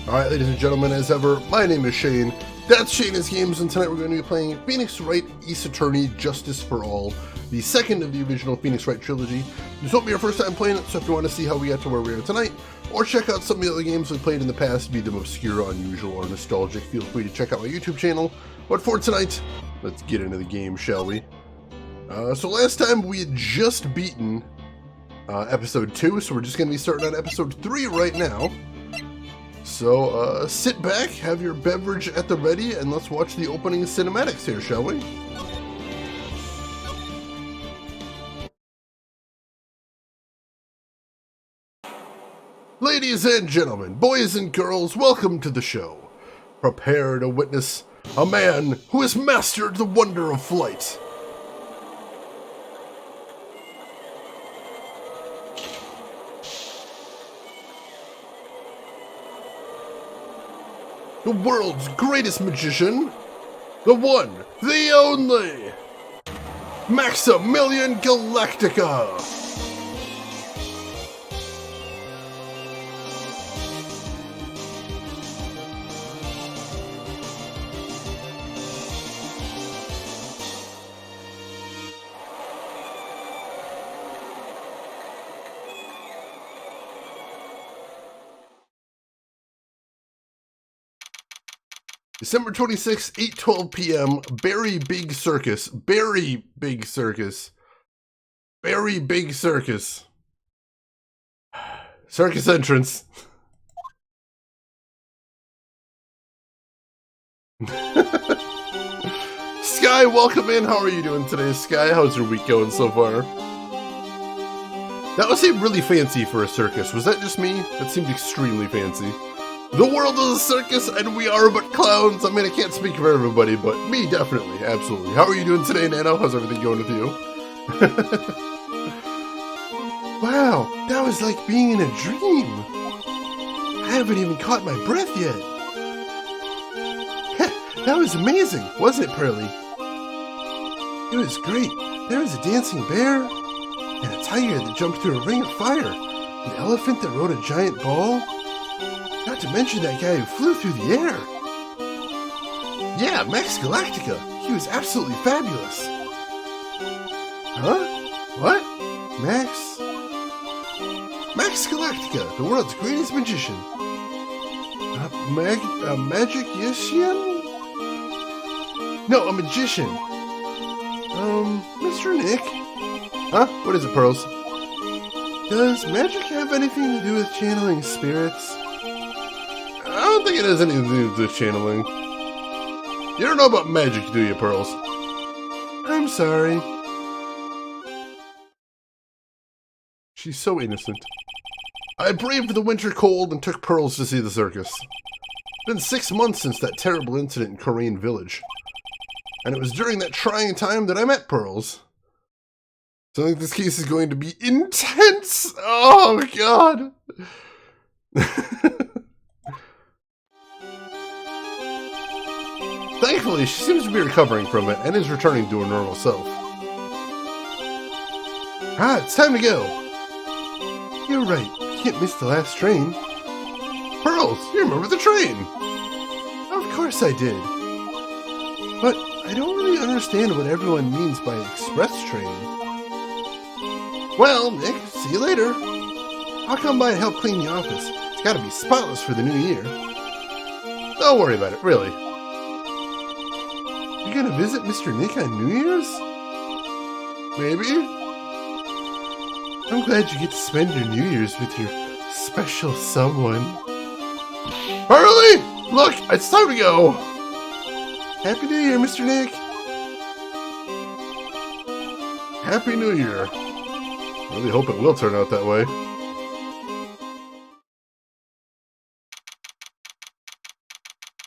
Alright, ladies and gentlemen, as ever, my name is Shane. That's Shane's Games, and tonight we're going to be playing Phoenix Wright Ace Attorney Justice for All, the second of the original Phoenix Wright trilogy. This won't be our first time playing it, so if you want to see how we got to where we are tonight, or check out some of the other games we played in the past, be them obscure, unusual, or nostalgic, feel free to check out my YouTube channel. But for tonight, let's get into the game, shall we? So last time we had just beaten episode 2, so we're just going to be starting on episode 3 right now. So, sit back, have your beverage at the ready, and let's watch the opening cinematics here, shall we? Ladies and gentlemen, boys and girls, welcome to the show. Prepare to witness a man who has mastered the wonder of flight. The world's greatest magician, the one, the only, Maximilian Galactica! December 26th, 8:12 p.m., Very Big Circus. Very Big Circus. Very Big Circus. Circus entrance. Sky, welcome in. How are you doing today, Sky? How's your week going so far? That was really fancy for a circus. Was that just me? That seemed extremely fancy. The world is a circus, and we are but clowns. I mean, I can't speak for everybody, but me, definitely, absolutely. How are you doing today, Nano? How's everything going with you? Wow, that was like being in a dream. I haven't even caught my breath yet. That was amazing, wasn't it, Pearly? It was great. There was a dancing bear, and a tiger that jumped through a ring of fire, an elephant that rode a giant ball. Not to mention that guy who flew through the air. Yeah, Max Galactica. He was absolutely fabulous. Huh? What? Max Galactica, the world's greatest magician. Magician? No, a magician. Mr. Nick? Huh? What is it, Pearls? Does magic have anything to do with channeling spirits? I don't think it has anything to do with this channeling. You don't know about magic, do you, Pearls? I'm sorry. She's so innocent. I braved the winter cold and took Pearls to see the circus. It's been 6 months since that terrible incident in Korean Village. And it was during that trying time that I met Pearls. So I think this case is going to be intense! Oh, God! Thankfully, she seems to be recovering from it and is returning to her normal self. Ah, it's time to go. You're right. Can't miss the last train. Pearls, you remember the train? Of course I did. But I don't really understand what everyone means by express train. Well, Nick, see you later. I'll come by and help clean the office. It's gotta be spotless for the new year. Don't worry about it, really. You're gonna visit Mr. Nick on New Year's? Maybe? I'm glad you get to spend your New Year's with your special someone. Hurley! Look, it's time to go! Happy New Year, Mr. Nick! Happy New Year. I really hope it will turn out that way.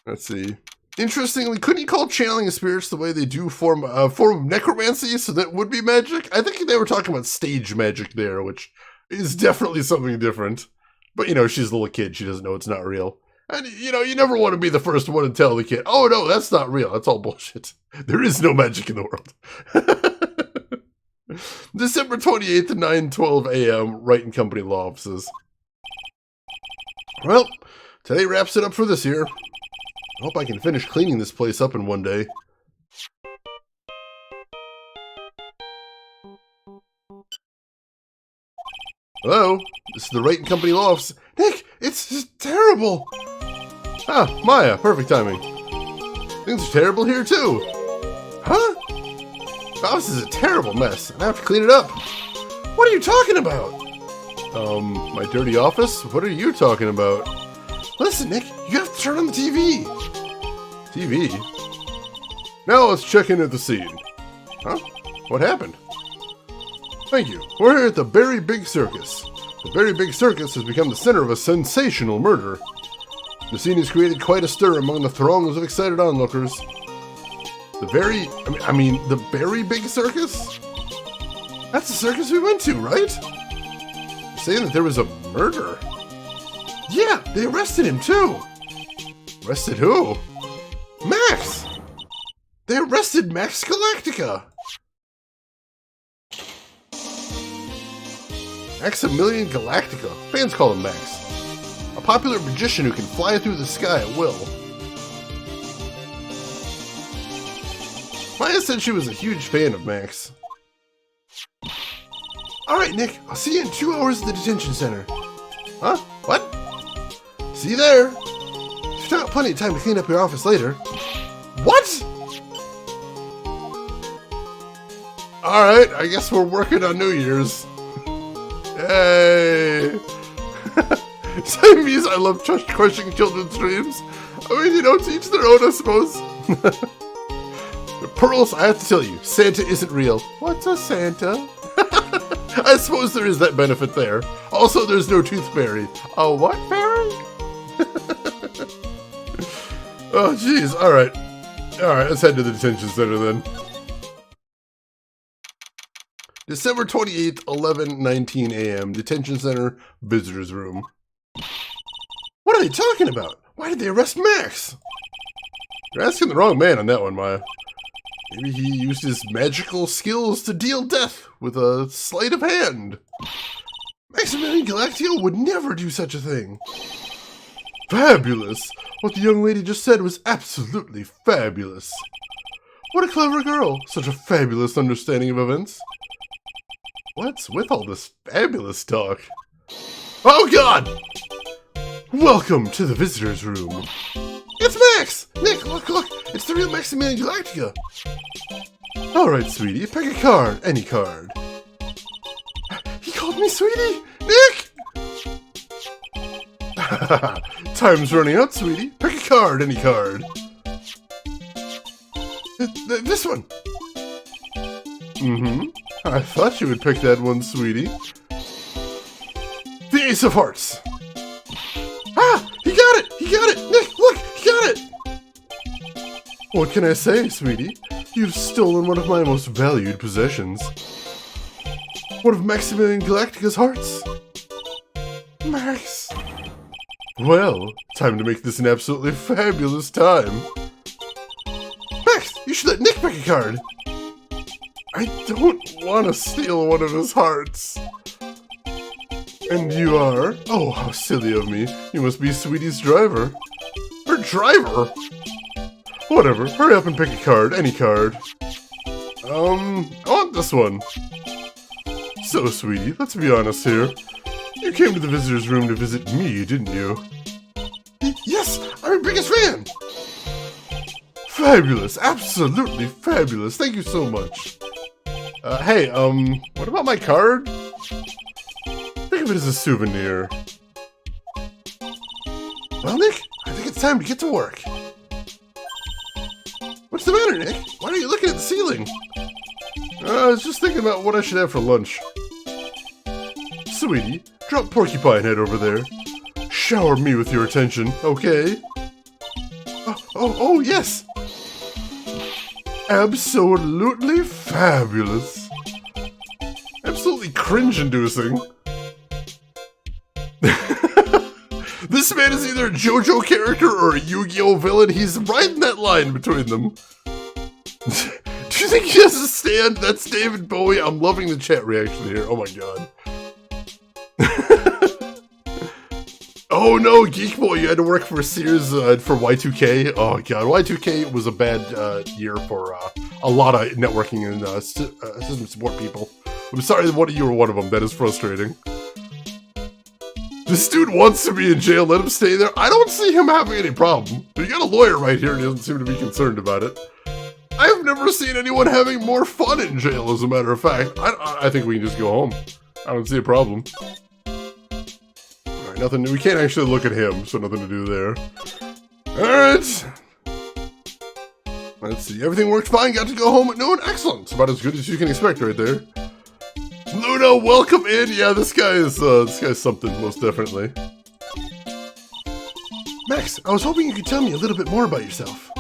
Let's see. Interestingly, couldn't you call channeling spirits the way they do form of necromancy, so that would be magic? I think they were talking about stage magic there, which is definitely something different. But, you know, she's a little kid. She doesn't know it's not real. And, you know, you never want to be the first one to tell the kid, oh, no, that's not real. That's all bullshit. There is no magic in the world. December 28th at 9:12 a.m., Wright & Company Law Offices. Well, today wraps it up for this year. I hope I can finish cleaning this place up in one day. Hello? This is the Wright & Company law office. Nick, it's terrible! Ah, Maya, perfect timing. Things are terrible here too. Huh? The office is a terrible mess, and I have to clean it up. What are you talking about? My dirty office? What are you talking about? Listen, Nick, you have to turn on the TV. TV? Now let's check in at the scene. Huh? What happened? Thank you. We're here at the Very Big Circus. The Very Big Circus has become the center of a sensational murder. The scene has created quite a stir among the throngs of excited onlookers. The Very Big Circus? That's the circus we went to, right? You're saying that there was a murder? Yeah, they arrested him too. Arrested who? Max! They arrested Max Galactica! Maximilian Galactica. Fans call him Max. A popular magician who can fly through the sky at will. Maya said she was a huge fan of Max. Alright, Nick. I'll see you in 2 hours at the detention center. Huh? What? See you there. You've still got plenty of time to clean up your office later. What? Alright, I guess we're working on New Year's. Yay! Siamese, I love crushing children's dreams. I mean, you know, to each their own, I suppose. Pearls, I have to tell you, Santa isn't real. What's a Santa? I suppose there is that benefit there. Also, there's no tooth fairy. A what fairy? Oh, jeez. Alright. Alright, let's head to the detention center then. December 28th, 11:19 a.m. Detention Center, Visitors Room. What are they talking about? Why did they arrest Max? You're asking the wrong man on that one, Maya. Maybe he used his magical skills to deal death with a sleight of hand. Maximilian Galactica would never do such a thing. Fabulous! What the young lady just said was absolutely fabulous. What a clever girl. Such a fabulous understanding of events. What's with all this fabulous talk? Oh God! Welcome to the visitors' room. It's Max! Nick, look! It's the real Maximilian Galactica. Alright, sweetie, pick a card. Any card. He called me sweetie! Nick! Time's running out, sweetie. Pick a card. Any card. This one. Mm-hmm. I thought you would pick that one, sweetie. The Ace of Hearts. Ah! He got it! He got it! Nick, look! He got it! What can I say, sweetie? You've stolen one of my most valued possessions. One of Maximilian Galactica's hearts. Max. Well, time to make this an absolutely fabulous time. Max, you should let Nick pick a card. I don't want to steal one of his hearts. And you are? Oh, how silly of me. You must be Sweetie's driver. Her driver? Whatever, hurry up and pick a card. Any card. I want this one. So, Sweetie, let's be honest here. You came to the visitor's room to visit me, didn't you? Yes, I'm your biggest fan! Fabulous, absolutely fabulous. Thank you so much. Hey, what about my card? Think of it as a souvenir. Well, Nick, I think it's time to get to work. What's the matter, Nick? Why are you looking at the ceiling? I was just thinking about what I should have for lunch. Sweetie, drop Porcupine Head over there. Shower me with your attention, okay? Oh, yes! Absolutely fabulous. Absolutely cringe-inducing. This man is either a JoJo character or a Yu-Gi-Oh villain. He's riding that line between them. Do you think he has a stand? That's David Bowie. I'm loving the chat reaction here. Oh my god. Oh no, Geek Boy, you had to work for Sears for Y2K. Oh god, Y2K was a bad year for a lot of networking and system support people. I'm sorry that you were one of them. That is frustrating. This dude wants to be in jail. Let him stay there. I don't see him having any problem. You got a lawyer right here and he doesn't seem to be concerned about it. I've never seen anyone having more fun in jail, as a matter of fact. I think we can just go home. I don't see a problem. Alright, nothing. We can't actually look at him, so nothing to do there. Alright. Let's see. Everything worked fine. Got to go home at noon. Excellent. It's about as good as you can expect right there. Luna, welcome in. Yeah, this guy's something, most definitely. Max, I was hoping you could tell me a little bit more about yourself.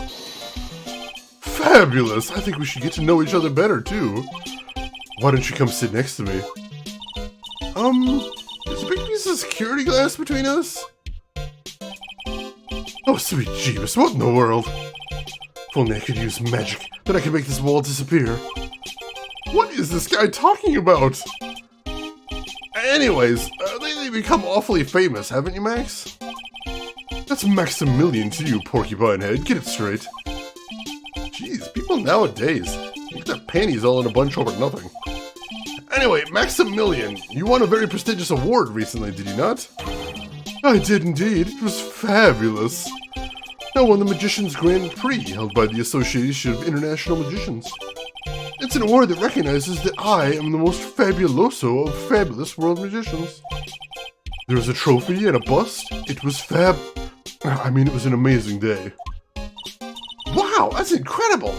Fabulous. I think we should get to know each other better, too. Why don't you come sit next to me? There's a big piece of security glass between us? Oh, sweet Jeebus, what in the world? If only I could use magic, then I could make this wall disappear. What is this guy talking about? Anyways, they've become awfully famous, haven't you, Max? That's Maximilian to you, porcupine head. Get it straight. Jeez, people nowadays. Look at their panties all in a bunch over nothing. Anyway, Maximilian, you won a very prestigious award recently, did you not? I did indeed. It was fabulous. I won the Magician's Grand Prix, held by the Association of International Magicians. It's an award that recognizes that I am the most fabuloso of fabulous world magicians. There was a trophy and a bust. It was it was an amazing day. Wow, that's incredible!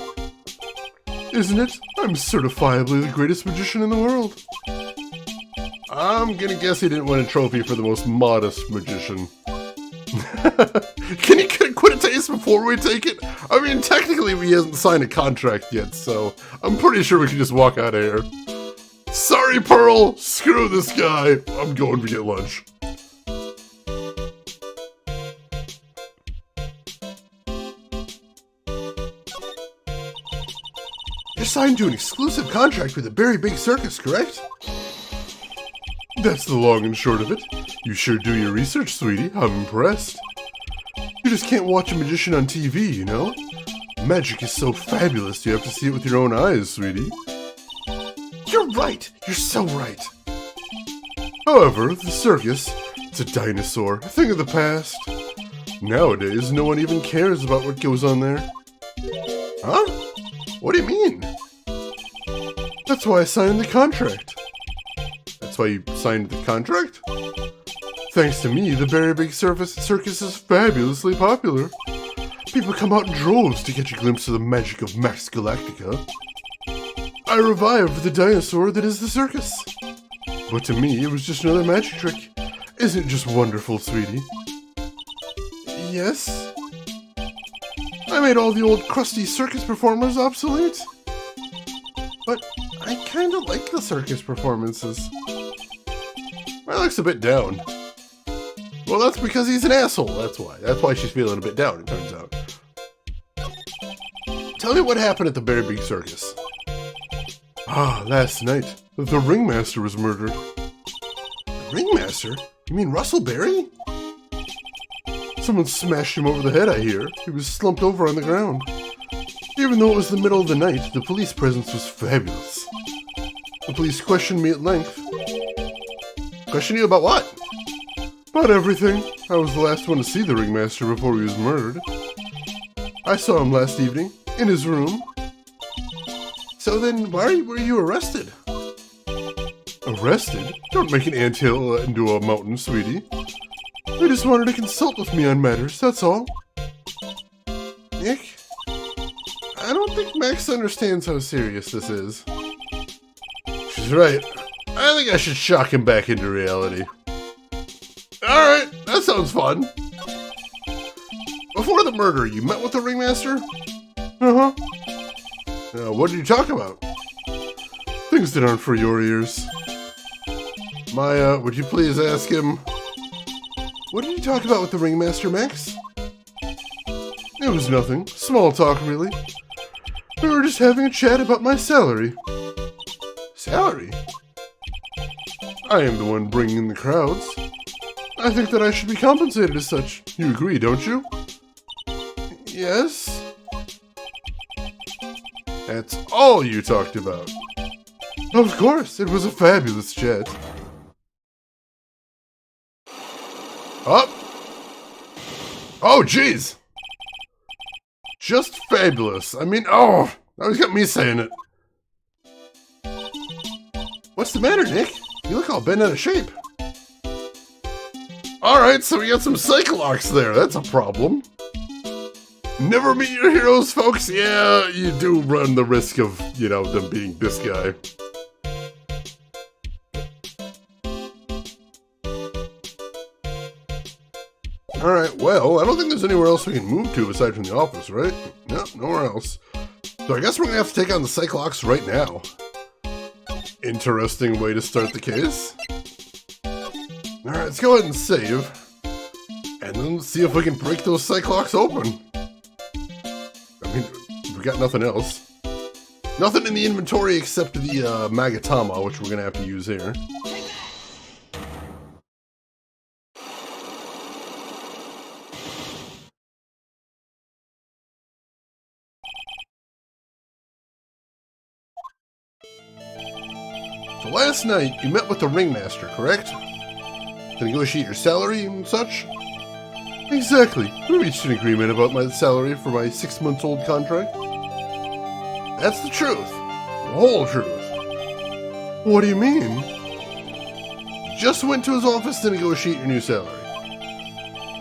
Isn't it? I'm certifiably the greatest magician in the world. I'm gonna guess he didn't win a trophy for the most modest magician. Can you quit a taste before we take it? I mean, technically he hasn't signed a contract yet, so I'm pretty sure we can just walk out of here. Sorry, Pearl! Screw this guy! I'm going to get lunch. You're signed to an exclusive contract with a very big circus, correct? That's the long and short of it. You sure do your research, sweetie. I'm impressed. You just can't watch a magician on TV, you know? Magic is so fabulous, you have to see it with your own eyes, sweetie. You're right! You're so right! However, the circus, it's a dinosaur, a thing of the past. Nowadays, no one even cares about what goes on there. Huh? What do you mean? That's why I signed the contract. That's why you signed the contract? Thanks to me, the Very Big Circus is fabulously popular. People come out in droves to catch a glimpse of the magic of Max Galactica. I revived the dinosaur that is the circus. But to me, it was just another magic trick. Isn't it just wonderful, sweetie? Yes? I made all the old crusty circus performers obsolete. But I kinda like the circus performances. My luck's a bit down. Well, that's because he's an asshole, that's why. That's why she's feeling a bit down, it turns out. Tell me what happened at the Very Big Circus. Ah, last night, the ringmaster was murdered. The ringmaster? You mean Russell Berry? Someone smashed him over the head, I hear. He was slumped over on the ground. Even though it was the middle of the night, the police presence was fabulous. The police questioned me at length. Questioned you about what? About everything. I was the last one to see the ringmaster before he was murdered. I saw him last evening, in his room. So then, why were you arrested? Arrested? Don't make an anthill into a mountain, sweetie. They just wanted to consult with me on matters, that's all. Nick? I don't think Max understands how serious this is. She's right. I think I should shock him back into reality. Alright, that sounds fun. Before the murder, you met with the ringmaster? Uh-huh. What did you talk about? Things that aren't for your ears. Maya, would you please ask him... What did you talk about with the ringmaster, Max? It was nothing. Small talk, really. We were just having a chat about my salary. Salary? I am the one bringing in the crowds. I think that I should be compensated as such. You agree, don't you? Yes? That's all you talked about. Of course, it was a fabulous jet. Up. Oh, jeez. Just fabulous. I mean, oh, now he's got me saying it. What's the matter, Nick? You look all bent out of shape. Alright, so we got some Cyclops there. That's a problem. Never meet your heroes, folks. Yeah, you do run the risk of, you know, them being this guy. Alright, well, I don't think there's anywhere else we can move to aside from the office, right? No, nowhere else. So I guess we're gonna have to take on the Cyclops right now. Interesting way to start the case. Alright, let's go ahead and save. And then see if we can break those Cyclops open. I mean, we got nothing else. Nothing in the inventory except the Magatama, which we're gonna have to use here. So last night, you met with the ringmaster, correct? To negotiate your salary and such? Exactly. We reached an agreement about my salary for my 6-month-old contract. That's the truth. The whole truth. What do you mean? Just went to his office to negotiate your new salary.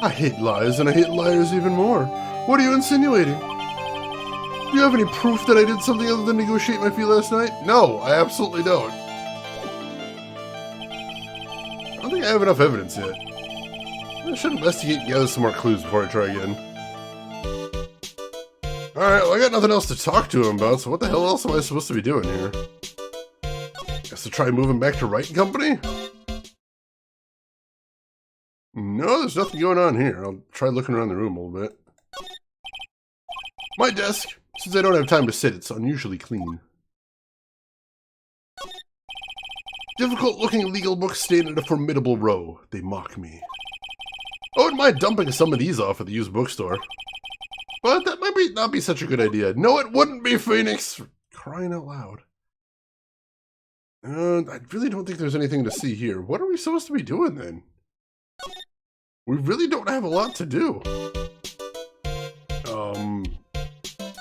I hate lies, and I hate liars even more. What are you insinuating? Do you have any proof that I did something other than negotiate my fee last night? No, I absolutely don't. I don't think I have enough evidence yet. I should investigate and gather some more clues before I try again. Alright, well I got nothing else to talk to him about, so what the hell else am I supposed to be doing here? Guess to try moving back to Wright & Company? No, there's nothing going on here. I'll try looking around the room a little bit. My desk. Since I don't have time to sit, it's unusually clean. Difficult-looking legal books stand in a formidable row. They mock me. I wouldn't mind dumping some of these off at the used bookstore. But that might not be such a good idea. No, it wouldn't be, Phoenix! For crying out loud. I really don't think there's anything to see here. What are we supposed to be doing, then? We really don't have a lot to do.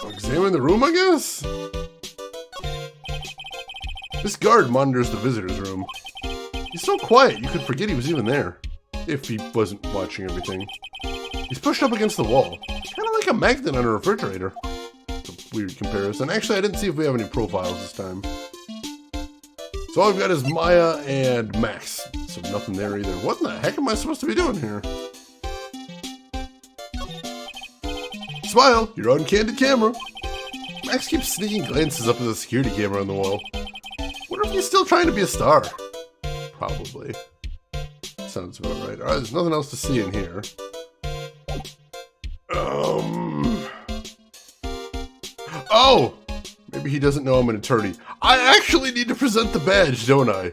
Examine the room, I guess? This guard monitors the visitor's room. He's so quiet, you could forget he was even there. If he wasn't watching everything. He's pushed up against the wall. Kind of like a magnet on a refrigerator. It's a weird comparison. Actually, I didn't see if we have any profiles this time. So all I've got is Maya and Max. So nothing there either. What in the heck am I supposed to be doing here? Smile, you're on candid camera. Max keeps sneaking glances up at the security camera on the wall. Wonder if he's still trying to be a star. Probably. Sounds about right. Alright, there's nothing else to see in here. Oh! Maybe he doesn't know I'm an attorney. I actually need to present the badge, don't I?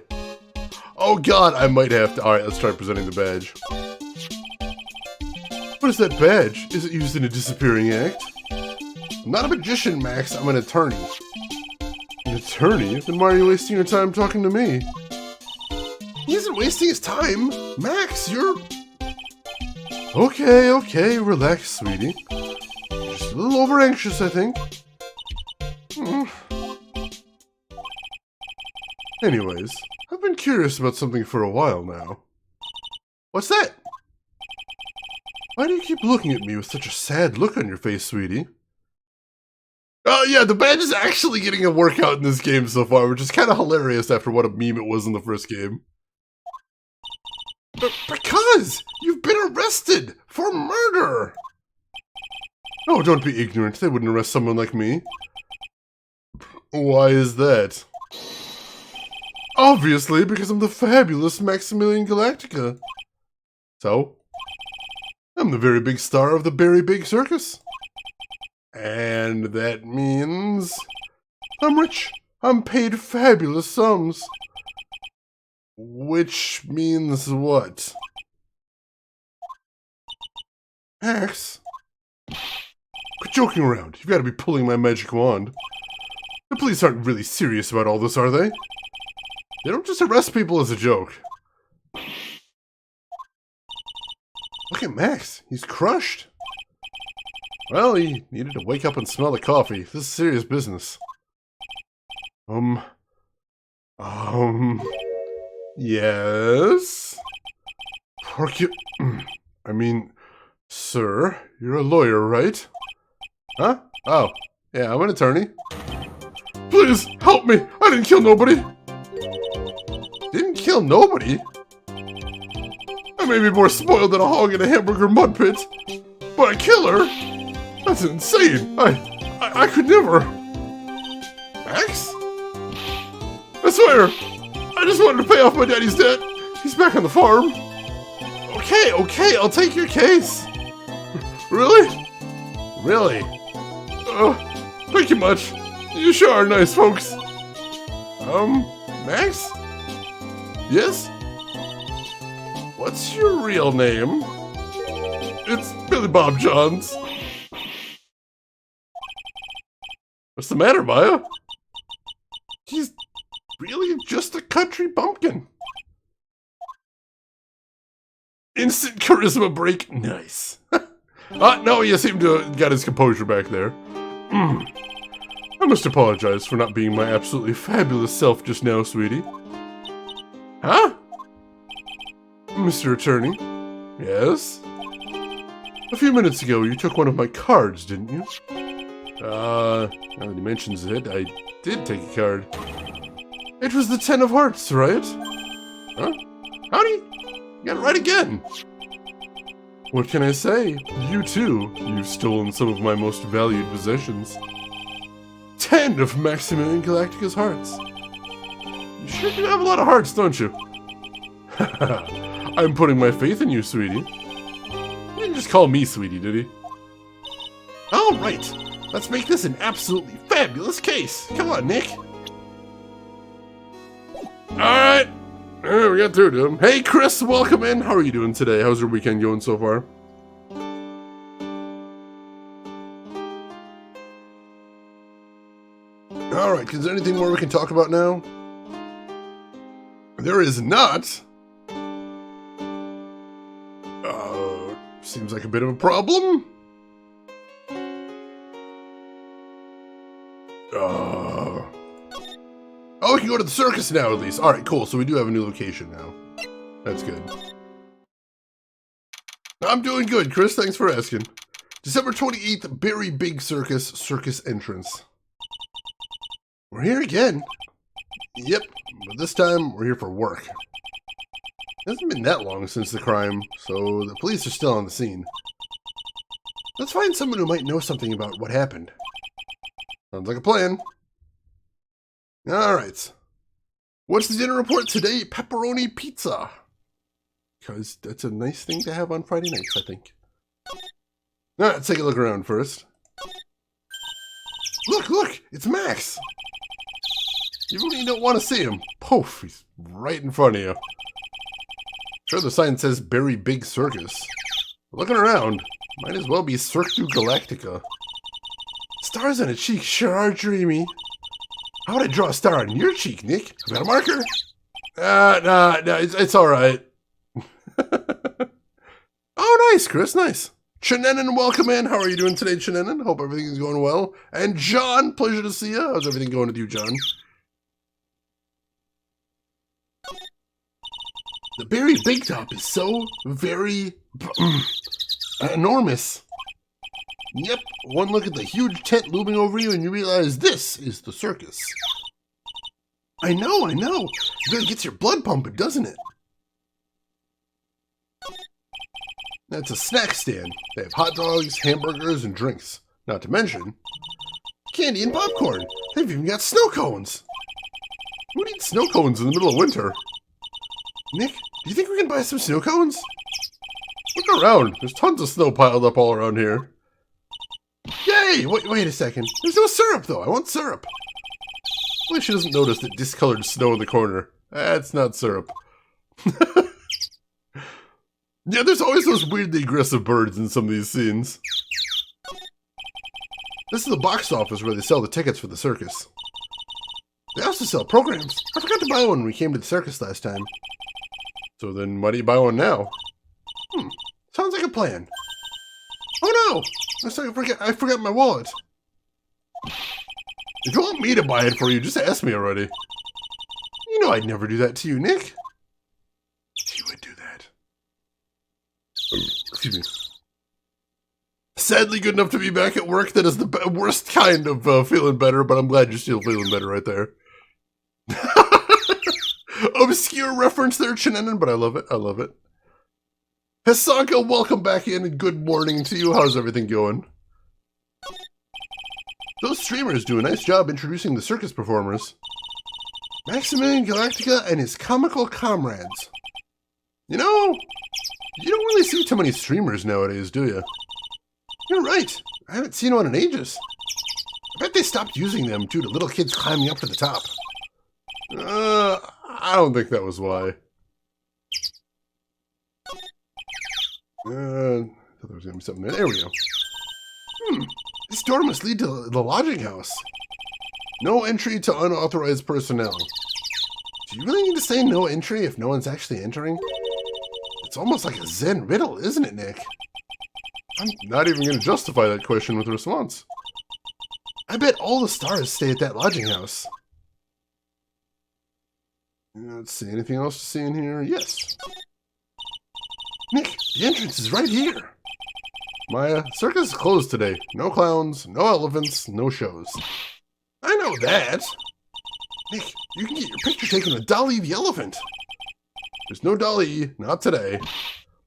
Oh god, I might have to. Alright, let's try presenting the badge. What is that badge? Is it used in a disappearing act? I'm not a magician, Max. I'm an attorney. An attorney? Then why are you wasting your time talking to me? He isn't wasting his time. Max, you're... Okay, relax, sweetie. You're just a little over-anxious, I think. Anyways, I've been curious about something for a while now. What's that? Why do you keep looking at me with such a sad look on your face, sweetie? Oh yeah, the badge is actually getting a workout in this game so far, which is kind of hilarious after what a meme it was in the first game. Because you've been arrested for murder! Oh, don't be ignorant. They wouldn't arrest someone like me. Why is that? Obviously, because I'm the fabulous Maximilian Galactica. So? I'm the very big star of the very big circus. And that means... I'm rich. I'm paid fabulous sums. Which means what? Max? Quit joking around. You've got to be pulling my magic wand. The police aren't really serious about all this, are they? They don't just arrest people as a joke. Look at Max. He's crushed. Well, he needed to wake up and smell the coffee. This is serious business. Yes? I mean, sir, you're a lawyer, right? Huh? Oh, yeah, I'm an attorney. Please, help me! I didn't kill nobody! Didn't kill nobody? I may be more spoiled than a hog in a hamburger mud pit, but a killer? That's insane! I could never! Max? I swear! I just wanted to pay off my daddy's debt! He's back on the farm! Okay, I'll take your case! Really? Really? Thank you much. You sure are nice folks. Max? Yes? What's your real name? It's Billy Bob Johns. What's the matter, Maya? He's really just a country bumpkin. Instant charisma break. Nice. No, you seem to have got his composure back there. I must apologize for not being my absolutely fabulous self just now, sweetie. Huh? Mr. Attorney? Yes? A few minutes ago, you took one of my cards, didn't you? Now that he mentions it, I did take a card. It was the 10 of hearts, right? Huh? Howdy? You got it right again. What can I say? You too. You've stolen some of my most valued possessions. 10 of Maximilian Galactica's hearts. You sure do have a lot of hearts, don't you? I'm putting my faith in you, sweetie. He didn't just call me sweetie, did he? All right. Let's make this an absolutely fabulous case. Come on, Nick. All right. We got through to him. Hey, Chris, welcome in. How are you doing today? How's your weekend going so far? All right, is there anything more we can talk about now? There is not. Seems like a bit of a problem. Oh, we can go to the circus now, at least. All right, cool. So we do have a new location now. That's good. I'm doing good, Chris. Thanks for asking. December 28th, Very Big Circus entrance. We're here again. Yep, but this time we're here for work. It hasn't been that long since the crime, so the police are still on the scene. Let's find someone who might know something about what happened. Sounds like a plan. Alright. What's the dinner report today? Pepperoni pizza. Because that's a nice thing to have on Friday nights, I think. Alright, let's take a look around first. Look! It's Max! Even when you don't want to see him. Poof, he's right in front of you. Sure, the sign says Very Big Circus. Looking around, might as well be Cirque du Galactica. Stars on a cheek sure are dreamy. How would I draw a star on your cheek, Nick? Got a marker? No, it's alright. Oh, nice, Chris, nice. Chenenin, welcome in. How are you doing today, Chenenin? Hope everything is going well. And John, pleasure to see you. How's everything going with you, John? The Very Big Top is so very enormous. Yep, one look at the huge tent looming over you and you realize this is the circus. I know. It really gets your blood pumping, doesn't it? That's a snack stand. They have hot dogs, hamburgers, and drinks. Not to mention candy and popcorn. They've even got snow cones. Who needs snow cones in the middle of winter? Nick, do you think we can buy some snow cones? Look around. There's tons of snow piled up all around here. Yay! Wait a second. There's no syrup, though. I want syrup. Well, she doesn't notice the discolored snow in the corner. That's not syrup. Yeah, there's always those weirdly aggressive birds in some of these scenes. This is the box office where they sell the tickets for the circus. They also sell programs. I forgot to buy one when we came to the circus last time. So then why do you buy one now? Sounds like a plan. Oh no! I forgot my wallet. If you want me to buy it for you, just ask me already. You know I'd never do that to you, Nick. You would do that. Excuse me. Sadly good enough to be back at work. That is the worst kind of feeling better, but I'm glad you're still feeling better right there. Obscure reference there, Chinanan, but I love it. I love it. Hasanka, welcome back in, and good morning to you. How's everything going? Those streamers do a nice job introducing the circus performers. Maximilian Galactica and his comical comrades. You know, you don't really see too many streamers nowadays, do you? You're right. I haven't seen one in ages. I bet they stopped using them due to little kids climbing up to the top. I don't think that was why. I thought there was going to be something there. There we go. This door must lead to the lodging house. No entry to unauthorized personnel. Do you really need to say no entry if no one's actually entering? It's almost like a Zen riddle, isn't it, Nick? I'm not even going to justify that question with a response. I bet all the stars stay at that lodging house. Let's see, anything else to see in here? Yes. Nick, the entrance is right here. Maya, circus is closed today. No clowns, no elephants, no shows. I know that. Nick, you can get your picture taken with Dolly the elephant. There's no Dolly, not today.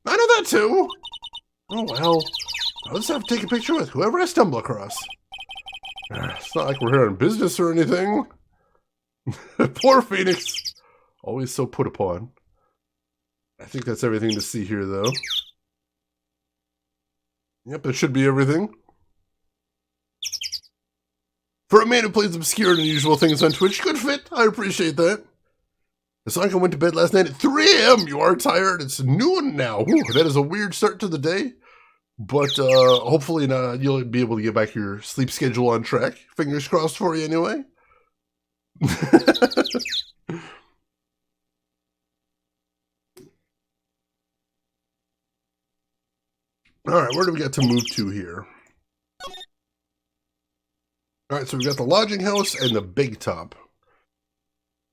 I know that too. Oh well, I'll just have to take a picture with whoever I stumble across. It's not like we're here on business or anything. Poor Phoenix. Always so put upon. I think that's everything to see here, though. Yep, that should be everything. For a man who plays obscure and unusual things on Twitch, good fit. I appreciate that. Hasanka went to bed last night at 3 a.m. You are tired. It's noon now. Whew, that is a weird start to the day. But hopefully you'll be able to get back your sleep schedule on track. Fingers crossed for you anyway. Alright, where do we got to move to here? Alright, so we got the lodging house and the big top.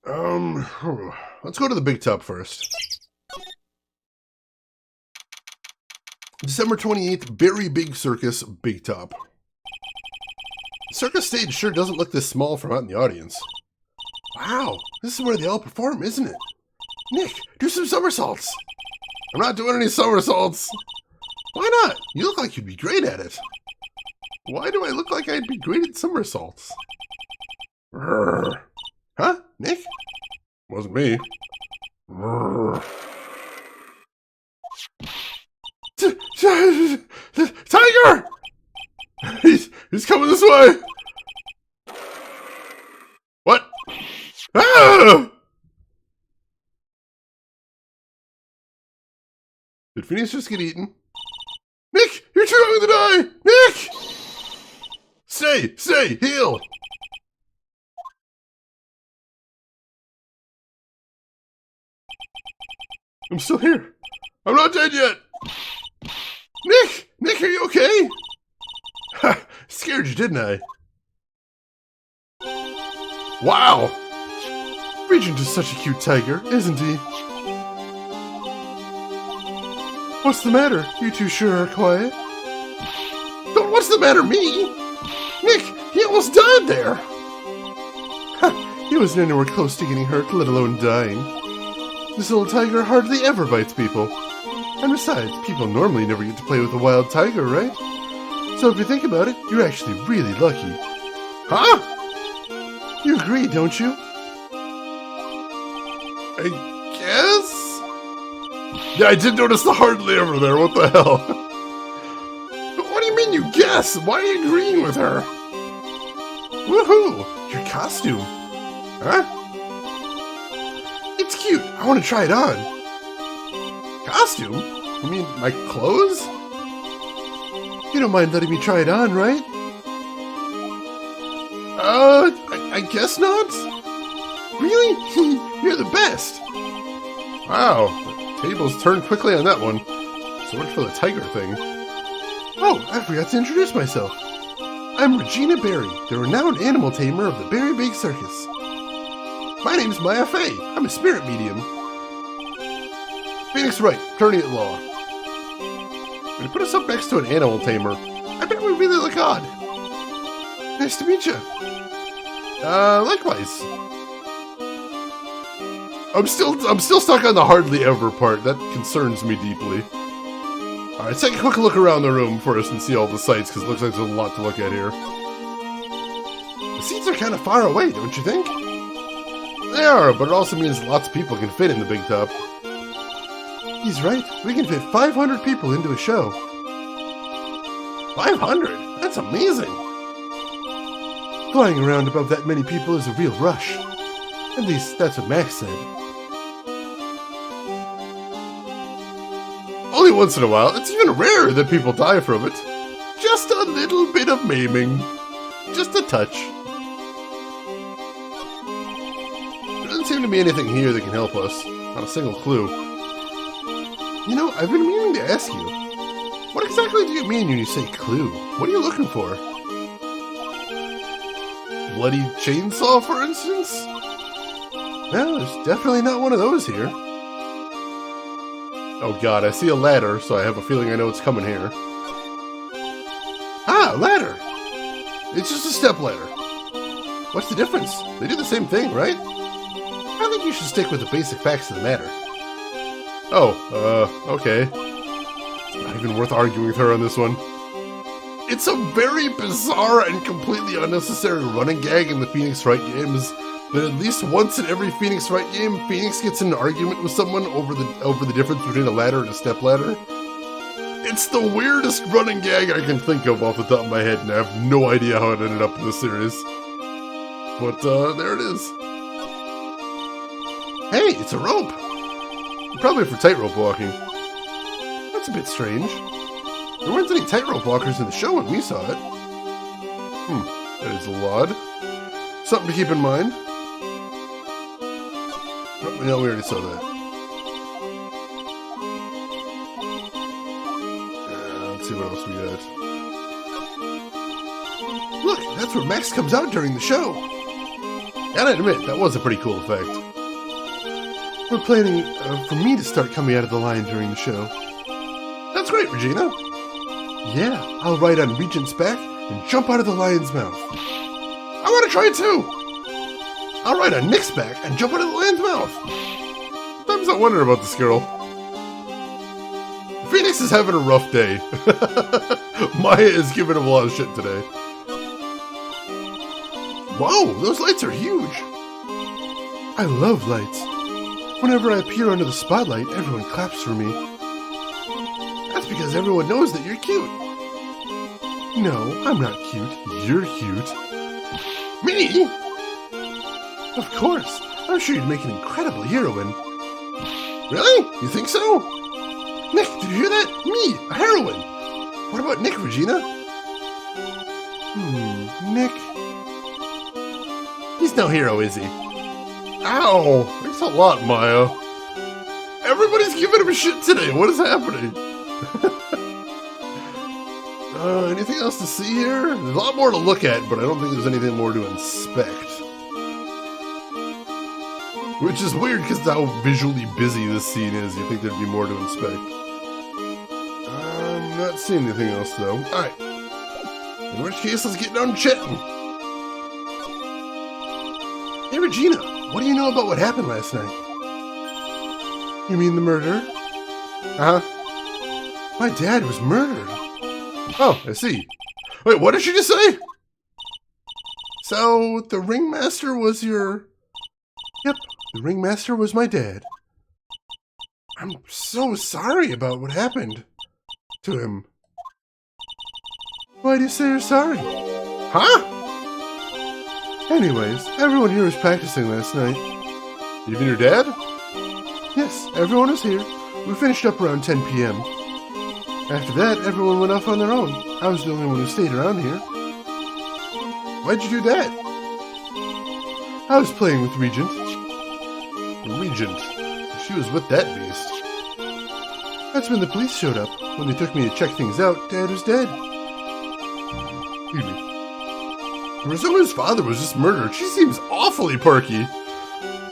Let's go to the big top first. December 28th, Very Big Circus, Big Top. The circus stage sure doesn't look this small from out in the audience. Wow, this is where they all perform, isn't it? Nick, do some somersaults. I'm not doing any somersaults. Why not? You look like you'd be great at it. Why do I look like I'd be great at somersaults? Huh? Nick? Wasn't me. Tiger! He's coming this way! What? Ah! Did Phoenix just get eaten? Nick! You're too young to die! Nick! Stay! Heal! I'm still here. I'm not dead yet! Nick! Nick, are you okay? Ha! Scared you, didn't I? Wow! Regent is such a cute tiger, isn't he? What's the matter? You two sure are quiet. Don't what's the matter, me? Nick, he almost died there! Ha! He wasn't anywhere close to getting hurt, let alone dying. This little tiger hardly ever bites people. And besides, people normally never get to play with a wild tiger, right? So if you think about it, you're actually really lucky. Huh? You agree, don't you? I guess? Yeah, I did notice the hardly ever there, what the hell? But what do you mean you guess? Why are you agreeing with her? Woohoo! Your costume. Huh? It's cute. I want to try it on. Costume? You mean my clothes? You don't mind letting me try it on, right? I guess not. Really? You're the best. Wow, the tables turned quickly on that one. So much for the tiger thing. Oh, I forgot to introduce myself. I'm Regina Berry, the renowned animal tamer of the Berry Big Circus. My name's Maya Fey. I'm a spirit medium. Phoenix Wright, attorney at law. When you put us up next to an animal tamer, I bet we really look odd. Nice to meet you. Likewise. I'm still stuck on the hardly ever part. That concerns me deeply. Alright, let's take a quick look around the room first and see all the sights, because it looks like there's a lot to look at here. The seats are kind of far away, don't you think? They are, but it also means lots of people can fit in the big top. He's right. We can fit 500 people into a show. 500? That's amazing. Flying around above that many people is a real rush. At least, that's what Max said. Only once in a while. It's even rarer that people die from it. Just a little bit of maiming. Just a touch. There doesn't seem to be anything here that can help us. Not a single clue. You know, I've been meaning to ask you. What exactly do you mean when you say clue? What are you looking for? Bloody chainsaw, for instance? Well, there's definitely not one of those here. Oh god, I see a ladder, so I have a feeling I know what's coming here. Ah, a ladder! It's just a step ladder. What's the difference? They do the same thing, right? I think you should stick with the basic facts of the matter. Oh, okay. It's not even worth arguing with her on this one. It's a very bizarre and completely unnecessary running gag in the Phoenix Wright games that at least once in every Phoenix Wright game, Phoenix gets in an argument with someone over the difference between a ladder and a step ladder. It's the weirdest running gag I can think of off the top of my head, and I have no idea how it ended up in the series. But, there it is. Hey, it's a rope! Probably for tightrope walking. That's a bit strange. There weren't any tightrope walkers in the show when we saw it. That is a lot. Something to keep in mind. Oh, no, we already saw that. Let's see what else we got. Look, that's where Max comes out during the show. Gotta admit, that was a pretty cool effect. We're planning for me to start coming out of the line during the show. That's great, Regina. Yeah, I'll ride on Regent's back and jump out of the lion's mouth. I want to try it too. I'll ride on Nick's back and jump out of the lion's mouth. Sometimes I wonder about this girl. Phoenix is having a rough day. Maya is giving him a lot of shit today. Whoa, those lights are huge. I love lights. Whenever I appear under the spotlight, everyone claps for me. That's because everyone knows that you're cute. No, I'm not cute. You're cute. Me? Of course. I'm sure you'd make an incredible heroine. Really? You think so? Nick, did you hear that? Me, a heroine. What about Nick, Regina? Nick. He's no hero, is he? Ow! Thanks a lot, Maya. Everybody's giving him shit today. What is happening? Anything else to see here? There's a lot more to look at, but I don't think there's anything more to inspect. Which is weird because of how visually busy this scene is. You'd think there'd be more to inspect. I'm not seeing anything else, though. Alright. In which case, let's get down chatting. Hey, Regina. What do you know about what happened last night? You mean the murder? Uh-huh. My dad was murdered. Oh, I see. Wait, what did she just say? So, the ringmaster was your... Yep, the ringmaster was my dad. I'm so sorry about what happened to him. Why do you say you're sorry? Huh? Anyways, everyone here was practicing last night. Even your dad? Yes, everyone was here. We finished up around 10 p.m. After that, everyone went off on their own. I was the only one who stayed around here. Why'd you do that? I was playing with Regent. Regent? She was with that beast. That's when the police showed up. When they took me to check things out, Dad was dead. Excuse me. Someone's father was just murdered. She seems awfully perky.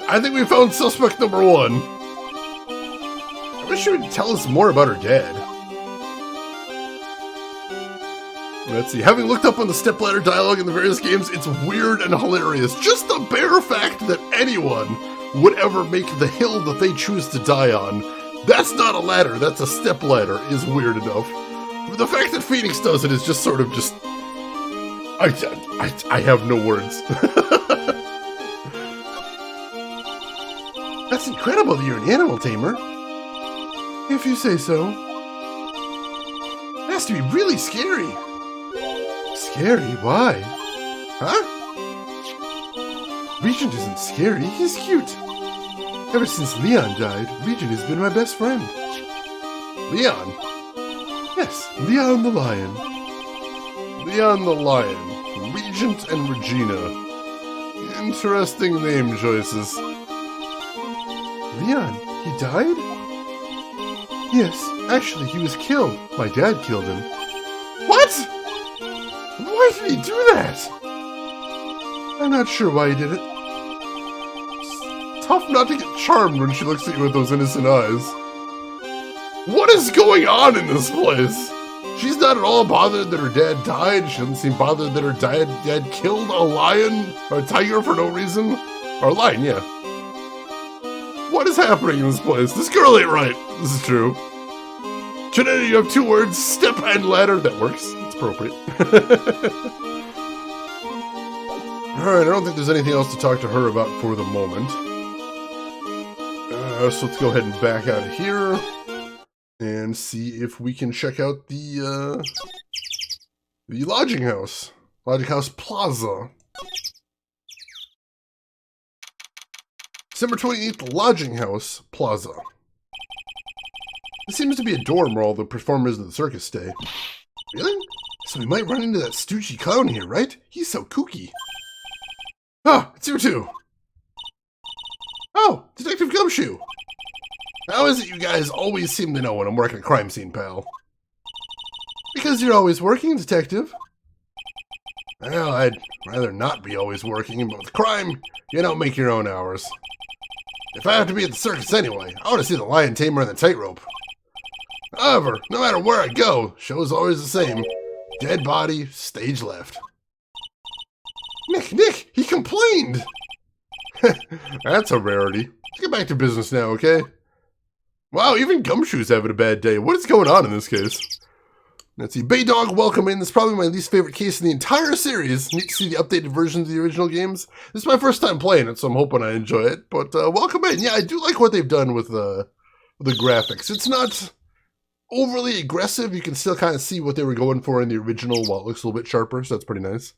I think we found suspect number 1. I wish she would tell us more about her dad. Let's see. Having looked up on the stepladder dialogue in the various games, it's weird and hilarious. Just the bare fact that anyone would ever make the hill that they choose to die on, that's not a ladder, that's a stepladder, is weird enough. But the fact that Phoenix does it is just sort of just... I have no words. That's incredible that you're an animal tamer. If you say so. It has to be really scary. Scary? Why? Huh? Regent isn't scary, he's cute. Ever since Leon died, Regent has been my best friend. Leon? Yes, Leon the Lion. Leon the Lion. Regent and Regina. Interesting name choices. Leon, he died? Yes, actually he was killed. My dad killed him. What? Why did he do that? I'm not sure why he did it. It's tough not to get charmed when she looks at you with those innocent eyes. What is going on in this place? She's not at all bothered that her dad died. She doesn't seem bothered that her dad killed a lion or a tiger for no reason. Or a lion, yeah. What is happening in this place? This girl ain't right. This is true. Today you have 2 words, step and ladder. That works. It's appropriate. Alright, I don't think there's anything else to talk to her about for the moment. So let's go ahead and back out of here. And see if we can check out the lodging house. Lodging House Plaza. December 28th, Lodging House Plaza. This seems to be a dorm where all the performers of the circus stay. Really? So we might run into that stoochy clown here, right? He's so kooky. Ah, it's you too. Oh, Detective Gumshoe. How is it you guys always seem to know when I'm working a crime scene, pal? Because you're always working, Detective. Well, I'd rather not be always working, but with crime, you don't make your own hours. If I have to be at the circus anyway, I want to see the lion tamer and the tightrope. However, no matter where I go, show's always the same. Dead body, stage left. Nick, he complained! That's a rarity. Let's get back to business now, okay? Wow, even Gumshoe's having a bad day. What is going on in this case? Let's see. Bay Dog, welcome in. This is probably my least favorite case in the entire series. Need to see the updated versions of the original games. This is my first time playing it, so I'm hoping I enjoy it. But welcome in. Yeah, I do like what they've done with the graphics. It's not overly aggressive. You can still kind of see what they were going for in the original while it looks a little bit sharper, so that's pretty nice.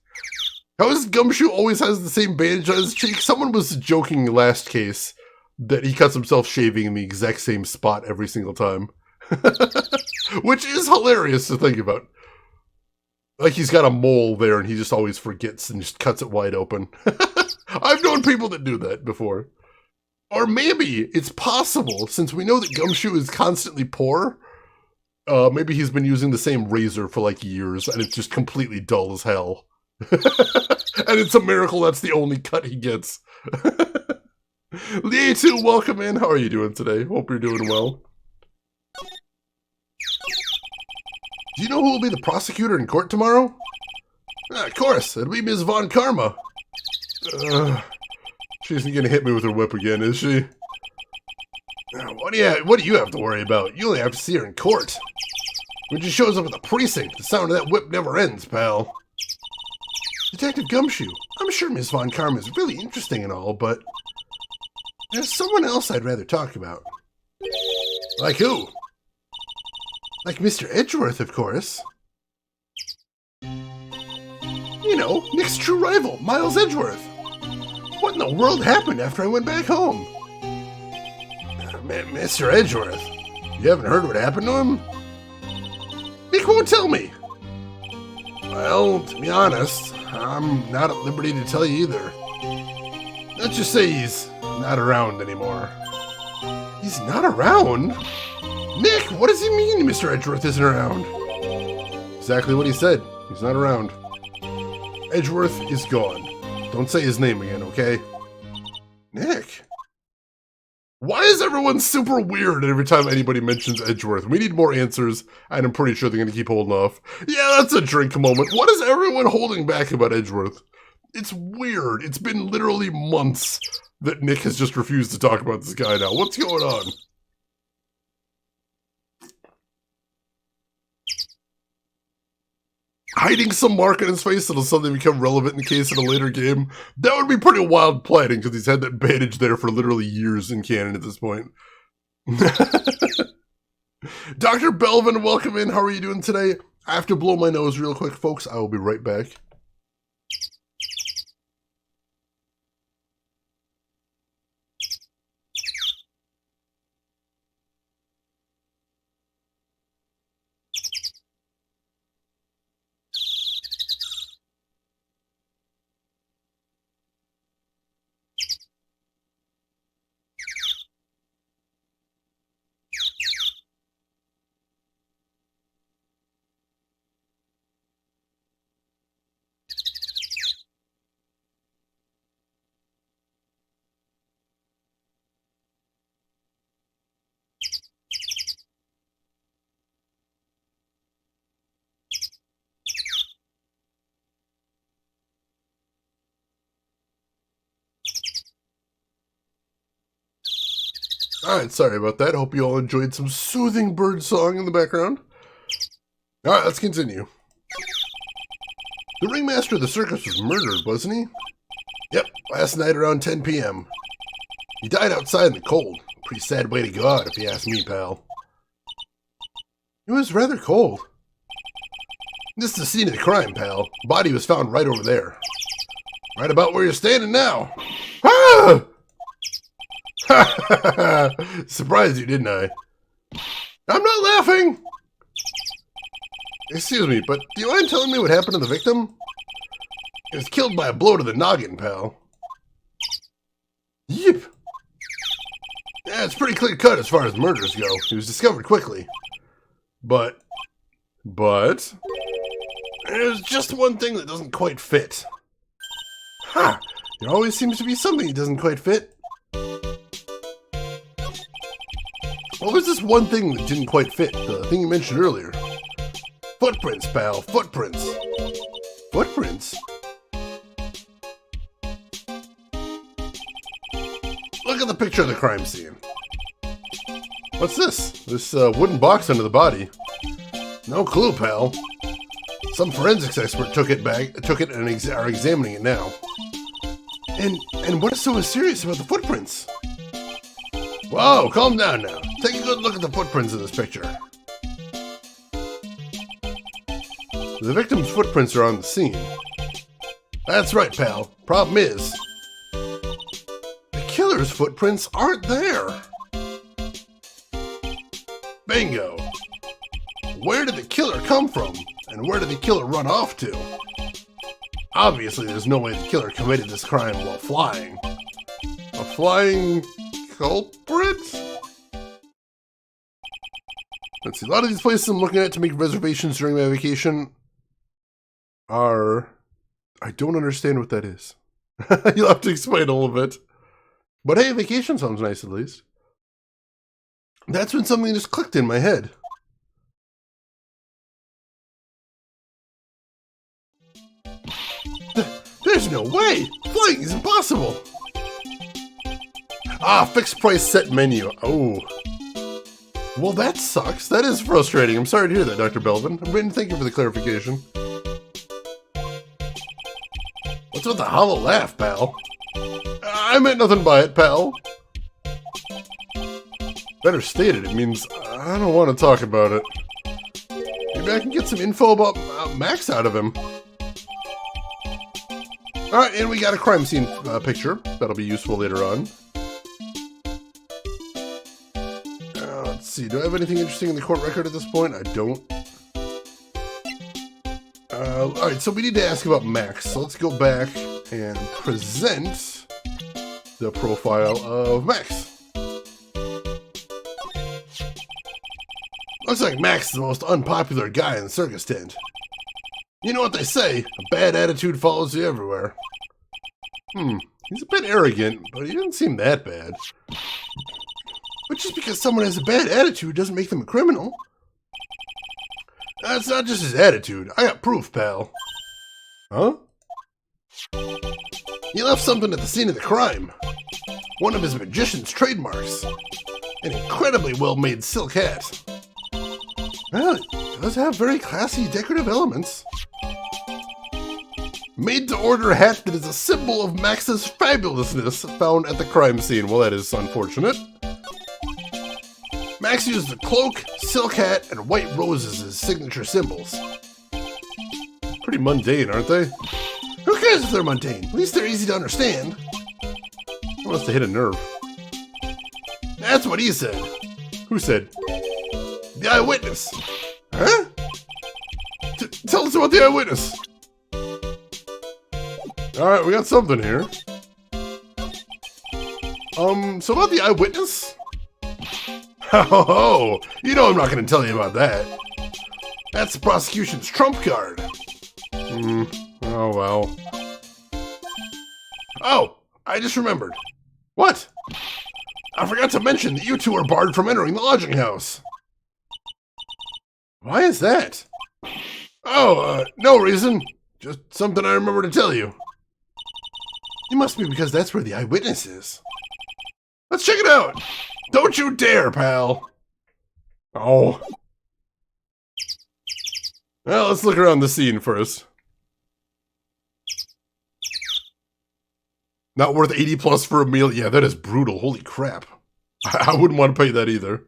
How is Gumshoe always has the same bandage on his cheek? Someone was joking last case that he cuts himself shaving in the exact same spot every single time. Which is hilarious to think about. Like he's got a mole there and he just always forgets and just cuts it wide open. I've known people that do that before. Or maybe it's possible, since we know that Gumshoe is constantly poor, maybe he's been using the same razor for like years and it's just completely dull as hell. And it's a miracle that's the only cut he gets. Lee2, welcome in. How are you doing today? Hope you're doing well. Do you know who will be the prosecutor in court tomorrow? Of course, it'll be Ms. Von Karma. She isn't gonna hit me with her whip again, is she? What do you have to worry about? You only have to see her in court. When she shows up at the precinct, the sound of that whip never ends, pal. Detective Gumshoe, I'm sure Ms. Von Karma is really interesting and all, but there's someone else I'd rather talk about. Like who? Like Mr. Edgeworth, of course. You know, Nick's true rival, Miles Edgeworth. What in the world happened after I went back home? Mr. Edgeworth. You haven't heard what happened to him? Nick won't tell me. Well, to be honest, I'm not at liberty to tell you either. Let's just say he's not around anymore. He's not around? Nick, what does he mean Mr. Edgeworth isn't around? Exactly what he said. He's not around. Edgeworth is gone. Don't say his name again, okay? Nick? Why is everyone super weird every time anybody mentions Edgeworth? We need more answers, and I'm pretty sure they're going to keep holding off. Yeah, that's a drink moment. What is everyone holding back about Edgeworth? It's weird. It's been literally months that Nick has just refused to talk about this guy now. What's going on? Hiding some mark on his face that'll suddenly become relevant in the case in a later game. That would be pretty wild planning, because he's had that bandage there for literally years in canon at this point. Dr. Belvin, welcome in. How are you doing today? I have to blow my nose real quick, folks. I will be right back. Alright, sorry about that. Hope you all enjoyed some soothing bird song in the background. Alright, let's continue. The ringmaster of the circus was murdered, wasn't he? Yep, last night around 10 p.m. He died outside in the cold. Pretty sad way to go out, if you ask me, pal. It was rather cold. This is the scene of the crime, pal. Body was found right over there. Right about where you're standing now. Ah! Surprised you, didn't I? I'm not laughing! Excuse me, but do you mind telling me what happened to the victim? He was killed by a blow to the noggin, pal. Yep. Yeah, it's pretty clear cut as far as murders go. He was discovered quickly. But... there's just one thing that doesn't quite fit. Ha! There always seems to be something that doesn't quite fit. What was this one thing that didn't quite fit? The thing you mentioned earlier. Footprints, pal. Footprints. Footprints? Look at the picture of the crime scene. What's this? This wooden box under the body. No clue, pal. Some forensics expert took it and are examining it now. And what is so mysterious about the footprints? Whoa, calm down now. Take a good look at the footprints in this picture. The victim's footprints are on the scene. That's right, pal. Problem is, the killer's footprints aren't there. Bingo. Where did the killer come from? And where did the killer run off to? Obviously, there's no way the killer committed this crime while flying. A flying culprit? Let's see, a lot of these places I'm looking at to make reservations during my vacation are... I don't understand what that is. You'll have to explain a little bit. But hey, vacation sounds nice at least. That's when something just clicked in my head. There's no way! Flying is impossible! Ah, fixed price set menu. Oh. Well, that sucks. That is frustrating. I'm sorry to hear that, Dr. Belvin. Thank you for the clarification. What's with the hollow laugh, pal? I meant nothing by it, pal. Better stated, it means I don't want to talk about it. Maybe I can get some info about Max out of him. Alright, and we got a crime scene picture. That'll be useful later on. Let's see. Do I have anything interesting in the court record at this point? I don't. Alright, so we need to ask about Max. So let's go back and present the profile of Max. Looks like Max is the most unpopular guy in the circus tent. You know what they say, a bad attitude follows you everywhere. He's a bit arrogant, but he doesn't seem that bad. But just because someone has a bad attitude doesn't make them a criminal. That's not just his attitude. I got proof, pal. Huh? He left something at the scene of the crime. One of his magician's trademarks. An incredibly well-made silk hat. Well, it does have very classy decorative elements. Made-to-order hat that is a symbol of Max's fabulousness found at the crime scene. Well, that is unfortunate. Max used a cloak, silk hat, and white roses as signature symbols. Pretty mundane, aren't they? Who cares if they're mundane? At least they're easy to understand. He must have hit a nerve. That's what he said. Who said? The Eyewitness. Huh? Tell us about the Eyewitness. Alright, we got something here. So about the Eyewitness? Oh, you know I'm not going to tell you about that. That's the prosecution's trump card. Oh well. Oh, I just remembered. What? I forgot to mention that you two are barred from entering the lodging house. Why is that? Oh, no reason. Just something I remember to tell you. It must be because that's where the Eyewitness is. Let's check it out. Don't you dare, pal. Oh. Well, let's look around the scene first. Not worth 80 plus for a meal? Yeah, that is brutal. Holy crap. I wouldn't want to pay that either.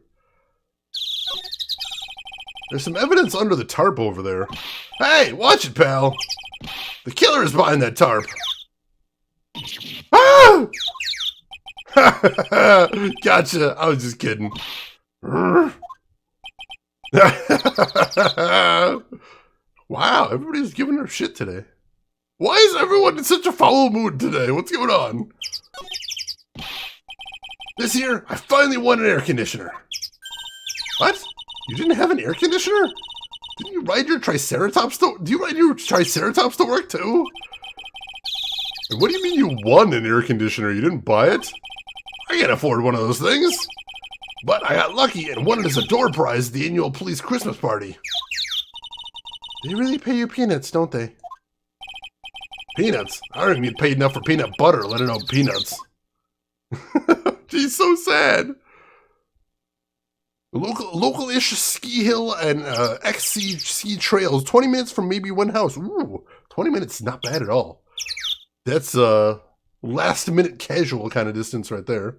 There's some evidence under the tarp over there. Hey, watch it, pal. The killer is behind that tarp. Ah! Gotcha. I was just kidding. Wow, everybody's giving her shit today. Why is everyone in such a foul mood today? What's going on? This year, I finally won an air conditioner. What? You didn't have an air conditioner? Didn't you ride your Triceratops to... Do you ride your Triceratops to work too? And what do you mean you won an air conditioner? You didn't buy it? I can't afford one of those things. But I got lucky and won it as a door prize at the annual police Christmas party. They really pay you peanuts, don't they? Peanuts? I don't even get paid enough for peanut butter, let alone peanuts. She's so sad. Local-ish ski hill and XC ski trails. 20 minutes from maybe one house. Ooh, 20 minutes, not bad at all. That's last-minute casual kind of distance right there.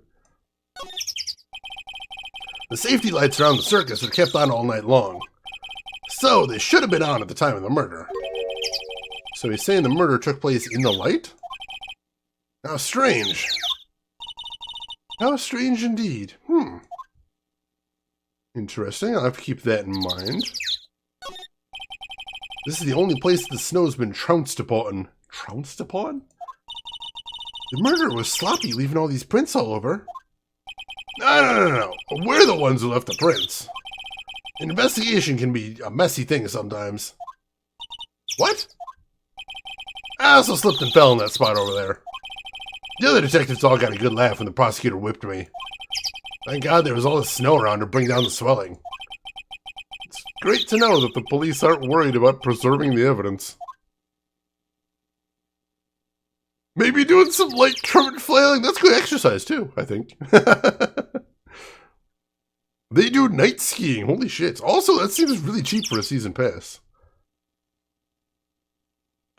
The safety lights around the circus are kept on all night long. So they should have been on at the time of the murder. So he's saying the murder took place in the light? How strange. How strange indeed. Interesting. I'll have to keep that in mind. This is the only place the snow's been trounced upon. Trounced upon? The murderer was sloppy, leaving all these prints all over. No. We're the ones who left the prints. An investigation can be a messy thing sometimes. What? I also slipped and fell in that spot over there. The other detectives all got a good laugh when the prosecutor whipped me. Thank God there was all this snow around to bring down the swelling. It's great to know that the police aren't worried about preserving the evidence. Maybe doing some light current flailing. That's good exercise too, I think. They do night skiing. Holy shit. Also, that seems really cheap for a season pass.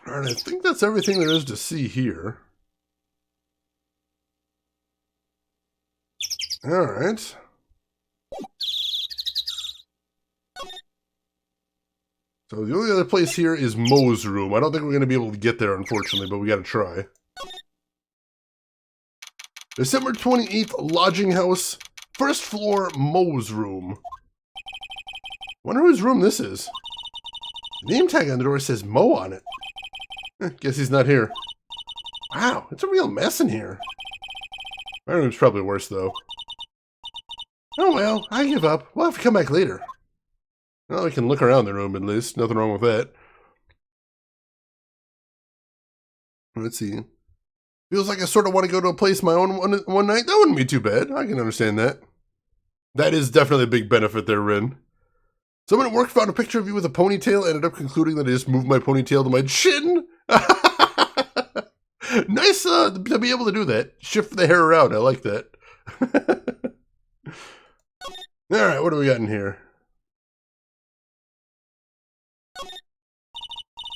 Alright, I think that's everything there is to see here. Alright. So the only other place here is Moe's room. I don't think we're going to be able to get there, unfortunately, but we got to try. December 28th, lodging house, First floor, Moe's room. Wonder whose room this is. The name tag on the door says Moe on it. Guess he's not here. Wow, it's a real mess in here. My room's probably worse, though. Oh well, I give up. We'll have to come back later. Well, we can look around the room at least. Nothing wrong with that. Let's see. Feels like I sort of want to go to a place my own one night. That wouldn't be too bad. I can understand that. That is definitely a big benefit there, Rin. Someone at work found a picture of you with a ponytail, ended up concluding that I just moved my ponytail to my chin. Nice to be able to do that. Shift the hair around. I like that. Alright, what do we got in here?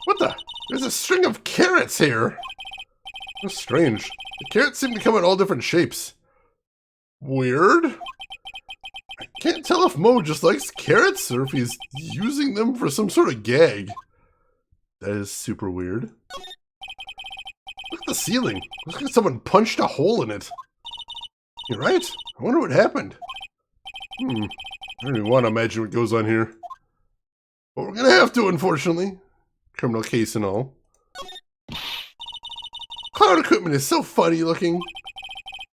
What the? There's a string of carrots here. That's strange. The carrots seem to come in all different shapes. Weird. I can't tell if Moe just likes carrots or if he's using them for some sort of gag. That is super weird. Look at the ceiling. Looks like someone punched a hole in it. You're right. I wonder what happened. I don't even want to imagine what goes on here. But we're going to have to, unfortunately. Criminal case and all. Clown equipment is so funny looking.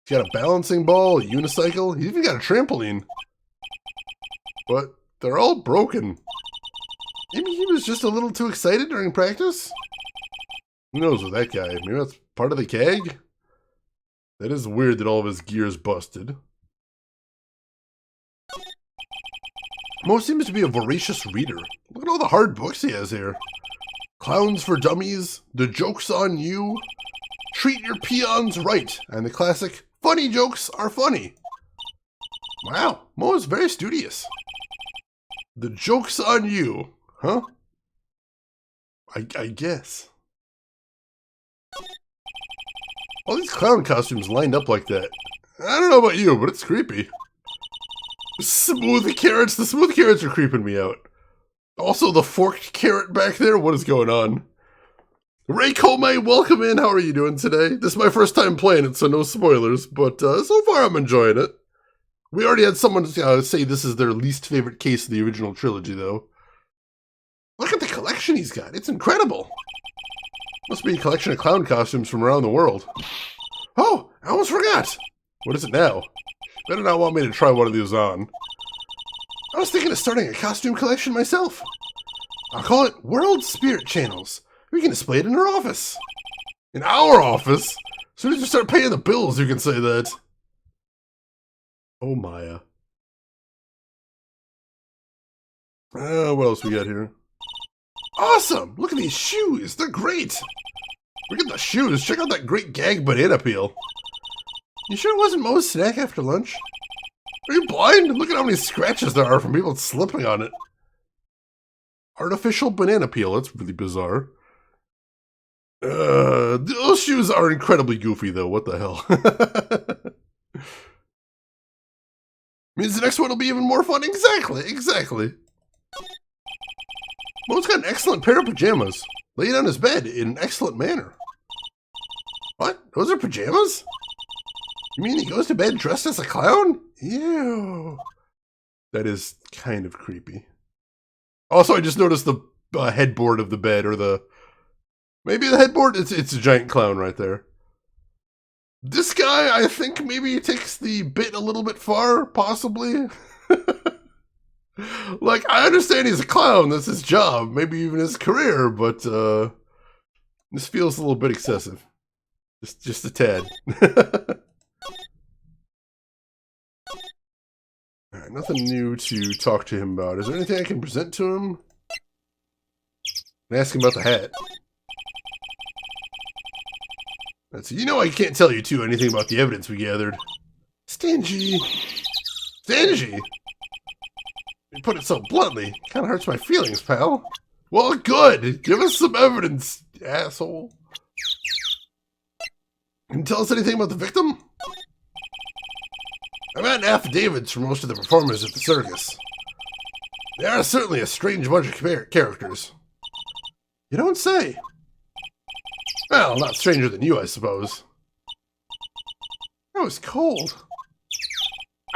He's got a balancing ball, a unicycle. He's even got a trampoline. But they're all broken. Maybe he was just a little too excited during practice? Who knows with that guy? Maybe that's part of the gag? That is weird that all of his gear's busted. Moe seems to be a voracious reader. Look at all the hard books he has here. Clowns for Dummies, The Joke's on You, Treat Your Peons Right, and the classic, Funny Jokes Are Funny. Wow, Moe is very studious. The Joke's on You, huh? I guess. All these clown costumes lined up like that. I don't know about you, but it's creepy. The smooth carrots are creeping me out. Also, the forked carrot back there, what is going on? Ray Comey, welcome in. How are you doing today? This is my first time playing it, so no spoilers, but so far I'm enjoying it. We already had someone say this is their least favorite case of the original trilogy, though. Look at the collection he's got. It's incredible. Must be a collection of clown costumes from around the world. Oh, I almost forgot. What is it now? Better not want me to try one of these on. I was thinking of starting a costume collection myself. I'll call it World Spirit Channels. We can display it in our office. In our office? As soon as you start paying the bills, you can say that. Oh, Maya. What else we got here? Awesome! Look at these shoes. They're great. Look at the shoes. Check out that great gag banana peel. You sure it wasn't Moe's snack after lunch? Are you blind? Look at how many scratches there are from people slipping on it. Artificial banana peel. That's really bizarre. Those shoes are incredibly goofy, though. What the hell? Means the next one will be even more fun. Exactly. Moe's got an excellent pair of pajamas. Laid on his bed in an excellent manner. What? Those are pajamas? You mean he goes to bed dressed as a clown? Ew. That is kind of creepy. Also, I just noticed the headboard of the bed, or the... Maybe the headboard? It's a giant clown right there. This guy, I think maybe takes the bit a little bit far, possibly. Like, I understand he's a clown, that's his job, maybe even his career, but this feels a little bit excessive. Just a tad. Alright, nothing new to talk to him about. Is there anything I can present to him? Ask him about the hat. You know I can't tell you, too, anything about the evidence we gathered. Stingy. Stingy? You put it so bluntly. Kind of hurts my feelings, pal. Well, good. Give us some evidence, asshole. Can you tell us anything about the victim? I've gotten affidavits from most of the performers at the circus. They are certainly a strange bunch of characters. You don't say. Well, not stranger than you, I suppose. That was cold.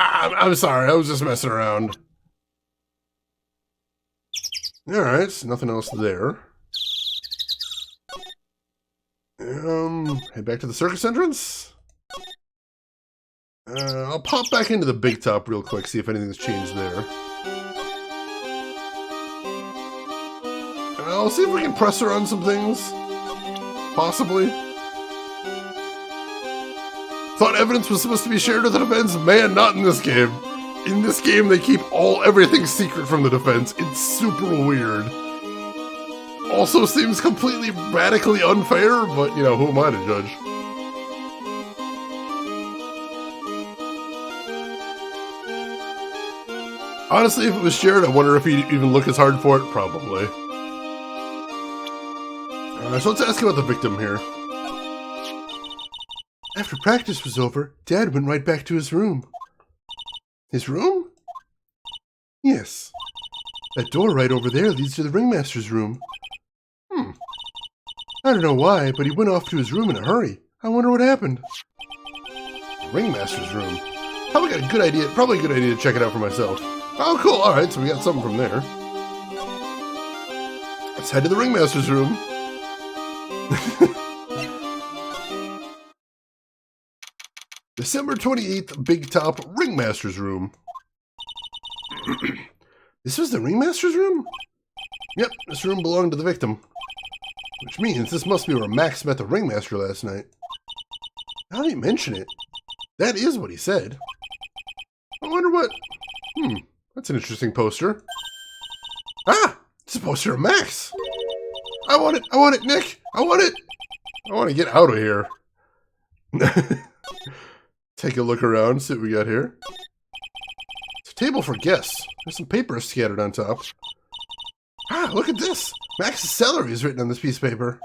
I'm sorry, I was just messing around. Alright, nothing else there. Head back to the circus entrance. I'll pop back into the big top real quick, see if anything's changed there. I'll see if we can press her on some things. Possibly. Thought evidence was supposed to be shared with the defense? Man, not in this game. In this game, they keep everything secret from the defense. It's super weird. Also seems completely radically unfair, but, you know, who am I to judge? Honestly, if it was shared, I wonder if he'd even look as hard for it. Probably. So let's ask about the victim here. After practice was over, Dad went right back to his room. His room? Yes. That door right over there leads to the ringmaster's room. I don't know why, but he went off to his room in a hurry. I wonder what happened. Ringmaster's room. Probably got a good idea. Probably a good idea to check it out for myself. Oh, cool. All right, so we got something from there. Let's head to the ringmaster's room. December 28th, Big Top Ringmaster's room. This was the ringmaster's room? Yep, this room belonged to the victim. Which means this must be where Max met the ringmaster last night. Now that you mention it, that is what he said. I wonder what... that's an interesting poster. Ah! It's a poster of Max! I want it, Nick! I want it! I want to get out of here. Take a look around, see what we got here. It's a table for guests. There's some papers scattered on top. Ah, look at this! Max's salary is written on this piece of paper.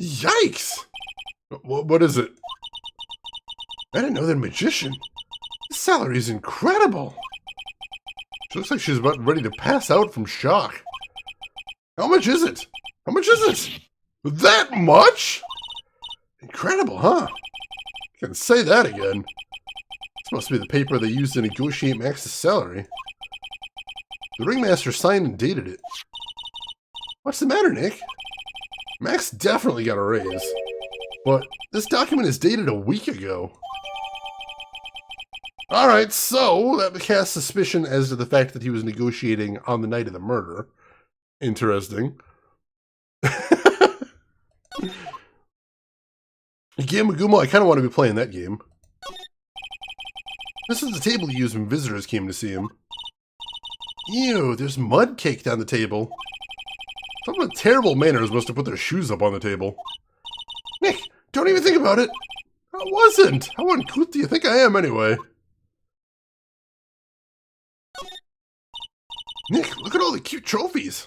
Yikes! What is it? I didn't know they're a magician. His salary is incredible! She looks like she's about ready to pass out from shock. How much is it? How much is it? That much? Incredible, huh? Can't say that again. This must be the paper they used to negotiate Max's salary. The ringmaster signed and dated it. What's the matter, Nick? Max definitely got a raise. But this document is dated a week ago. Alright, so that casts suspicion as to the fact that he was negotiating on the night of the murder. Interesting. Gamagumo, I kind of want to be playing that game. This is the table he used when visitors came to see him. Ew, there's mud caked on the table. Someone with terrible manners must have put their shoes up on the table. Nick, don't even think about it. I wasn't. How uncouth do you think I am anyway? Nick, look at all the cute trophies.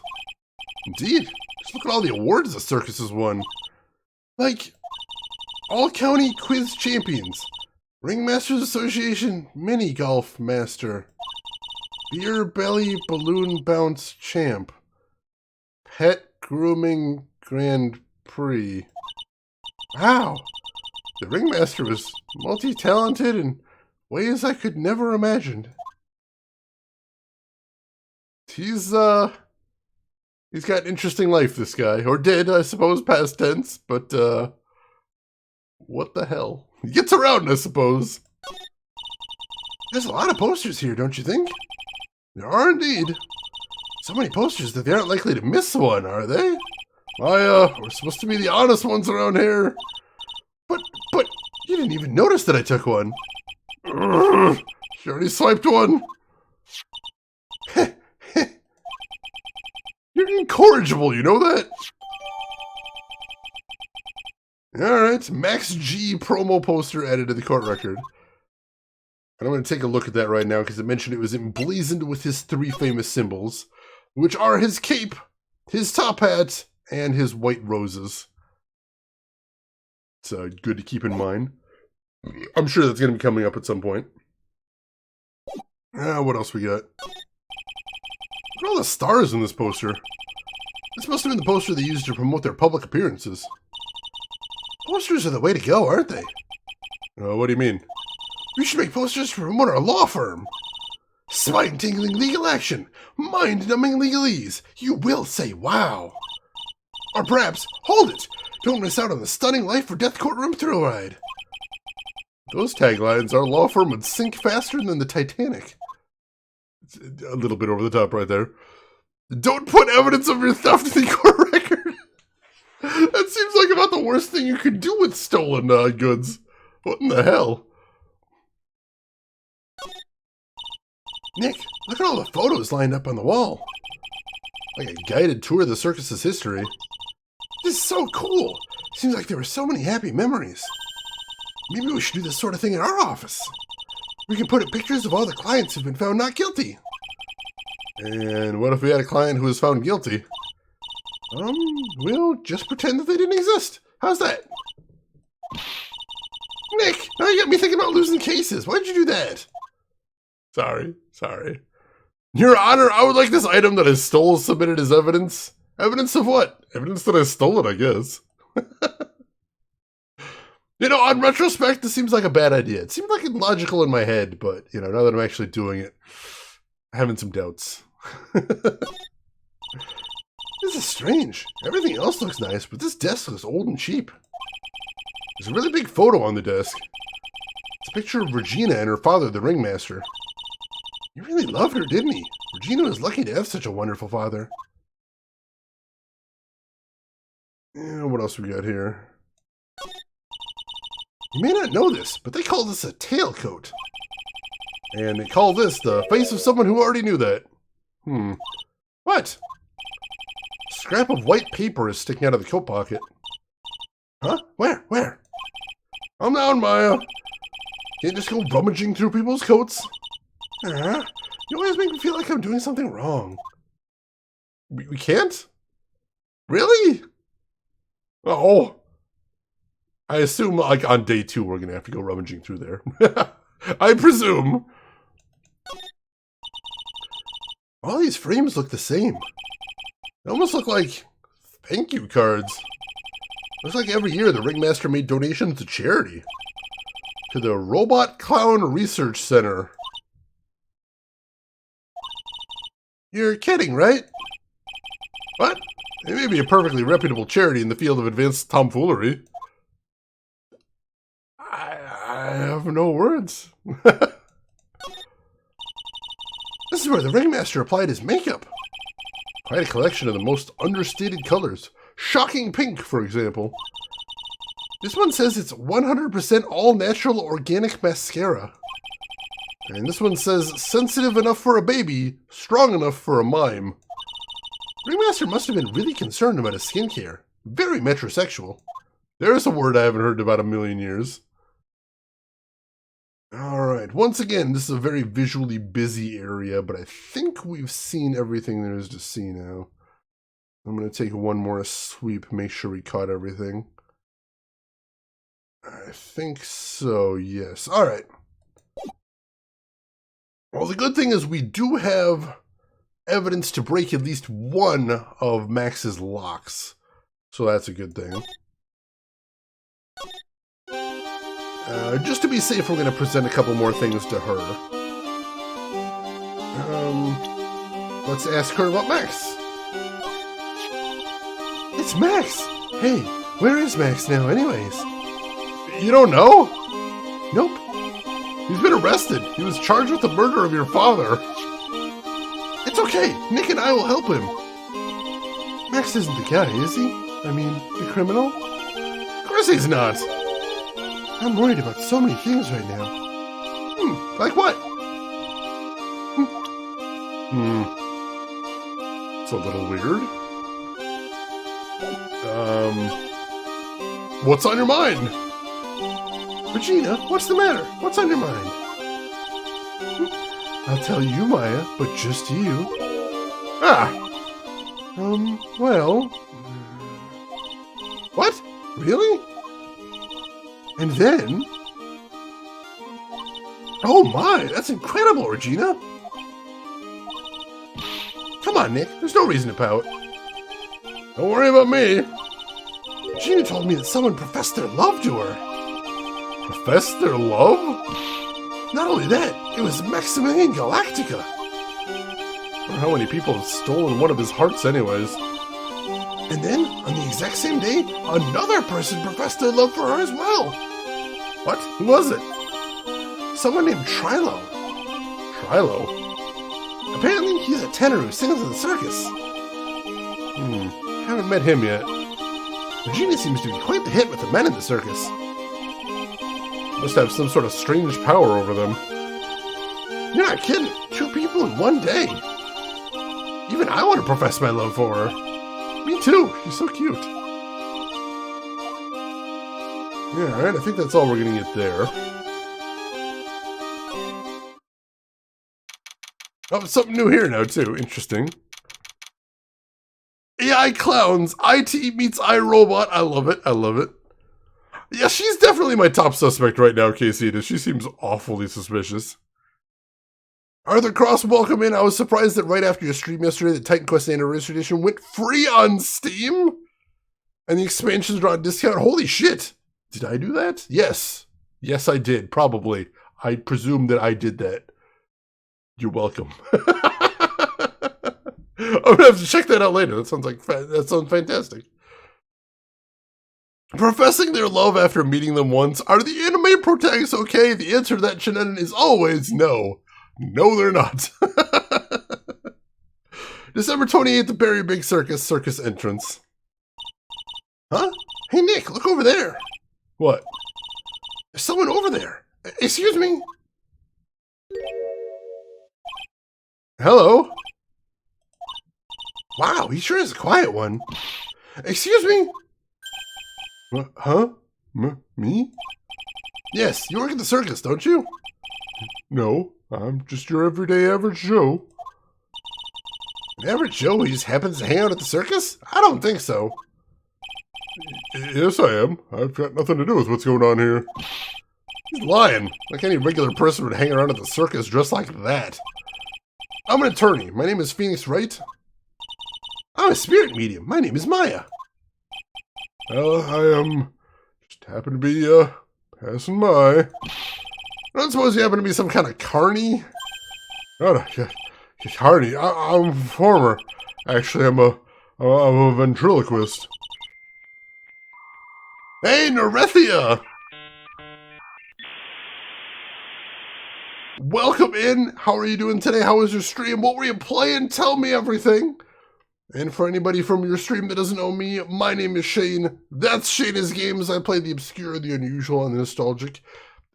Indeed. Just look at all the awards the circus has won. Like, All-County Quiz Champions, Ringmasters Association Mini Golf Master, Beer Belly Balloon Bounce Champ, Pet Grooming Grand Prix. Wow! The Ringmaster was multi-talented in ways I could never imagine. He's got an interesting life, this guy. Or did, I suppose, past tense, but, what the hell? He gets around, I suppose. There's a lot of posters here, don't you think? There are indeed. So many posters that they aren't likely to miss one, are they? We're supposed to be the honest ones around here. But, you didn't even notice that I took one. Urgh, she already swiped one. You're incorrigible, you know that? Alright, Max G promo poster added to the court record. And I'm going to take a look at that right now because it mentioned it was emblazoned with his 3 famous symbols, which are his cape, his top hat, and his white roses. It's good to keep in mind. I'm sure that's going to be coming up at some point. What else we got? Look at all the stars in this poster. This must have been the poster they used to promote their public appearances. Posters are the way to go, aren't they? What do you mean? We should make posters to promote our law firm. Spine-tingling legal action. Mind-numbing legalese. You will say wow. Or perhaps, hold it. Don't miss out on the stunning life or death courtroom thrill ride. Those taglines, our law firm would sink faster than the Titanic. It's a little bit over the top right there. Don't put evidence of your theft in the court record. That seems like about the worst thing you could do with stolen goods. What in the hell? Nick, look at all the photos lined up on the wall. Like a guided tour of the circus's history. This is so cool. Seems like there were so many happy memories. Maybe we should do this sort of thing in our office. We can put up pictures of all the clients who've been found not guilty. And what if we had a client who was found guilty? We'll just pretend that they didn't exist. How's that? Nick, now you got me thinking about losing cases. Why'd you do that? Sorry. Your Honor, I would like this item that I stole submitted as evidence. Evidence of what? Evidence that I stole it, I guess. You know, on retrospect, this seems like a bad idea. It seemed like illogical in my head, but, you know, now that I'm actually doing it, I'm having some doubts. This is strange. Everything else looks nice, but this desk looks old and cheap. There's a really big photo on the desk. It's a picture of Regina and her father, the ringmaster. He really loved her, didn't he? Regina was lucky to have such a wonderful father. What else we got here? You may not know this, but they call this a tailcoat. And they call this the face of someone who already knew that. What? A scrap of white paper is sticking out of the coat pocket. Huh? Where? Calm down, Maya. Can't just go rummaging through people's coats. You always make me feel like I'm doing something wrong. We can't? Really? Oh. I assume, like, on day 2, we're going to have to go rummaging through there. I presume. All these frames look the same. They almost look like thank you cards. Looks like every year the ringmaster made donations to charity. To the Robot Clown Research Center. You're kidding, right? What? It may be a perfectly reputable charity in the field of advanced tomfoolery. I have no words. This is where the ringmaster applied his makeup. Quite a collection of the most understated colors. Shocking pink, for example. This one says it's 100% all-natural organic mascara. And this one says, sensitive enough for a baby, strong enough for a mime. Ringmaster must have been really concerned about his skincare. Very metrosexual. There's a word I haven't heard in about a million years. Alright, once again, this is a very visually busy area, but I think we've seen everything there is to see now. I'm going to take one more sweep, make sure we caught everything. I think so, yes. Alright. Well, the good thing is we do have evidence to break at least one of Max's locks. So that's a good thing. Just to be safe, we're going to present a couple more things to her. Let's ask her about Max. It's Max! Hey, where is Max now anyways? You don't know? Nope. He's been arrested. He was charged with the murder of your father. It's okay. Nick and I will help him. Max isn't the guy, is he? I mean, the criminal? Of course he's not. I'm worried about so many things right now. Like what? It's a little weird. What's on your mind? Regina, what's the matter? What's on your mind? I'll tell you, Maya, but just you. Well... What? Really? And then... Oh my, that's incredible, Regina! Come on, Nick, there's no reason to pout. Don't worry about me. Regina told me that someone professed their love to her. Professed their love? Not only that, it was Maximilian Galactica. I don't know how many people have stolen one of his hearts anyways. And then, on the exact same day, another person professed their love for her as well. What? Who was it? Someone named Trilo. Trilo? Apparently, he's a tenor who sings in the circus. Haven't met him yet. Regina seems to be quite the hit with the men in the circus. Must have some sort of strange power over them. You're not kidding. 2 people in one day. Even I want to profess my love for her. Me too. She's so cute. Yeah, alright. I think that's all we're going to get there. Oh, something new here now, too. Interesting. AI clowns. IT meets iRobot. I love it. I love it. Yeah, she's definitely my top suspect right now, Casey. She seems awfully suspicious. Arthur Cross, welcome in. I was surprised that right after your stream yesterday, the Titan Quest Anniversary Edition went free on Steam. And the expansions are on discount. Holy shit. Did I do that? Yes. Yes, I did. Probably. I presume that I did that. You're welcome. I'm going to have to check that out later. That sounds fantastic. Professing their love after meeting them once. Are the anime protagonists okay? The answer to that, Shannon, is always no. No, they're not. December 28th, the Very Big Circus entrance. Huh? Hey, Nick, look over there. What? There's someone over there. Excuse me? Hello? Wow, he sure is a quiet one. Excuse me? Huh? Me? Yes, you work at the circus, don't you? No, I'm just your everyday average Joe. An average Joe who just happens to hang out at the circus? I don't think so. Yes, I am. I've got nothing to do with what's going on here. He's lying. Like any regular person would hang around at the circus dressed like that. I'm an attorney. My name is Phoenix Wright. I'm a spirit medium. My name is Maya. Well, I just happen to be passing by. I don't suppose you happen to be some kind of carny? Oh, carny. I'm a performer. Actually, I'm a ventriloquist. Hey, Nerethia! Welcome in. How are you doing today? How was your stream? What were you playing? Tell me everything. And for anybody from your stream that doesn't know me, my name is Shane. That's Shane's Games. I play the obscure, the unusual, and the nostalgic.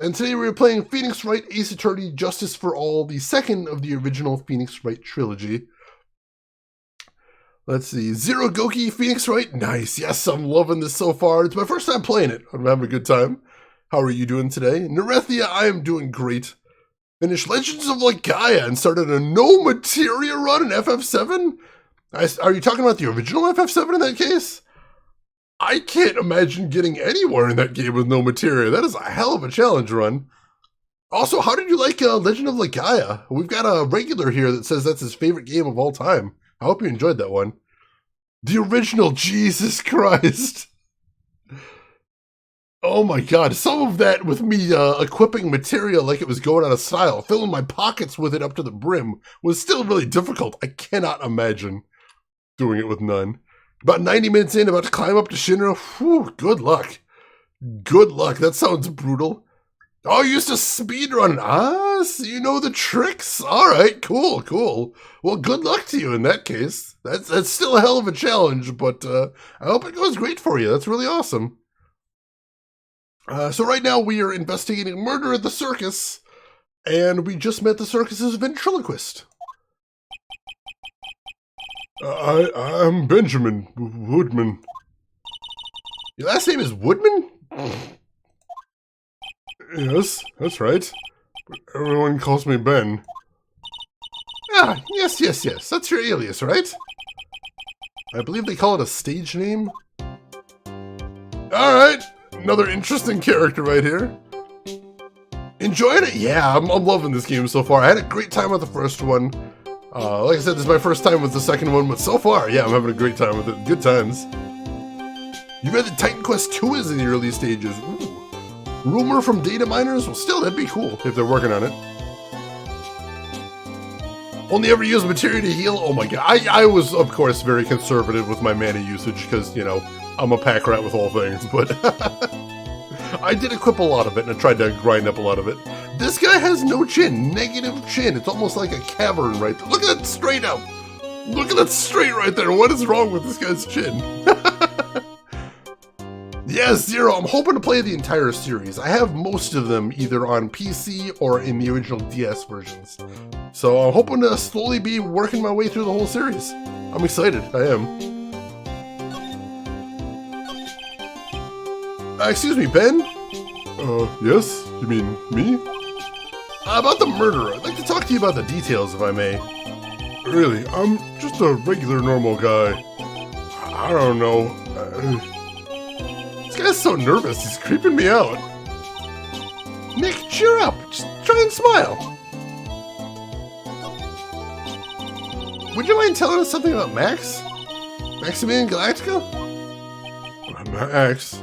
And today we're playing Phoenix Wright Ace Attorney Justice for All, the second of the original Phoenix Wright trilogy. Let's see. Zero Goki, Phoenix Wright. Nice. Yes, I'm loving this so far. It's my first time playing it. I'm having a good time. How are you doing today? Nerethia, I am doing great. Finished Legends of Gaia and started a no materia run in FF7? Are you talking about the original FF7 in that case? I can't imagine getting anywhere in that game with no materia. That is a hell of a challenge run. Also, how did you like Legend of Gaia? We've got a regular here that says that's his favorite game of all time. I hope you enjoyed that one. The original, Jesus Christ. Oh my god, some of that with me equipping materia like it was going out of style, filling my pockets with it up to the brim, was still really difficult. I cannot imagine doing it with none. About 90 minutes in, about to climb up to Shinra. Whew, good luck. Good luck. That sounds brutal. Oh, you used to speedrun. Ah, so you know the tricks? Alright, cool, cool. Well, good luck to you in that case. That's still a hell of a challenge, but I hope it goes great for you. That's really awesome. So right now we are investigating murder at the circus, and we just met the circus's ventriloquist. I'm Benjamin Woodman. Your last name is Woodman? Yes, that's right. But everyone calls me Ben. Ah, yes. That's your alias, right? I believe they call it a stage name. Alright, another interesting character right here. Enjoying it? Yeah, I'm loving this game so far. I had a great time with the first one. Like I said, this is my first time with the second one, but so far, yeah, I'm having a great time with it. Good times. You read that Titan Quest 2 is in the early stages. Ooh. Rumor from data miners? Well, still, that'd be cool if they're working on it. Only ever use materia to heal? Oh my god. I was, of course, very conservative with my mana usage because, you know, I'm a pack rat with all things, but I did equip a lot of it and I tried to grind up a lot of it. This guy has no chin, negative chin. It's almost like a cavern right there. Look at that straight up. Look at that straight right there. What is wrong with this guy's chin? Yeah, Zero. I'm hoping to play the entire series. I have most of them either on PC or in the original DS versions. So I'm hoping to slowly be working my way through the whole series. I'm excited. I am. Excuse me, Ben? Yes? You mean me? About the murderer. I'd like to talk to you about the details, if I may. Really? I'm just a regular normal guy. I don't know. This guy's so nervous, he's creeping me out. Nick, cheer up. Just try and smile. Would you mind telling us something about Max? Maximilian Galactica? Max?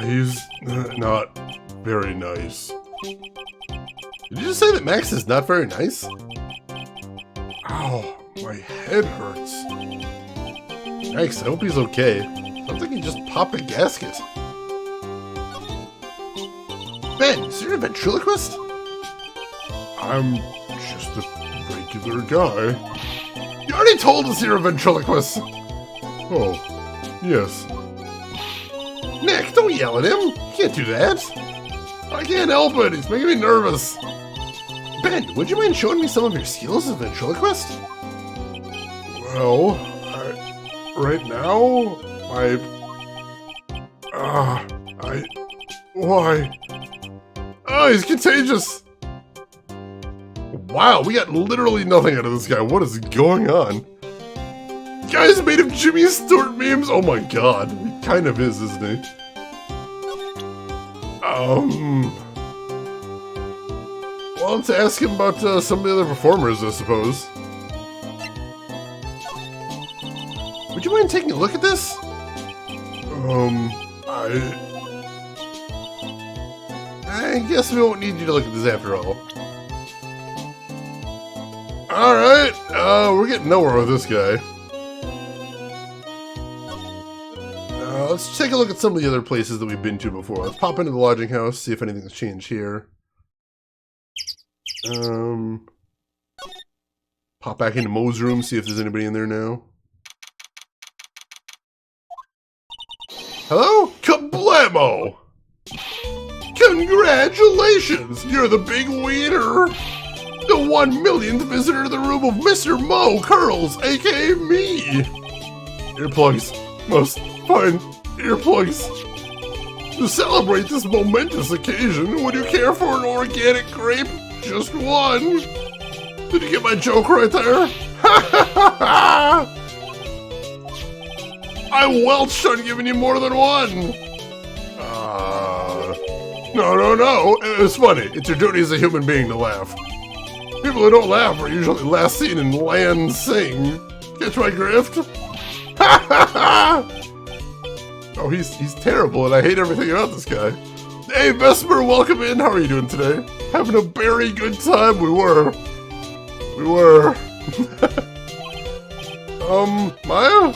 He's not very nice. Did you just say that Max is not very nice? Ow, my head hurts. Max, I hope he's okay. Sounds like he just popped a gasket. Ben, is you a ventriloquist? I'm just a regular guy. You already told us you're a ventriloquist! Oh, yes. Nick, don't yell at him! You can't do that! I can't help it, he's making me nervous. Ben, would you mind showing me some of your skills as a ventriloquist? Well, right now, why? Oh, he's contagious! Wow, we got literally nothing out of this guy. What is going on? Guy's made of Jimmy Stewart memes? Oh my god. He kind of is, isn't he? Well, let's ask him about some of the other performers, I suppose. Would you mind taking a look at this? I guess we won't need you to look at this after all. Alright, we're getting nowhere with this guy. Let's take a look at some of the other places that we've been to before. Let's pop into the lodging house, see if anything's changed here. Pop back into Mo's room, see if there's anybody in there now. Hello? Kablamo! Congratulations! You're the big winner! The 1 millionth visitor to the room of Mr. Mo Curls, aka me! Earplugs. Most fine earplugs. To celebrate this momentous occasion, would you care for an organic grape? Just one? Did you get my joke right there? I welched on giving you more than one! No. It was funny. It's your duty as a human being to laugh. People who don't laugh are usually last seen in Land Sing. Catch my grift? Oh, he's terrible, and I hate everything about this guy. Hey, Vesper, welcome in. How are you doing today? Having a very good time. We were. Maya?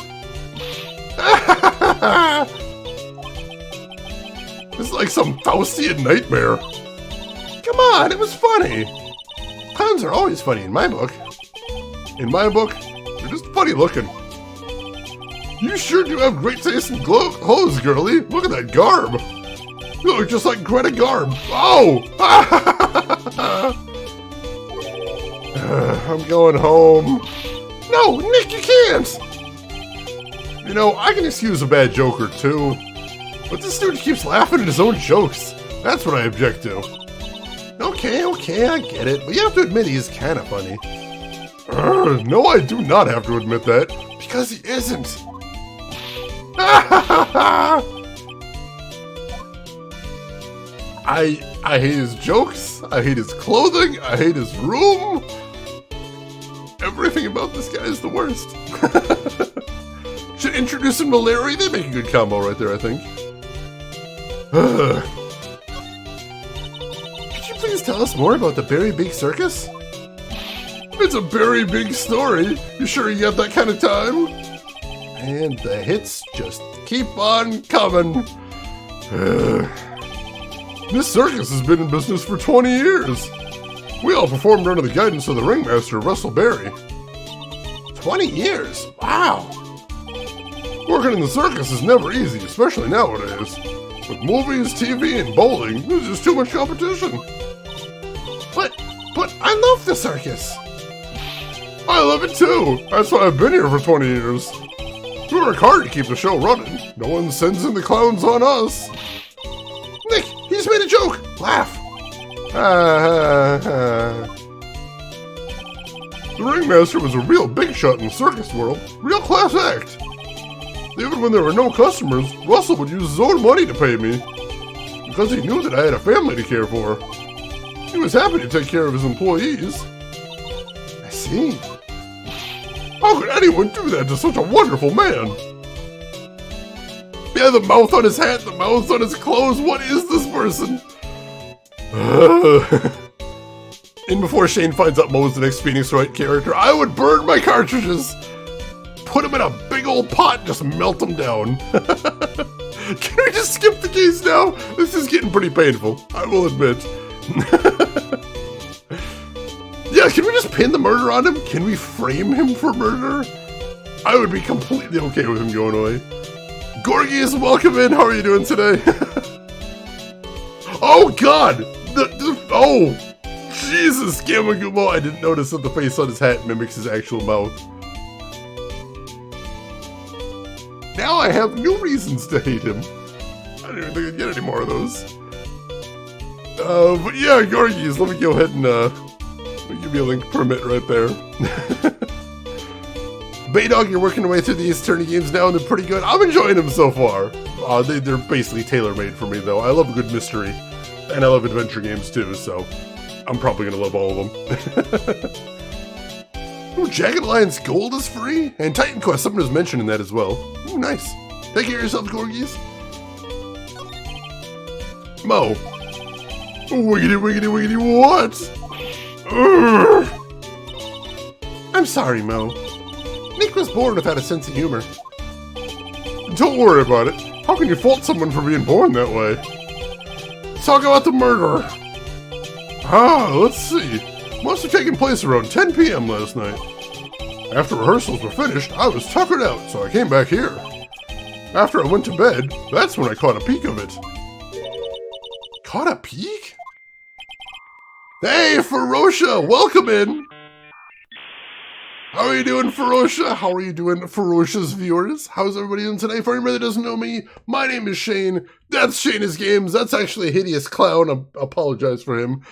This is like some Faustian nightmare. Come on, it was funny. Clowns are always funny in my book. In my book, they're just funny looking. You sure do have great taste in clothes, girlie. Look at that garb. You look just like Greta Garb. Oh! I'm going home. No, Nick, you can't. You know, I can excuse a bad joke or two, but this dude keeps laughing at his own jokes. That's what I object to. Okay, I get it, but you have to admit he is kind of funny. No, I do not have to admit that, because he isn't. I hate his jokes, I hate his clothing, I hate his room. Everything about this guy is the worst. Should introduce him to Larry, they make a good combo right there, I think. please tell us more about the Very Big Circus? It's a very big story. You sure you got that kind of time? And the hits just keep on coming. This circus has been in business for 20 years. We all performed under the guidance of the ringmaster, Russell Berry. 20 years? Wow. Working in the circus is never easy, especially nowadays. With movies, TV, and bowling, there's just too much competition. But I love the circus. I love it too. That's why I've been here for 20 years. We work hard to keep the show running. No one sends in the clowns on us. Nick, he just made a joke. Laugh. The ringmaster was a real big shot in the circus world. Real class act. Even when there were no customers, Russell would use his own money to pay me. Because he knew that I had a family to care for. He was happy to take care of his employees. I see. How could anyone do that to such a wonderful man? Yeah, the mouth on his hat, the mouth on his clothes. What is this person? And before Shane finds out Mo's the next Phoenix Wright character, I would burn my cartridges. Put them in a big old pot and just melt them down. Can we just skip the case now? This is getting pretty painful, I will admit. Yeah, can we just pin the murder on him? Can we frame him for murder? I would be completely okay with him going away. Gorgies, welcome in. How are you doing today? Oh, God! Oh! Jesus, Gamagumo! I didn't notice that the face on his hat mimics his actual mouth. Now I have new reasons to hate him. I don't even think I'd get any more of those. But yeah, Gorgies, let me go ahead and give me a link permit right there. Baydog, you're working your way through these tourney games now, and they're pretty good. I'm enjoying them so far. They're basically tailor-made for me, though. I love a good mystery, and I love adventure games, too, so I'm probably going to love all of them. Ooh, Jagged Alliance Gold is free? And Titan Quest, someone was mentioning that as well. Ooh, nice. Take care of yourself, Gorgies. Mo. Wiggity, wiggity, wiggity, what? Urgh. I'm sorry, Mo. Nick was born without a sense of humor. Don't worry about it. How can you fault someone for being born that way? Let's talk about the murderer. Let's see. Must have taken place around 10 p.m. last night. After rehearsals were finished, I was tuckered out, so I came back here. After I went to bed, that's when I caught a peek of it. Caught a peek? Hey, Ferocia, welcome in! How are you doing, Ferocia? How are you doing, Ferocia's viewers? How's everybody doing today? For anybody that doesn't know me, my name is Shane. That's Shane's Games. That's actually a hideous clown. I apologize for him.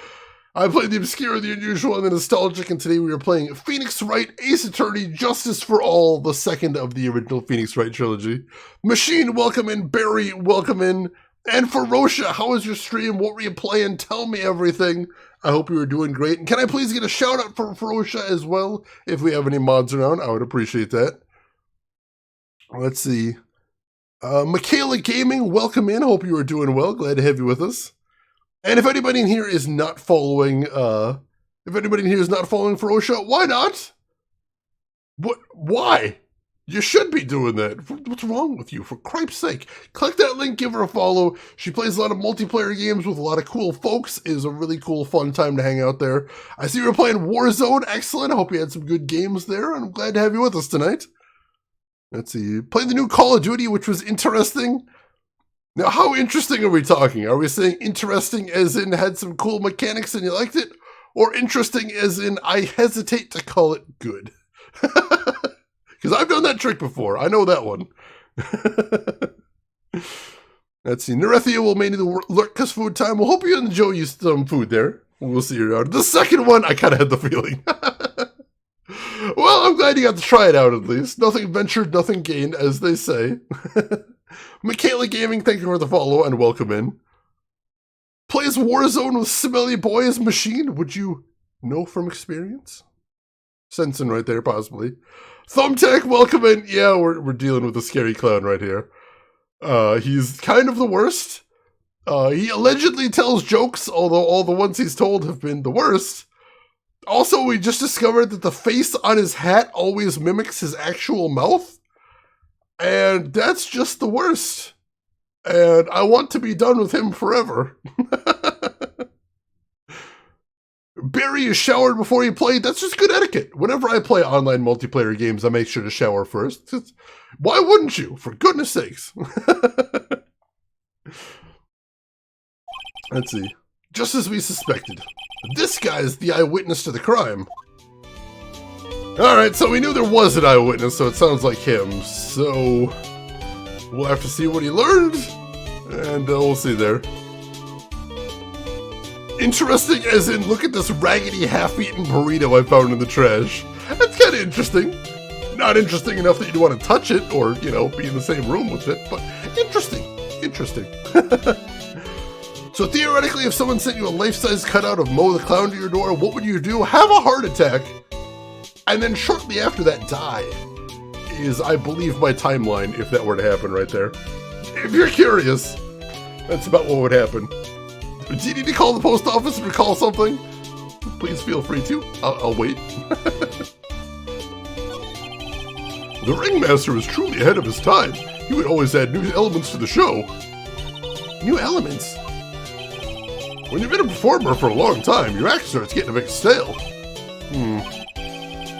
I played the obscure, the unusual, and the nostalgic, and today we are playing Phoenix Wright, Ace Attorney, Justice for All, the second of the original Phoenix Wright trilogy. Machine, welcome in. Barry, welcome in. And Ferocia, how was your stream? What were you playing? Tell me everything. I hope you were doing great. And can I please get a shout out for Ferocia as well? If we have any mods around, I would appreciate that. Let's see. Michaela Gaming, welcome in. Hope you are doing well. Glad to have you with us. And if anybody in here is not following, Ferocia, why not? Why? You should be doing that. What's wrong with you? For cripe's sake. Click that link, give her a follow. She plays a lot of multiplayer games with a lot of cool folks. It is a really cool, fun time to hang out there. I see you were playing Warzone. Excellent. I hope you had some good games there, and I'm glad to have you with us tonight. Let's see. Played the new Call of Duty, which was interesting. Now, how interesting are we talking? Are we saying interesting as in had some cool mechanics and you liked it? Or interesting as in I hesitate to call it good? Because I've done that trick before. I know that one. Let's see. Nerethia will mainly the Lurkus food time. We'll hope you enjoy some food there. We'll see you around. The second one, I kind of had the feeling. Well, I'm glad you got to try it out at least. Nothing ventured, nothing gained, as they say. Michaela Gaming, thank you for the follow and welcome in. Plays Warzone with Smelly Boy's Machine. Would you know from experience? Sensing right there, possibly. Thumbtack, welcome in. Yeah, we're dealing with a scary clown right here. He's kind of the worst, He allegedly tells jokes, although all the ones he's told have been the worst. Also, we just discovered that the face on his hat always mimics his actual mouth. And that's just the worst. And I want to be done with him forever. Barry is showered before he played. That's just good etiquette. Whenever I play online multiplayer games, I make sure to shower first. Why wouldn't you? For goodness sakes. Let's see. Just as we suspected. This guy's the eyewitness to the crime. Alright, so we knew there was an eyewitness, so it sounds like him. So, we'll have to see what he learned, and we'll see there. Interesting as in, look at this raggedy half-eaten burrito I found in the trash. That's kind of interesting. Not interesting enough that you'd want to touch it, or, you know, be in the same room with it, but interesting. Interesting. So theoretically, if someone sent you a life-size cutout of Mo the Clown to your door, what would you do? Have a heart attack, and then shortly after that, die. Is, I believe, my timeline, if that were to happen right there. If you're curious, that's about what would happen. Do you need to call the post office and recall something? Please feel free to. I'll wait. The Ringmaster was truly ahead of his time. He would always add new elements to the show. New elements? When you've been a performer for a long time, your act starts getting a bit stale.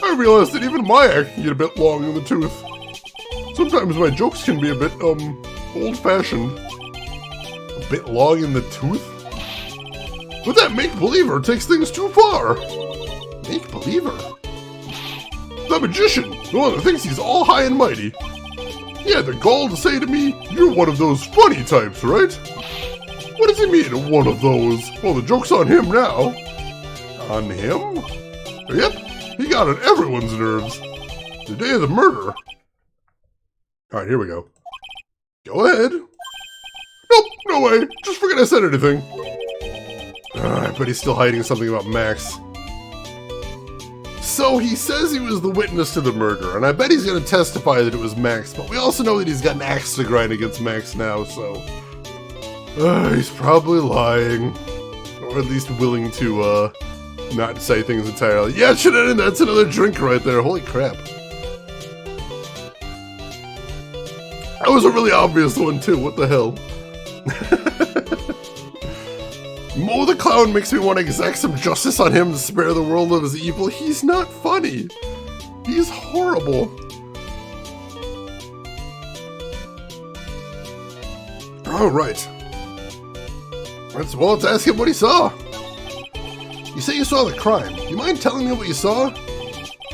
I realized that even my act can get a bit long in the tooth. Sometimes my jokes can be a bit, old-fashioned. A bit long in the tooth? But that make-believer takes things too far. Make-believer? The magician, the one that thinks he's all high and mighty. He had the gall to say to me, "You're one of those funny types, right?" What does he mean, one of those? Well, the joke's on him now. On him? Yep, he got on everyone's nerves. The day of the murder. Alright, here we go. Go ahead. Nope, no way. Just forget I said anything. I bet he's still hiding something about Max. So he says he was the witness to the murder, and I bet he's going to testify that it was Max, but we also know that he's got an axe to grind against Max now, so... he's probably lying. Or at least willing to, not say things entirely. Yeah, Shenanigan, that's another drink right there. Holy crap. That was a really obvious one, too. What the hell? Mo the Clown makes me want to exact some justice on him to spare the world of his evil. He's not funny. He's horrible. Alright. Well, let's ask him what he saw. You say you saw the crime. Do you mind telling me what you saw?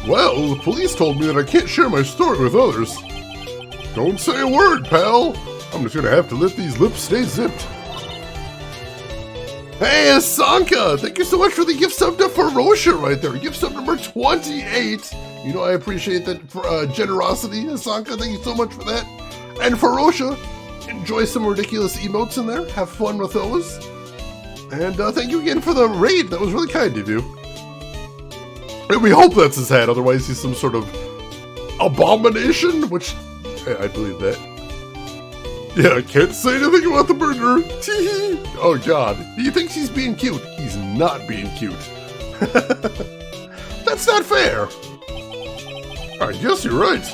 Well, the police told me that I can't share my story with others. Don't say a word, pal. I'm just gonna have to let these lips stay zipped. Hey, Asanka! Thank you so much for the gift sub to Ferocia right there. Gift sub number 28. You know I appreciate that for, generosity, Asanka. Thank you so much for that. And Ferocia, enjoy some ridiculous emotes in there. Have fun with those. And thank you again for the raid. That was really kind of you. And we hope that's his hat. Otherwise, he's some sort of abomination, which I believe that. Yeah, I can't say anything about the murderer. Tee-hee. Oh god, he thinks he's being cute. He's not being cute. That's not fair. I guess you're right.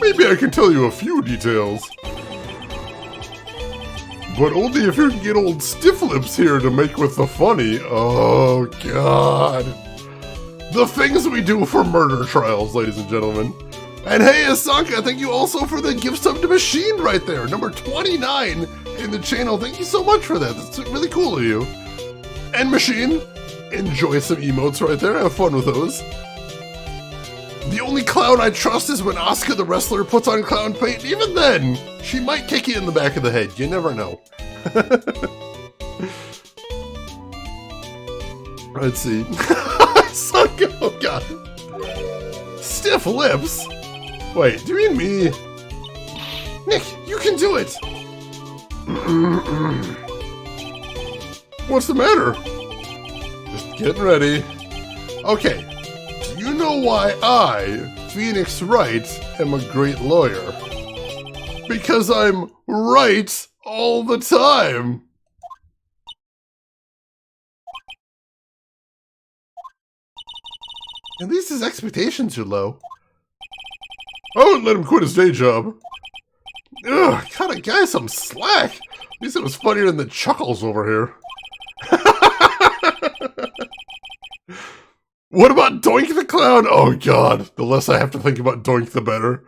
Maybe I can tell you a few details. But only if you can get old Stiff Lips here to make with the funny. Oh god. The things we do for murder trials, ladies and gentlemen. And hey, Asanka, thank you also for the gift sub to Machine right there. Number 29 in the channel. Thank you so much for that. That's really cool of you. And Machine, enjoy some emotes right there. Have fun with those. The only clown I trust is when Asuka the wrestler puts on clown paint. Even then, she might kick you in the back of the head. You never know. Let's see. Asanka, oh god. Stiff lips? Wait, do you mean me? Nick, you can do it! What's the matter? Just getting ready. Okay, do you know why I, Phoenix Wright, am a great lawyer? Because I'm right all the time! At least his expectations are low. I wouldn't let him quit his day job. Ugh, cut a guy some slack. At least it was funnier than the chuckles over here. What about Doink the Clown? Oh god, the less I have to think about Doink the better.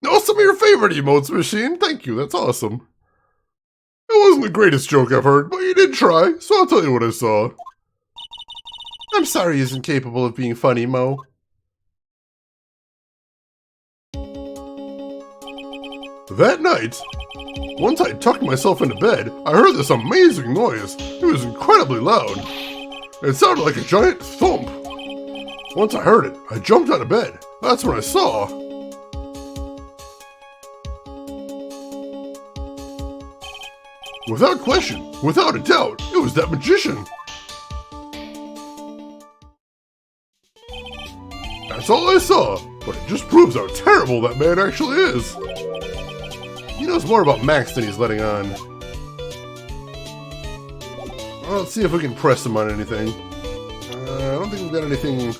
Oh, some of your favorite emotes, Machine. Thank you, that's awesome. It wasn't the greatest joke I've heard, but you did try, so I'll tell you what I saw. I'm sorry he isn't capable of being funny, Mo. That night, once I tucked myself into bed, I heard this amazing noise. It was incredibly loud. It sounded like a giant thump. Once I heard it, I jumped out of bed. That's what I saw. Without question, without a doubt, it was that magician. That's all I saw, but it just proves how terrible that man actually is. He knows more about Max than he's letting on. Well, let's see if we can press him on anything. I don't think we've got anything...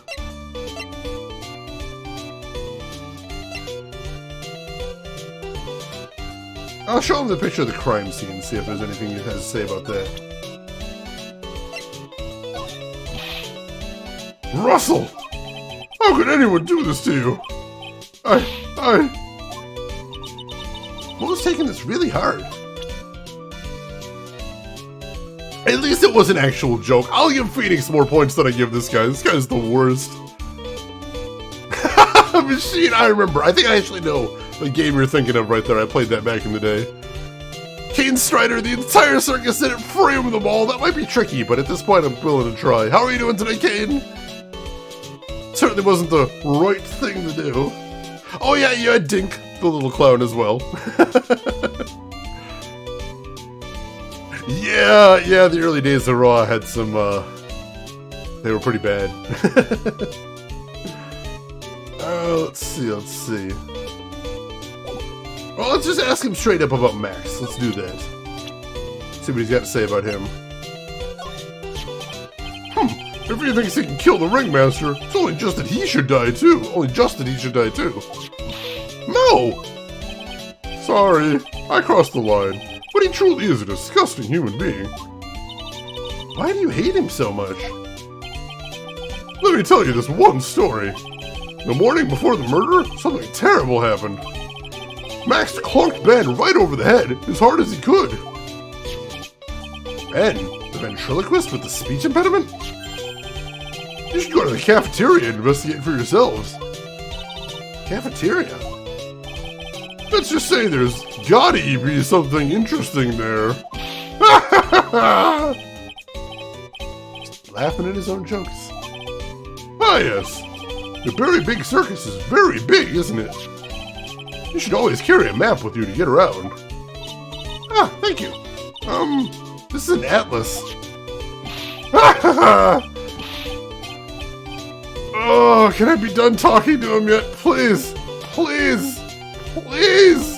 I'll show him the picture of the crime scene and see if there's anything he has to say about that. Russell! How could anyone do this to you? Mo's taking this really hard. At least it was an actual joke. I'll give Phoenix more points than I give this guy. This guy's the worst. Machine, I remember. I think I actually know the game you're thinking of right there. I played that back in the day. Kane Strider, the entire circus didn't frame them all. That might be tricky, but at this point I'm willing to try. How are you doing today, Kane? Certainly wasn't the right thing to do. Oh yeah, you had Dink, the little clown, as well. Yeah, the early days of Raw had some, they were pretty bad. Let's see. Well, let's just ask him straight up about Max. Let's do that. See what he's got to say about him. If he thinks he can kill the ringmaster, it's only just that he should die too. No! Sorry, I crossed the line. But he truly is a disgusting human being. Why do you hate him so much? Let me tell you this one story. The morning before the murder, something terrible happened. Max clunked Ben right over the head, as hard as he could. Ben? The ventriloquist with the speech impediment? You should go to the cafeteria and investigate for yourselves. Cafeteria? Let's just say there's gotta be something interesting there. Just laughing at his own jokes. Ah yes, the very big circus is very big, isn't it? You should always carry a map with you to get around. Ah, thank you. This is an atlas. Oh, can I be done talking to him yet? Please, please, please.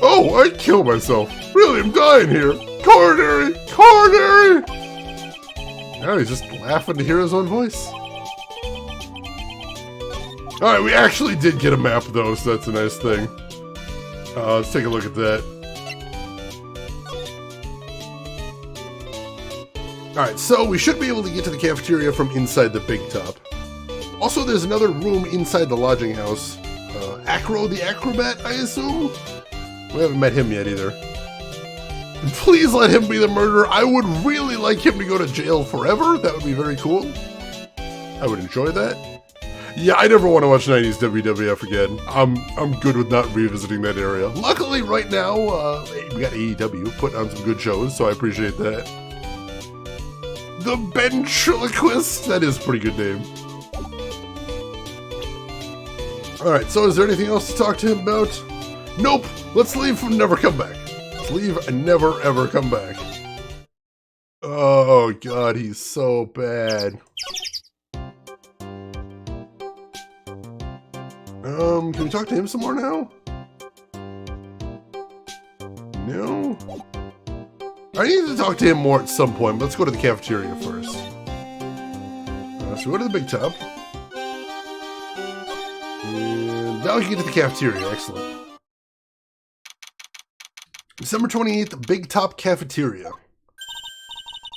Oh, I'd kill myself. Really, I'm dying here. Coronary, coronary. Now he's just laughing to hear his own voice. Alright, we actually did get a map though, so that's a nice thing. Let's take a look at that. Alright, so we should be able to get to the cafeteria from inside the big top. Also, there's another room inside the lodging house. Acro the Acrobat, I assume? We haven't met him yet either. Please let him be the murderer. I would really like him to go to jail forever. That would be very cool. I would enjoy that. Yeah, I never want to watch 90s WWF again. I'm good with not revisiting that area. Luckily, right now, we got AEW putting on some good shows, so I appreciate that. The Ventriloquist! That is a pretty good name. Alright, so is there anything else to talk to him about? Nope! Let's leave and never come back. Let's leave and never ever come back. Oh god, he's so bad. Can we talk to him some more now? No? I need to talk to him more at some point, but let's go to the cafeteria first. So we go to the big top. And now we can get to the cafeteria. Excellent. December 28th, Big Top Cafeteria.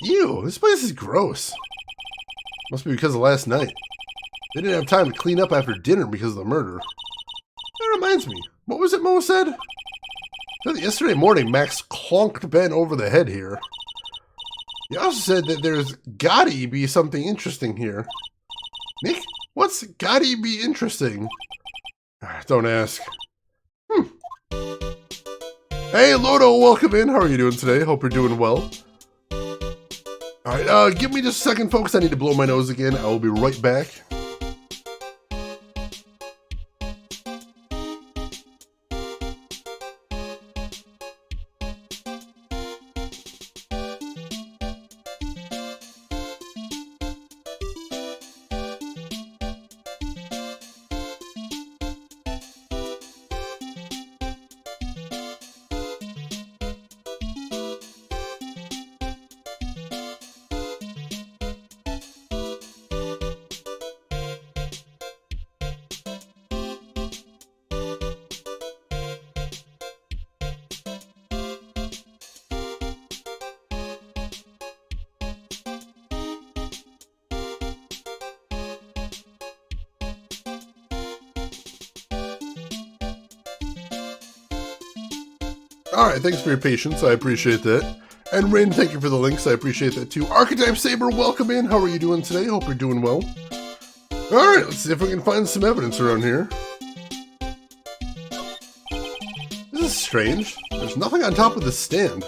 Ew, this place is gross. Must be because of last night. They didn't have time to clean up after dinner because of the murder. That reminds me. What was it Mo said? Yesterday morning, Max clonked Ben over the head here. He also said that there's gotta be something interesting here. Nick, what's gotta be interesting? Don't ask. Hey, Lodo, welcome in. How are you doing today? Hope you're doing well. Alright, give me just a second, folks. I need to blow my nose again. I will be right back. Alright, thanks for your patience, I appreciate that. And Rain, thank you for the links, I appreciate that too. Archetype Saber, welcome in, how are you doing today? Hope you're doing well. Alright, let's see if we can find some evidence around here. This is strange. There's nothing on top of the stand.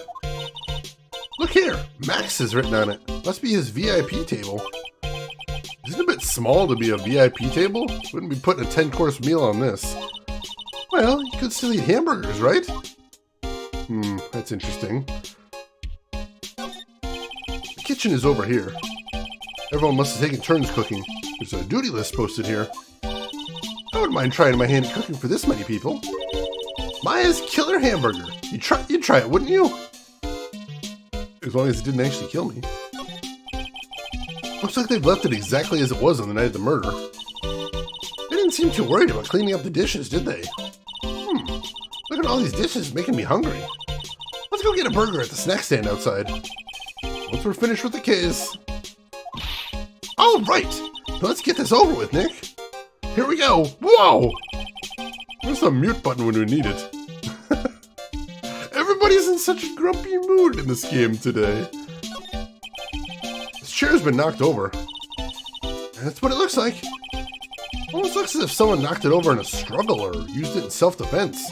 Look here, Max is written on it. Must be his VIP table. Is it a bit small to be a VIP table? Wouldn't be putting a 10-course meal on this. Well, you could still eat hamburgers, right? That's interesting. The kitchen is over here. Everyone must have taken turns cooking. There's a duty list posted here. I wouldn't mind trying my hand at cooking for this many people. Maya's killer hamburger. You'd try it, wouldn't you? As long as it didn't actually kill me. Looks like they've left it exactly as it was on the night of the murder. They didn't seem too worried about cleaning up the dishes, did they? Look at all these dishes, making me hungry. Let's go get a burger at the snack stand outside. Once we're finished with the case. All right, let's get this over with, Nick. Here we go. Whoa! Where's the mute button when we need it? Everybody's in such a grumpy mood in this game today. This chair's been knocked over. And that's what it looks like. Almost looks as if someone knocked it over in a struggle or used it in self-defense.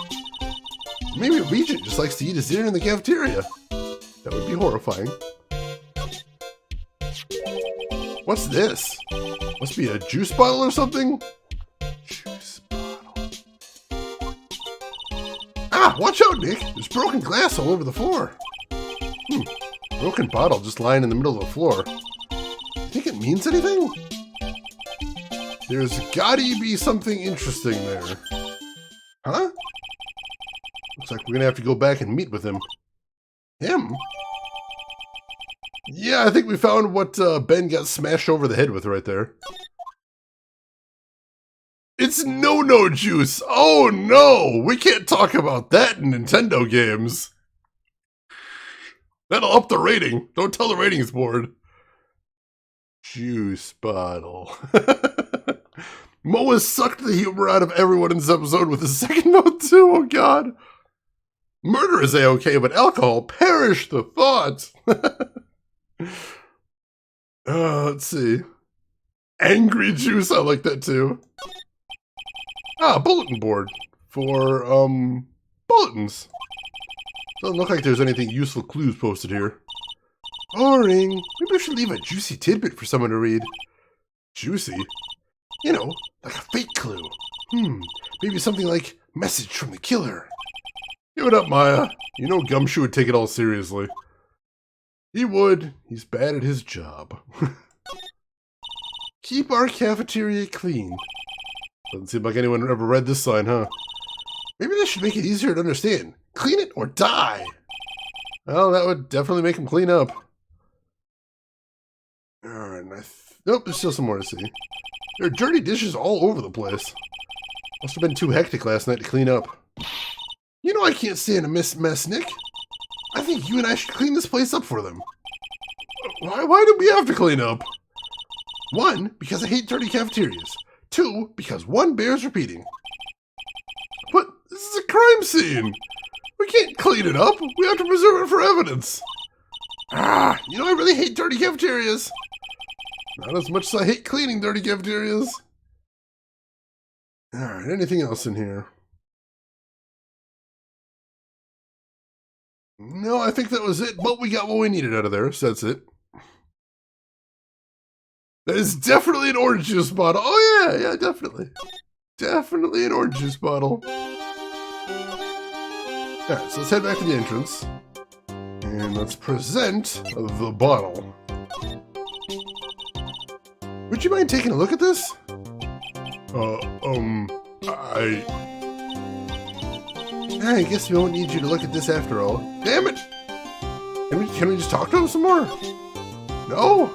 Maybe Regent just likes to eat his dinner in the cafeteria. That would be horrifying. What's this? Must be a juice bottle or something? Juice bottle. Ah, watch out, Nick! There's broken glass all over the floor. Broken bottle just lying in the middle of the floor. You think it means anything? There's gotta be something interesting there. Huh? Looks like we're gonna have to go back and meet with him. Him? Yeah, I think we found what Ben got smashed over the head with right there. It's no-no juice! Oh no! We can't talk about that in Nintendo games. That'll up the rating. Don't tell the ratings board. Juice bottle. Mo has sucked the humor out of everyone in this episode with his second note too, oh god. Murder is a-okay, but alcohol, perish the thought. Let's see. Angry juice, I like that too. Ah, bulletin board for, bulletins. Doesn't look like there's anything useful clues posted here. Boring. Maybe we should leave a juicy tidbit for someone to read. Juicy? You know, like a fake clue. Maybe something like, message from the killer. Give it up, Maya. You know Gumshoe would take it all seriously. He would. He's bad at his job. Keep our cafeteria clean. Doesn't seem like anyone ever read this sign, huh? Maybe this should make it easier to understand. Clean it or die. Well, that would definitely make him clean up. Alright, Nope, there's still some more to see. There are dirty dishes all over the place. Must have been too hectic last night to clean up. You know I can't stand a mess, Nick. I think you and I should clean this place up for them. Why do we have to clean up? 1, because I hate dirty cafeterias. 2, because 1 bears repeating. But this is a crime scene. We can't clean it up. We have to preserve it for evidence. You know I really hate dirty cafeterias. Not as much as I hate cleaning dirty cafeterias. Alright, anything else in here? No, I think that was it, but we got what we needed out of there, so that's it. That is definitely an orange juice bottle. Oh yeah, definitely. Definitely an orange juice bottle. Alright, so let's head back to the entrance. And let's present the bottle. Would you mind taking a look at this? I guess we won't need you to look at this after all. Damn it! Can we just talk to him some more? No?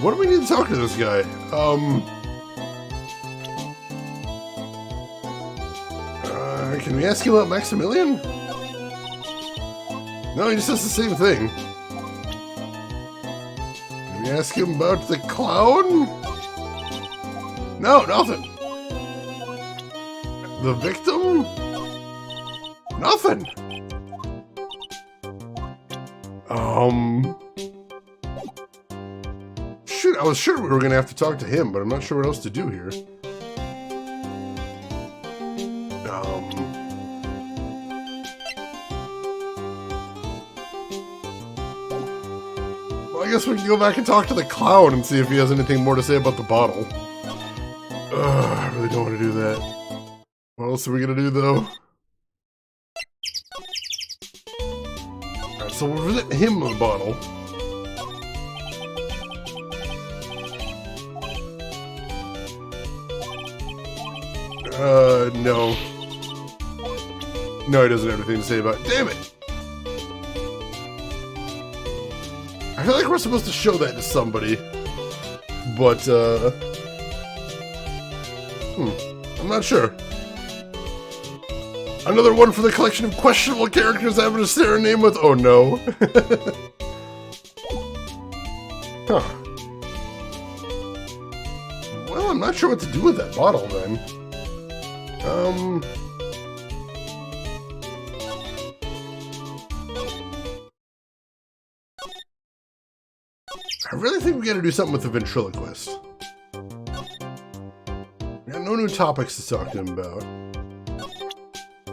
What do we need to talk to this guy? Can we ask him about Maximilian? No, he just says the same thing. Can we ask him about the clown? No, nothing. The victim? Nothing. Shoot, I was sure we were gonna have to talk to him, but I'm not sure what else to do here. Well, I guess we can go back and talk to the clown and see if he has anything more to say about the bottle. I really don't want to do that. What else are we gonna do, though? Alright, so we'll present him the bottle. No. No, he doesn't have anything to say about it. Damn it! I feel like we're supposed to show that to somebody. But, I'm not sure. Another one for the collection of questionable characters I have to share a name with? Oh no. Huh. Well, I'm not sure what to do with that bottle then. I really think we gotta do something with the ventriloquist. We got no new topics to talk to him about.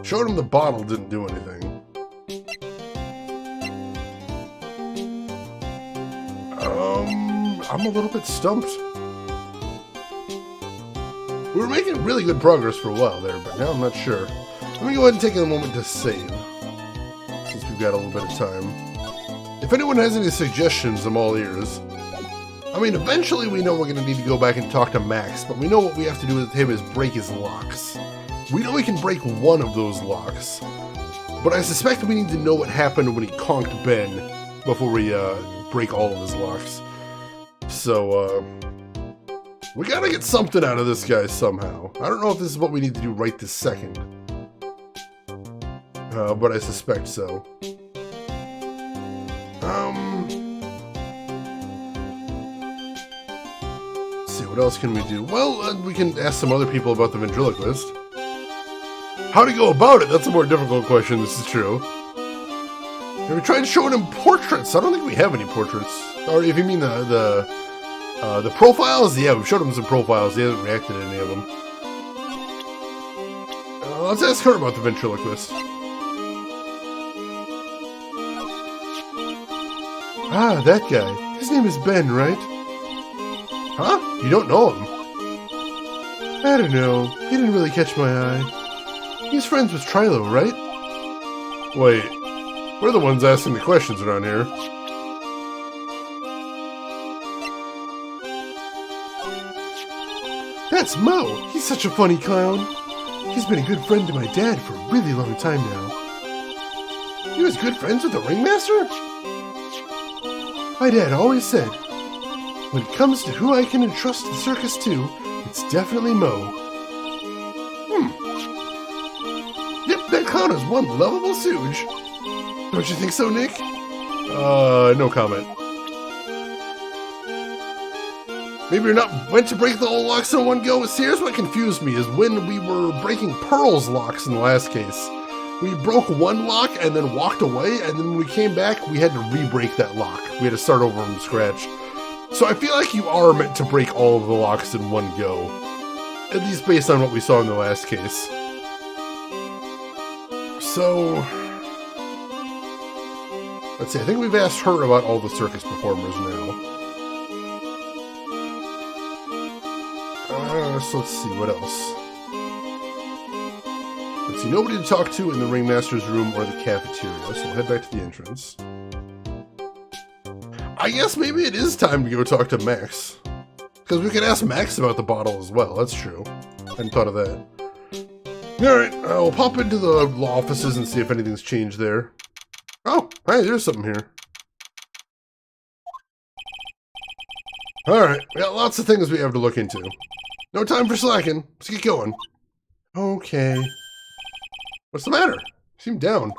Showed him the bottle, didn't do anything. I'm a little bit stumped. We were making really good progress for a while there, but now I'm not sure. Let me go ahead and take a moment to save, since we've got a little bit of time. If anyone has any suggestions, I'm all ears. I mean, eventually we know we're going to need to go back and talk to Max, but we know what we have to do with him is break his locks. We know we can break one of those locks, but I suspect we need to know what happened when he conked Ben before we break all of his locks. So, we gotta get something out of this guy somehow. I don't know if this is what we need to do right this second, but I suspect so. Let's see, what else can we do? Well, we can ask some other people about the ventriloquist. How to go about it? That's a more difficult question, this is true. Have we tried showing him portraits? I don't think we have any portraits. Or if you mean the profiles? Yeah, we've showed him some profiles. He hasn't reacted to any of them. Let's ask her about the ventriloquist. Ah, that guy. His name is Ben, right? Huh? You don't know him? I don't know. He didn't really catch my eye. He's friends with Trilo, right? Wait, we're the ones asking the questions around here. That's Mo! He's such a funny clown. He's been a good friend to my dad for a really long time now. He was good friends with the ringmaster? My dad always said, when it comes to who I can entrust the circus to, it's definitely Mo. Yep, that clown is one lovable stooge. Don't you think so, Nick? No comment. Maybe you're not meant to break the whole locks in one go. See, here's what confused me is when we were breaking Pearl's locks in the last case. We broke one lock and then walked away, and then when we came back, we had to re-break that lock. We had to start over from scratch. So I feel like you are meant to break all of the locks in one go. At least based on what we saw in the last case. So, let's see, I think we've asked her about all the circus performers now. So let's see, what else? Let's see, nobody to talk to in the ringmaster's room or the cafeteria, so we'll head back to the entrance. I guess maybe it is time to go talk to Max. Because we could ask Max about the bottle as well, that's true. I hadn't thought of that. Alright, we'll pop into the law offices and see if anything's changed there. Oh, hey, there's something here. Alright, we got lots of things we have to look into. No time for slacking. Let's get going. Okay. What's the matter? You seem down.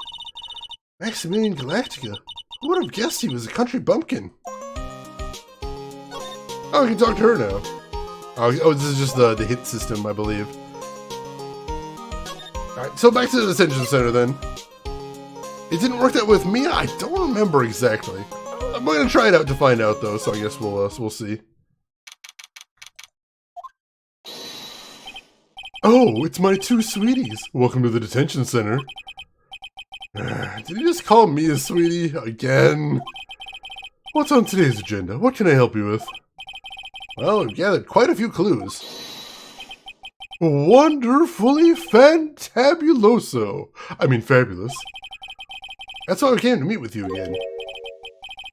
Maximilian Galactica. Who would have guessed he was a country bumpkin? Oh, we can talk to her now. Oh, this is just the hit system, I believe. Alright, so back to the detention center then. It didn't work out with Mia? I don't remember exactly. I'm going to try it out to find out though, so I guess we'll see. Oh, it's my two sweeties. Welcome to the detention center. Did you just call me a sweetie? Again? What's on today's agenda? What can I help you with? Well, we've gathered quite a few clues. Wonderfully fantabuloso. I mean fabulous. That's why we came to meet with you again.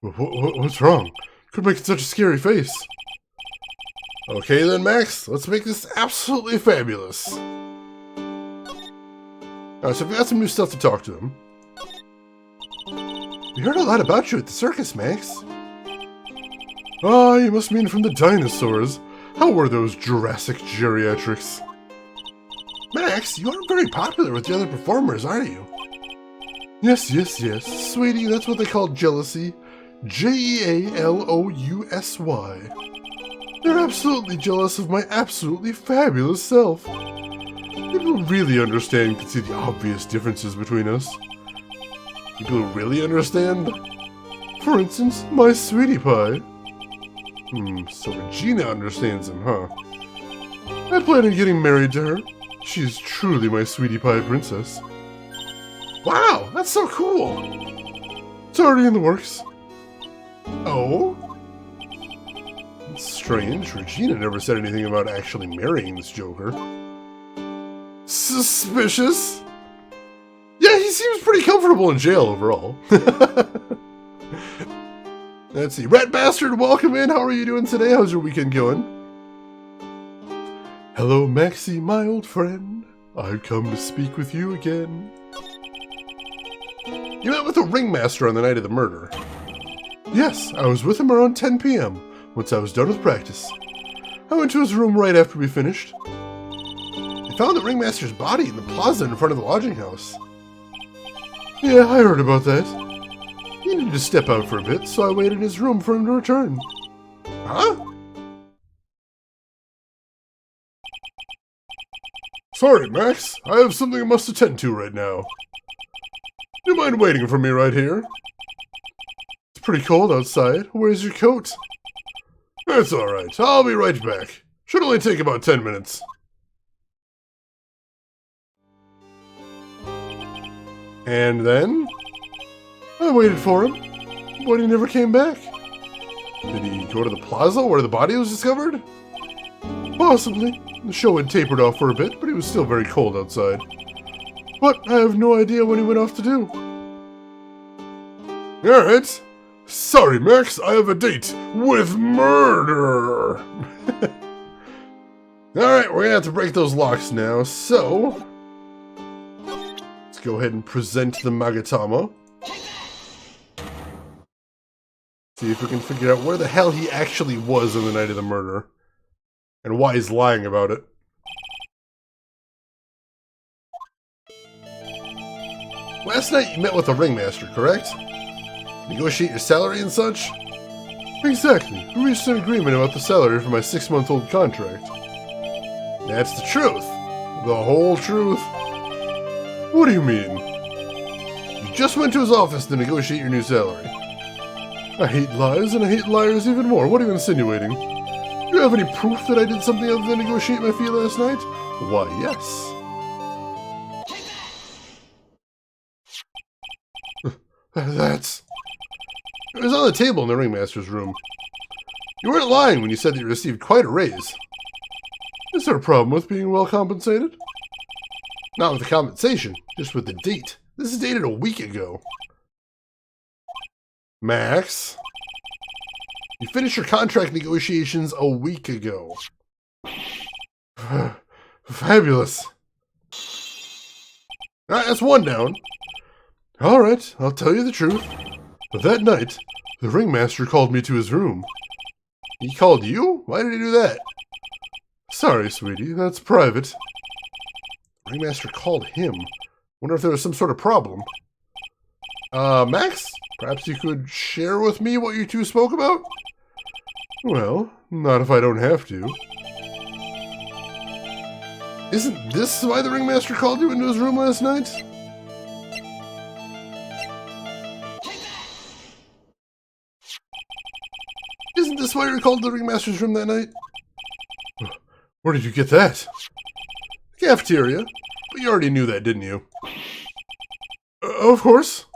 What's wrong? Could make such a scary face. Okay then, Max, let's make this absolutely fabulous. Alright, so we got some new stuff to talk to him. We heard a lot about you at the circus, Max. Ah, you must mean from the dinosaurs. How were those Jurassic geriatrics? Max, you aren't very popular with the other performers, are you? Yes. Sweetie, that's what they call jealousy. Jealousy. They're absolutely jealous of my absolutely fabulous self. People who really understand can see the obvious differences between us. People who really understand? For instance, my sweetie pie. So Regina understands him, huh? I plan on getting married to her. She's truly my sweetie pie princess. Wow, that's so cool! It's already in the works. Oh? It's strange, Regina never said anything about actually marrying this Joker. Suspicious? Yeah, he seems pretty comfortable in jail overall. Let's see, Rat Bastard, welcome in. How are you doing today? How's your weekend going? Hello, Maxie, my old friend. I've come to speak with you again. You met with the ringmaster on the night of the murder. Yes, I was with him around 10 p.m. once I was done with practice. I went to his room right after we finished. I found the ringmaster's body in the plaza in front of the lodging house. Yeah, I heard about that. He needed to step out for a bit, so I waited in his room for him to return. Huh? Sorry, Max. I have something I must attend to right now. Do you mind waiting for me right here? It's pretty cold outside. Where's your coat? That's alright. I'll be right back. Should only take about 10 minutes. And then? I waited for him, but he never came back. Did he go to the plaza where the body was discovered? Possibly. The show had tapered off for a bit, but it was still very cold outside. But I have no idea what he went off to do. Alright. Sorry, Max, I have a date with murder! Alright, we're gonna have to break those locks now, so... let's go ahead and present the Magatama. See if we can figure out where the hell he actually was on the night of the murder. And why he's lying about it. Last night you met with the ringmaster, correct? Negotiate your salary and such? Exactly. We reached an agreement about the salary for my 6-month-old contract. That's the truth. The whole truth. What do you mean? You just went to his office to negotiate your new salary. I hate lies, and I hate liars even more. What are you insinuating? Do you have any proof that I did something other than negotiate my fee last night? Why, yes. That's... It was on the table in the ringmaster's room. You weren't lying when you said that you received quite a raise. Is there a problem with being well compensated? Not with the compensation, just with the date. This is dated a week ago. Max, you finished your contract negotiations a week ago. Fabulous. Alright, that's one down. Alright, I'll tell you the truth. But that night, the ringmaster called me to his room. He called you? Why did he do that? Sorry, sweetie, that's private. The ringmaster called him. Wonder if there was some sort of problem. Max? Perhaps you could share with me what you two spoke about? Well, not if I don't have to. Isn't this why the ringmaster called you into his room last night? Isn't this why you were called to the ringmaster's room that night? Where did you get that? The cafeteria. But you already knew that, didn't you? Of course.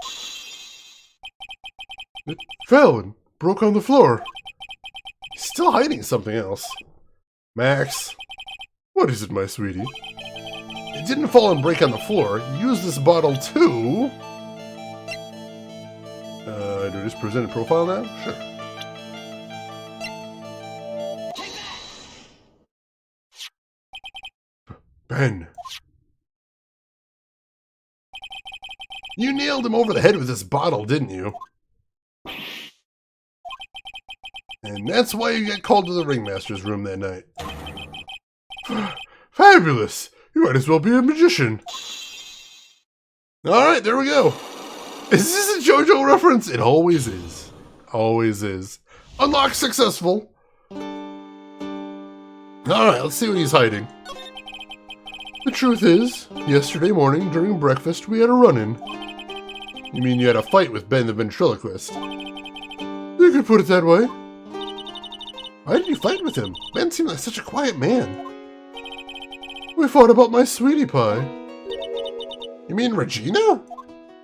It fell and broke on the floor. He's still hiding something else. Max. What is it, my sweetie? It didn't fall and break on the floor. You used this bottle too. Do I just present a profile now? Sure. Ben. You nailed him over the head with this bottle, didn't you? And that's why you got called to the ringmaster's room that night. Fabulous! You might as well be a magician. Alright, there we go. Is this a JoJo reference? It always is. Always is. Unlock successful. Alright, let's see what he's hiding. The truth is, yesterday morning during breakfast we had a run-in. You mean you had a fight with Ben the ventriloquist? You could put it that way. Why did you fight with him? Ben seemed like such a quiet man. We fought about my sweetie pie. You mean Regina?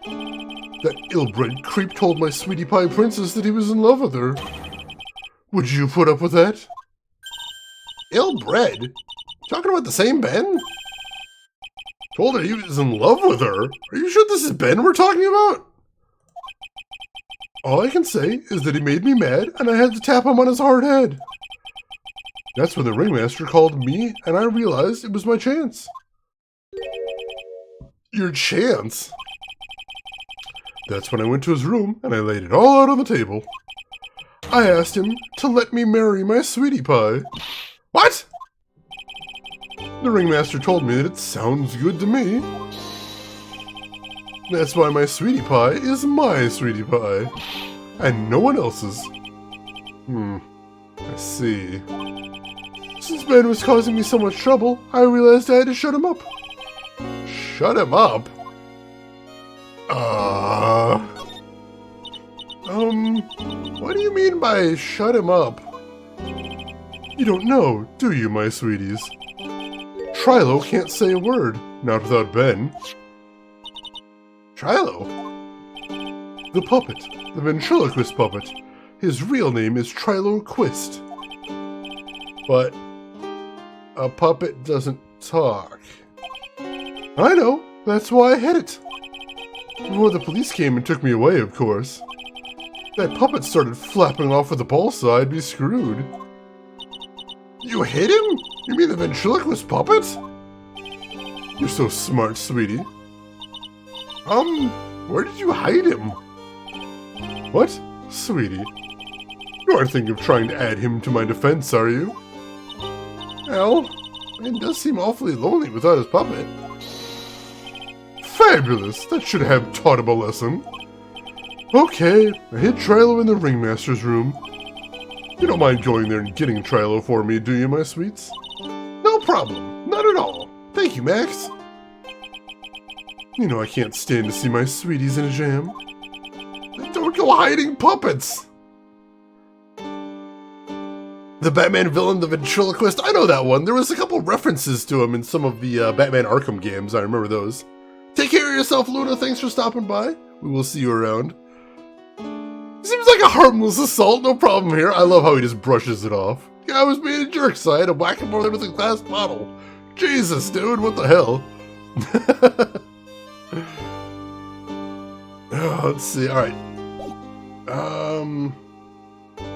That ill-bred creep told my sweetie pie princess that he was in love with her. Would you put up with that? Ill-bred? Talking about the same Ben? Told her he was in love with her? Are you sure this is Ben we're talking about? All I can say is that he made me mad and I had to tap him on his hard head. That's when the ringmaster called me and I realized it was my chance. Your chance? That's when I went to his room and I laid it all out on the table. I asked him to let me marry my sweetie pie. What? The ringmaster told me that it sounds good to me. That's why my sweetie pie is my sweetie pie, and no one else's. I see. Since Ben was causing me so much trouble, I realized I had to shut him up. Shut him up? What do you mean by shut him up? You don't know, do you, my sweeties? Trilo can't say a word, not without Ben. Trilo? The puppet, the ventriloquist puppet. His real name is Trilo Quist. But a puppet doesn't talk. I know, that's why I hid it. Before the police came and took me away, of course. That puppet started flapping off with the ball, so I'd be screwed. You hid him? You mean the ventriloquist puppet? You're so smart, sweetie. Where did you hide him? What? Sweetie, You aren't thinking of trying to add him to my defense, are you? Well, Ben does seem awfully lonely without his puppet. Fabulous! That should have taught him a lesson. Okay, I hid Trilo in the ringmaster's room. You don't mind going there and getting Trilo for me, do you, my sweets? No problem. Not at all. Thank you, Max. You know I can't stand to see my sweeties in a jam. Don't go hiding puppets! The Batman villain, the ventriloquist, I know that one. There was a couple references to him in some of the Batman Arkham games. I remember those. Take care of yourself, Luna. Thanks for stopping by. We will see you around. Seems like a harmless assault. No problem here. I love how he just brushes it off. Guy was being a jerk, so I had to whack him over there with a glass bottle. Jesus, dude, what the hell? Let's see. All right.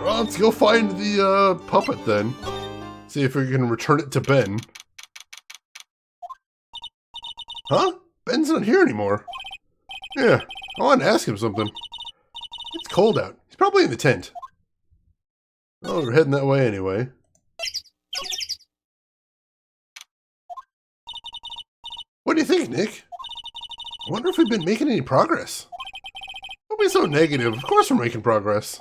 Well, let's go find the puppet then. See if we can return it to Ben. Huh? Ben's not here anymore. Yeah, I want to ask him something. It's cold out. He's probably in the tent. Oh, we're heading that way anyway. What do you think, Nick? I wonder if we've been making any progress. Don't be so negative. Of course we're making progress.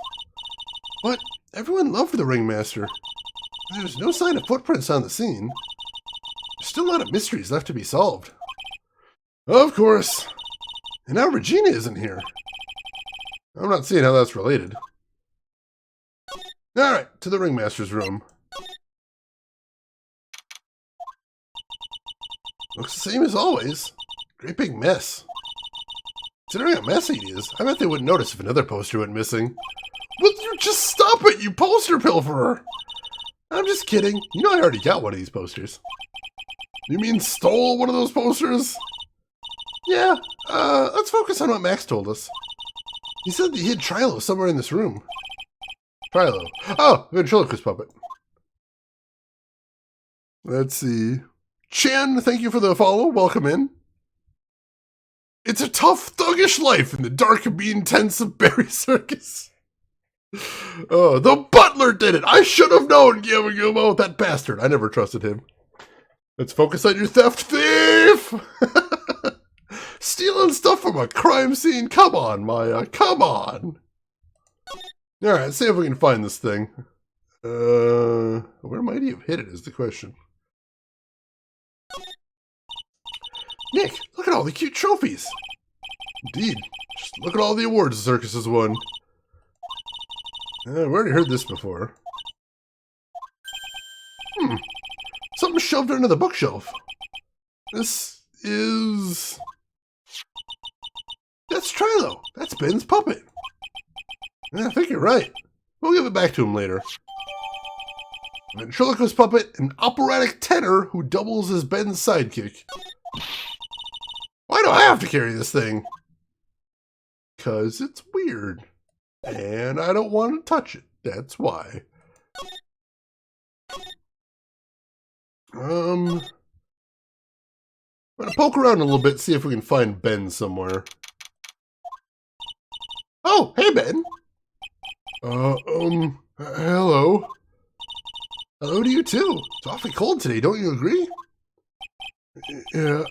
But everyone loved the ringmaster. There's no sign of footprints on the scene. There's still a lot of mysteries left to be solved. Of course. And now Regina isn't here. I'm not seeing how that's related. Alright, to the ringmaster's room. Looks the same as always. Great big mess. Considering how messy it is, I bet they wouldn't notice if another poster went missing. Will you just stop it, you poster pilferer! I'm just kidding. You know I already got one of these posters. You mean stole one of those posters? Yeah, let's focus on what Max told us. He said he hid Trilo somewhere in this room. Trilo. Oh, ventriloquist puppet. Let's see. Chan, thank you for the follow. Welcome in. It's a tough, thuggish life in the dark and mean tents of Barry Circus. Oh, the butler did it! I should have known, Gumo, that bastard. I never trusted him. Let's focus on your theft, thief! Stealing stuff from a crime scene? Come on, Maya, come on! Alright, let's see if we can find this thing. Where might he have hid it is the question. Nick, look at all the cute trophies! Indeed. Just look at all the awards the circus has won. We already heard this before. Something shoved under the bookshelf. This is... That's Trilo. That's Ben's puppet. Yeah, I think you're right. We'll give it back to him later. A ventriloquist puppet, an operatic tenor who doubles as Ben's sidekick. Why do I have to carry this thing? 'Cause it's weird. And I don't want to touch it. That's why. I'm gonna poke around a little bit, see if we can find Ben somewhere. Oh, hey Ben! Hello. Hello to you too. It's awfully cold today, don't you agree? Yeah,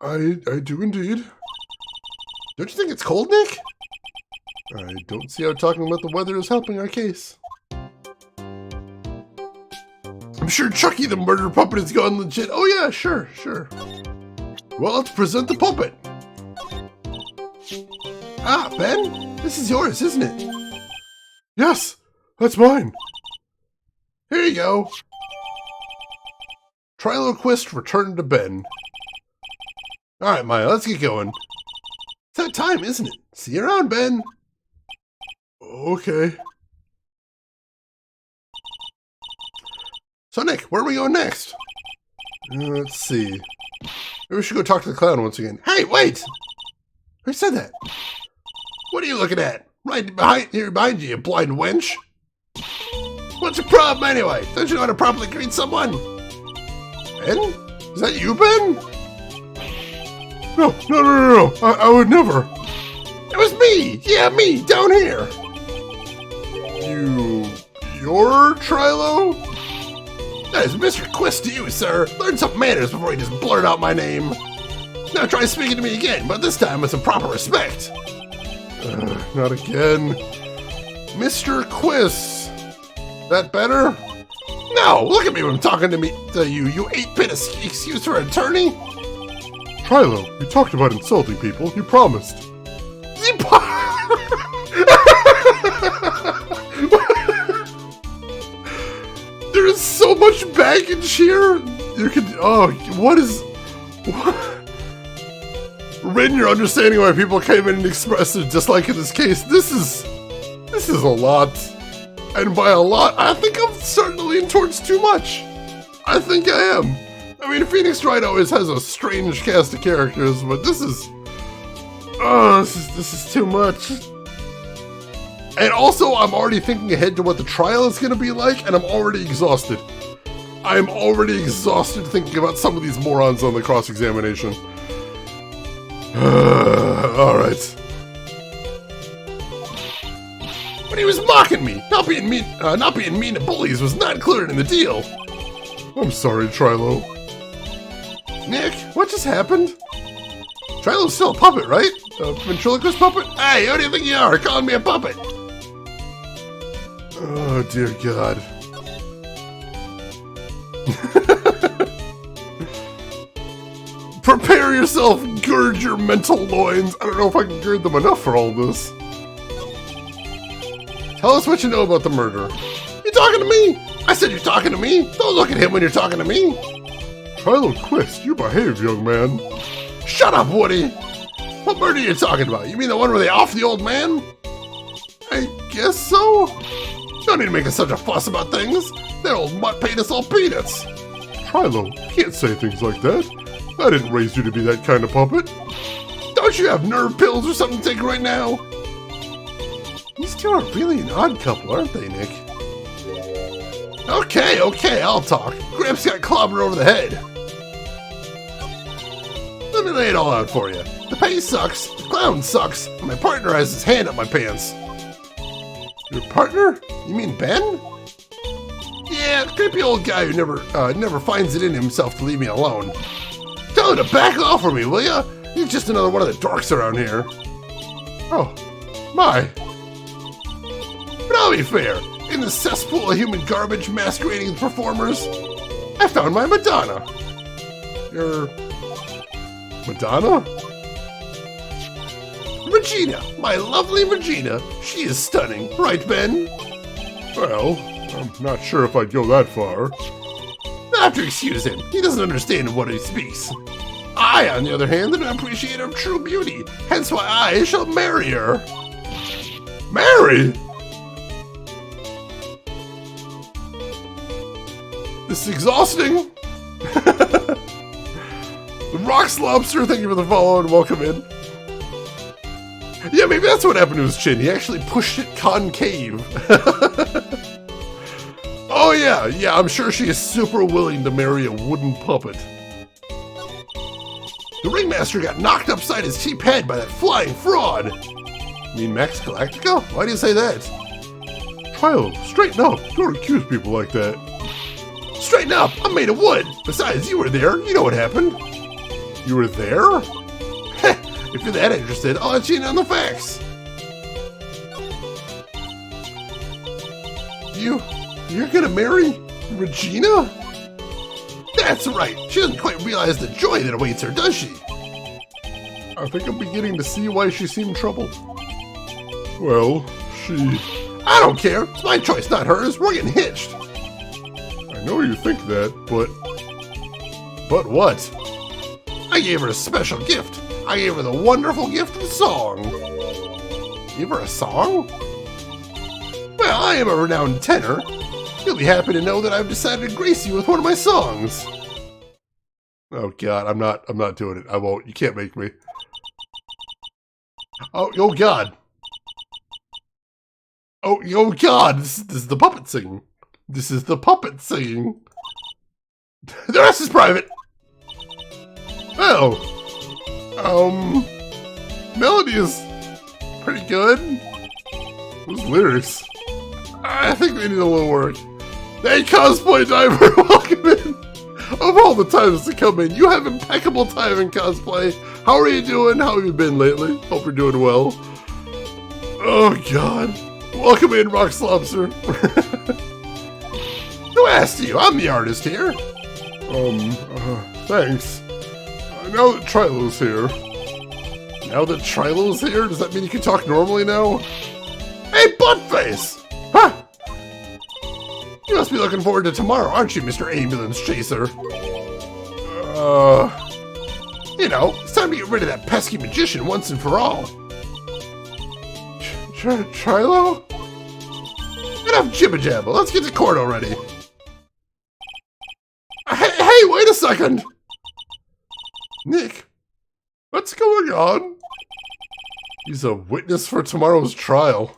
I do indeed. Don't you think it's cold, Nick? I don't see how talking about the weather is helping our case. I'm sure Chucky the murder puppet has gone legit. Oh yeah, sure. Well, let's present the puppet. Ah, Ben, this is yours, isn't it? Yes, that's mine. Here you go. Triloquist returned to Ben. Alright, Maya, let's get going. It's that time, isn't it? See you around, Ben. Okay. So, Nick, where are we going next? Let's see. Maybe we should go talk to the clown once again. Hey, wait! Who said that? What are you looking at? Right behind you, you blind wench! What's your problem anyway? Don't you know how to properly greet someone? Ben? Is that you, Ben? No. I would never. It was me! Yeah, me, down here! You You're Trilo? That is Mr. Quist to you, sir. Learn some manners before you just blurt out my name. Now try speaking to me again, but this time with some proper respect. Not again. Mr. Quist. That better? No, look at me when I'm talking to you 8-bit excuse for an attorney. Trilo, you talked about insulting people. You promised. There is so much baggage here. You can. Oh, what? Rin, your understanding why people came in and expressed a dislike in this case. This is a lot. And by a lot, I think I'm starting to lean towards too much. I think I am. I mean, Phoenix Wright always has a strange cast of characters, but this is too much. And also, I'm already thinking ahead to what the trial is going to be like, and I'm already exhausted. I am already exhausted thinking about some of these morons on the cross-examination. Alright. But he was mocking me! Not being mean to bullies was not included in the deal! I'm sorry, Trilo. Nick, what just happened? Trilo's still a puppet, right? A ventriloquist puppet? Hey, who do you think you are, calling me a puppet? Oh, dear God. Prepare yourself, gird your mental loins. I don't know if I can gird them enough for all this. Tell us what you know about the murder. You talking to me? I said you're talking to me. Don't look at him when you're talking to me. Trilo Quist, you behave, young man. Shut up, Woody. What murder are you talking about? You mean the one where they off the old man? I guess so. Don't need to make such a fuss about things. That old mutt paid us all peanuts. Trilo, you can't say things like that. I didn't raise you to be that kind of puppet. Don't you have nerve pills or something to take right now? These two are really an odd couple, aren't they, Nick? Okay, I'll talk. Gramps got clobbered over the head. Let me lay it all out for you. The pay sucks, the clown sucks, and my partner has his hand up my pants. Your partner? You mean Ben? Yeah, creepy old guy who never finds it in himself to leave me alone. Tell him to back off from me, will ya? He's just another one of the dorks around here. Oh, my. But I'll be fair. In the cesspool of human garbage masquerading as performers, I found my Madonna. Your Madonna? Regina, my lovely Regina. She is stunning, right, Ben? Well, I'm not sure if I'd go that far. I have to excuse him. He doesn't understand what he speaks. I, on the other hand, am an appreciator of true beauty. Hence why I shall marry her. Marry? This is exhausting. The Rocks Lobster, thank you for the follow and welcome in. Yeah, maybe that's what happened to his chin. He actually pushed it concave. Oh yeah, I'm sure she is super willing to marry a wooden puppet. The ringmaster got knocked upside his cheap head by that flying fraud. You mean Max Galactica? Why do you say that? Trilo, straighten up. Don't accuse people like that. Straighten up, I'm made of wood. Besides, you were there. You know what happened. You were there? If you're that interested, I'll let you in on the facts. You're gonna marry Regina? That's right. She doesn't quite realize the joy that awaits her, does she? I think I'm beginning to see why she seemed troubled. Well, I don't care. It's my choice, not hers. We're getting hitched. I know you think that, but... But what? I gave her a special gift. I gave her the wonderful gift of song. Give her a song? Well, I am a renowned tenor. You'll be happy to know that I've decided to grace you with one of my songs. Oh God, I'm not doing it. I won't. You can't make me. Oh God. Oh God, this is the puppet singing. This is the puppet singing. The rest is private. Oh. Melody is pretty good. Those lyrics. I think they need a little work. Hey, cosplay diver, welcome in. Of all the times to come in, you have impeccable time in cosplay. How are you doing? How have you been lately? Hope you're doing well. Oh, God. Welcome in, Rock Lobster. Who asked you? I'm the artist here. Thanks. Now that Trilo's here. Now that Trilo's here, does that mean you can talk normally now? Hey, Buttface! Huh? You must be looking forward to tomorrow, aren't you, Mr. Ambulance Chaser? You know, it's time to get rid of that pesky magician once and for all. Trilo? Enough jibba-jabba, let's get to court already. Hey, wait a second! Nick, what's going on? He's a witness for tomorrow's trial.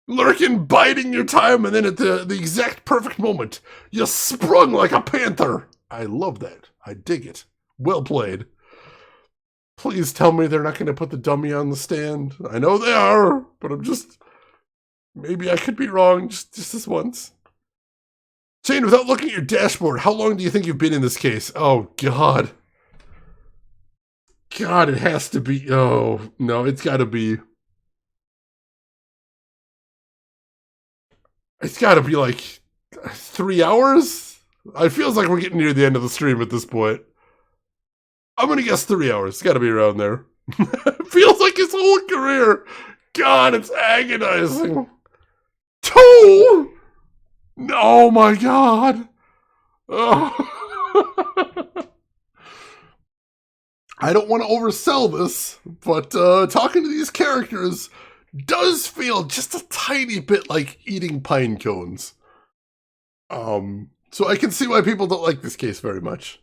Lurking, biding your time, and then at the exact perfect moment, you sprung like a panther. I love that. I dig it. Well played. Please tell me they're not going to put the dummy on the stand. I know they are, but I'm just... Maybe I could be wrong just this once. Shane, without looking at your dashboard, how long do you think you've been in this case? Oh, God. God, it has to be... Oh, no, it's got to be... It's got to be like 3 hours? It feels like we're getting near the end of the stream at this point. I'm going to guess 3 hours. It's got to be around there. It feels like his whole career. God, it's agonizing. 2? Oh my God. Oh. I don't want to oversell this, but talking to these characters does feel just a tiny bit like eating pine cones. So I can see why people don't like this case very much.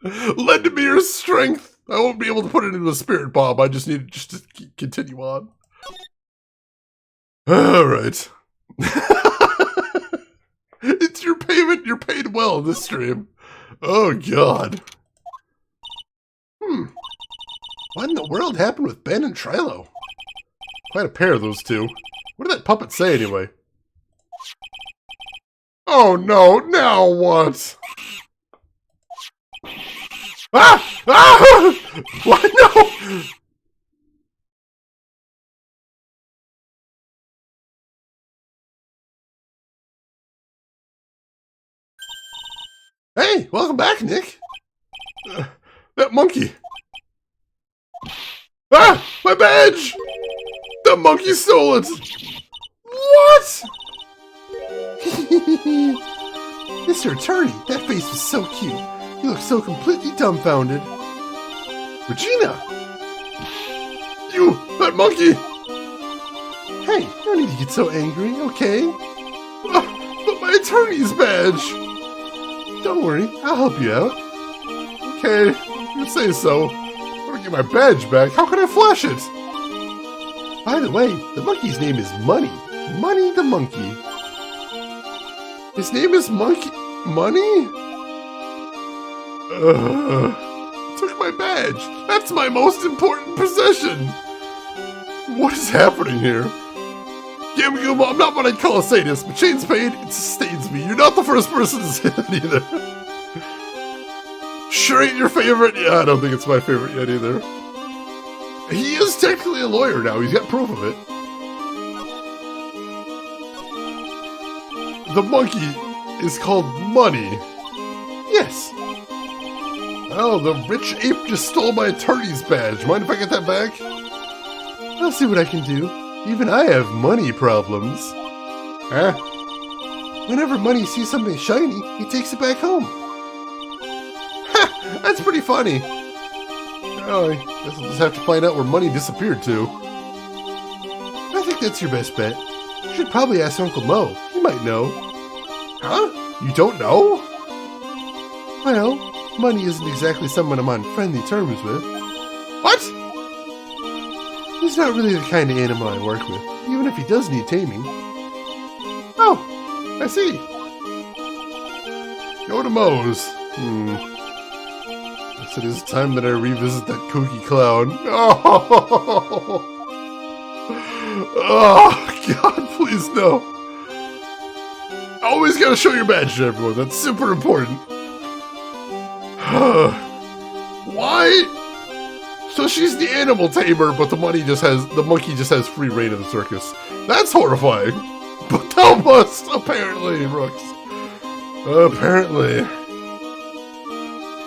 Lend me your strength. I won't be able to put it into a spirit bomb. I just need to continue on. All right. It's your payment. You're paid well in this stream. Oh, God. What in the world happened with Ben and Trilo? Quite a pair of those two. What did that puppet say anyway? Oh no, now what? Ah! Ah! What? No! Hey, welcome back, Nick. That monkey. Ah! My badge! The monkey stole it! What? Mr. Attorney, that face was so cute. You look so completely dumbfounded. Regina! You! That monkey! Hey, no need to get so angry, okay? But my attorney's badge! Don't worry, I'll help you out. Okay, you say so. I'm gonna get my badge back. How can I flash it? By the way, the monkey's name is Money. Money the monkey. His name is Monkey... Money? Took my badge. That's my most important possession. What is happening here? Gamaguma, I'm not what I'd call a sadist, but Shane's pain, it sustains me. You're not the first person to say that either. Sure ain't your favorite? Yeah, I don't think it's my favorite yet either. He is technically a lawyer now. He's got proof of it. The monkey is called Money. Yes. Oh, the rich ape just stole my attorney's badge. Mind if I get that back? I'll see what I can do. Even I have money problems. Huh? Whenever Money sees something shiny, he takes it back home. Ha! That's pretty funny. Oh, I guess I'll just have to find out where Money disappeared to. I think that's your best bet. You should probably ask Uncle Mo. He might know. Huh? You don't know? Well, Money isn't exactly someone I'm on friendly terms with. What? He's not really the kind of animal I work with, even if he does need taming. Oh, I see. Go to Moe's. Guess it is time that I revisit that kooky clown. Oh, oh God, please no. Always gotta show your badge to everyone. That's super important. Why? So she's the animal tamer, but the monkey just has free reign of the circus. That's horrifying. But thou must, apparently, Rooks. Apparently.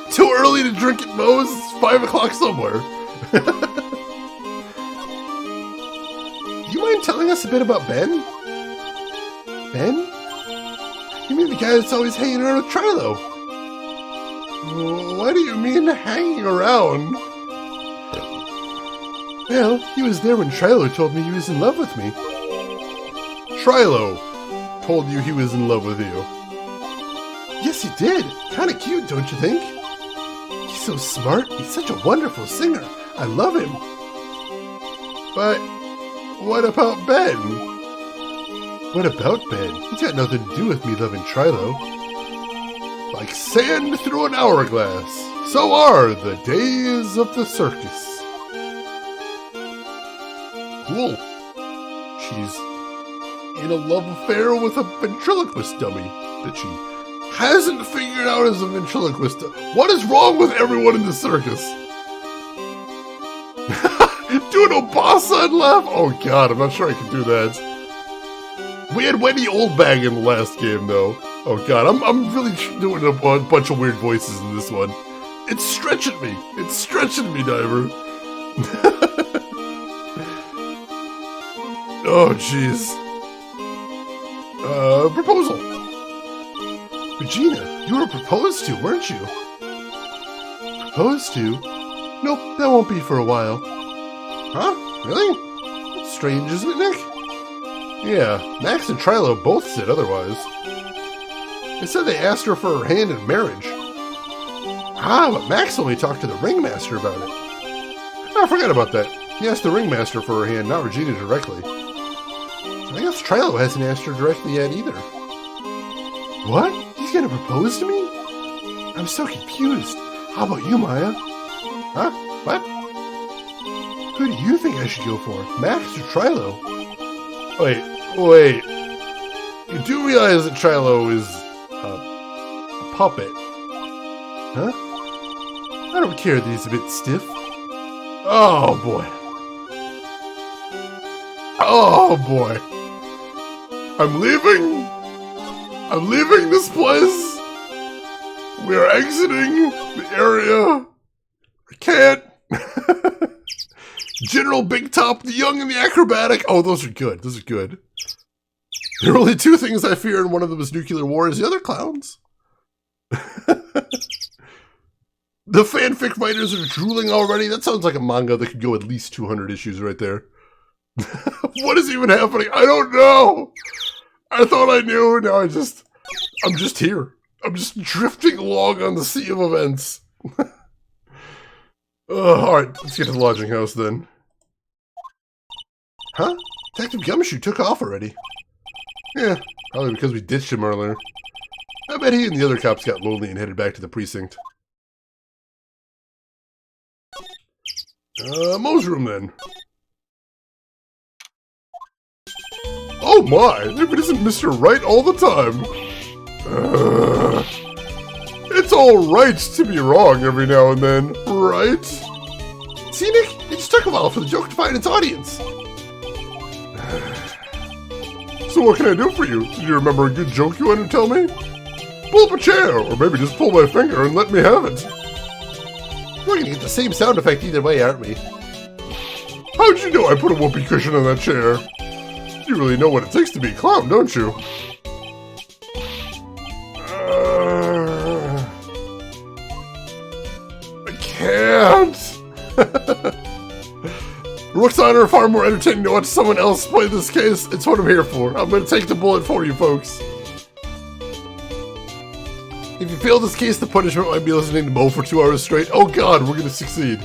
Too early to drink at Moe's? It's 5 o'clock somewhere. You mind telling us a bit about Ben? Ben? You mean the guy that's always hanging around with Trilo? What do you mean, hanging around? Well, he was there when Trilo told me he was in love with me. Trilo told you he was in love with you? Yes, he did. Kinda cute, don't you think? He's so smart. He's such a wonderful singer. I love him. But what about Ben? What about Ben? He's got nothing to do with me loving Trilo. Like sand through an hourglass, so are the days of the circus. Cool. She's in a love affair with a ventriloquist dummy that she hasn't figured out as a ventriloquist. What is wrong with everyone in the circus? Doing a boss on laugh? Oh God, I'm not sure I can do that. We had Wendy Oldbag in the last game, though. Oh God, I'm really doing a bunch of weird voices in this one. It's stretching me. It's stretching me, Diver. Oh jeez. Proposal. Regina, you were proposed to, weren't you? Proposed to? Nope, that won't be for a while. Huh? Really? That's strange, isn't it, Nick? Yeah, Max and Trilo both said otherwise. They said they asked her for her hand in marriage. Ah, but Max only talked to the ringmaster about it. I forgot about that. He asked the ringmaster for her hand, not Regina directly. I guess Trilo hasn't asked her directly yet either. What? He's gonna propose to me? I'm so confused. How about you, Maya? Huh? What? Who do you think I should go for? Max or Trilo? Wait. You do realize that Trilo is a puppet, huh? I don't care that he's a bit stiff. Oh boy. Oh boy. I'm leaving this place. We are exiting the area. I can't. General Big Top, the Young, and the Acrobatic. Oh, those are good. Those are good. There are only two things I fear, and one of them is nuclear war. Is the other clowns? The fanfic writers are drooling already. That sounds like a manga that could go at least 200 issues right there. What is even happening? I don't know. I thought I knew. Now I'm just here. I'm just drifting along on the sea of events. Alright, let's get to the lodging house then. Huh? Detective Gumshoe took off already. Yeah, probably because we ditched him earlier. I bet he and the other cops got lonely and headed back to the precinct. Moe's room then. Oh my, if it isn't Mr. Wright all the time. It's alright to be wrong every now and then, right? See, Nick, it just took a while for the joke to find its audience. So what can I do for you? Do you remember a good joke you want to tell me? Pull up a chair, or maybe just pull my finger and let me have it. We're gonna get the same sound effect either way, aren't we? How'd you know I put a whoopee cushion on that chair? You really know what it takes to be a clown, don't you? I can't. Rook's Honor are far more entertaining to watch someone else play this case. It's what I'm here for. I'm going to take the bullet for you, folks. If you fail this case, the punishment might be listening to Moe for 2 hours straight. Oh God, we're going to succeed.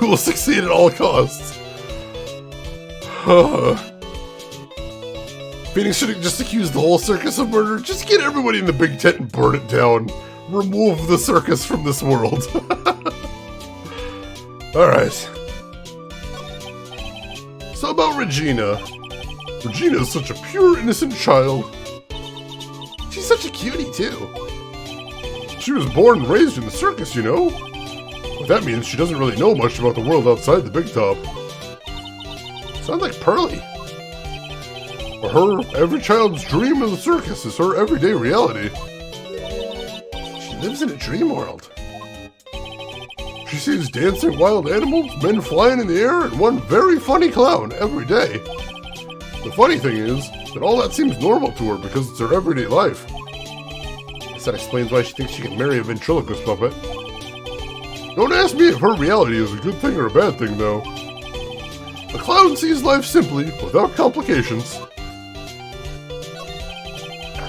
We will succeed at all costs. Phoenix shouldn't just accuse the whole circus of murder. Just get everybody in the big tent and burn it down. Remove the circus from this world. Alright. So about Regina. Regina is such a pure, innocent child. She's such a cutie, too. She was born and raised in the circus, you know? But that means she doesn't really know much about the world outside the big top. Sounds like Pearly. For her, every child's dream of the circus is her everyday reality. She lives in a dream world. She sees dancing wild animals, men flying in the air, and one very funny clown every day. The funny thing is that all that seems normal to her because it's her everyday life. That explains why she thinks she can marry a ventriloquist puppet. Don't ask me if her reality is a good thing or a bad thing, though. The clown sees life simply, without complications.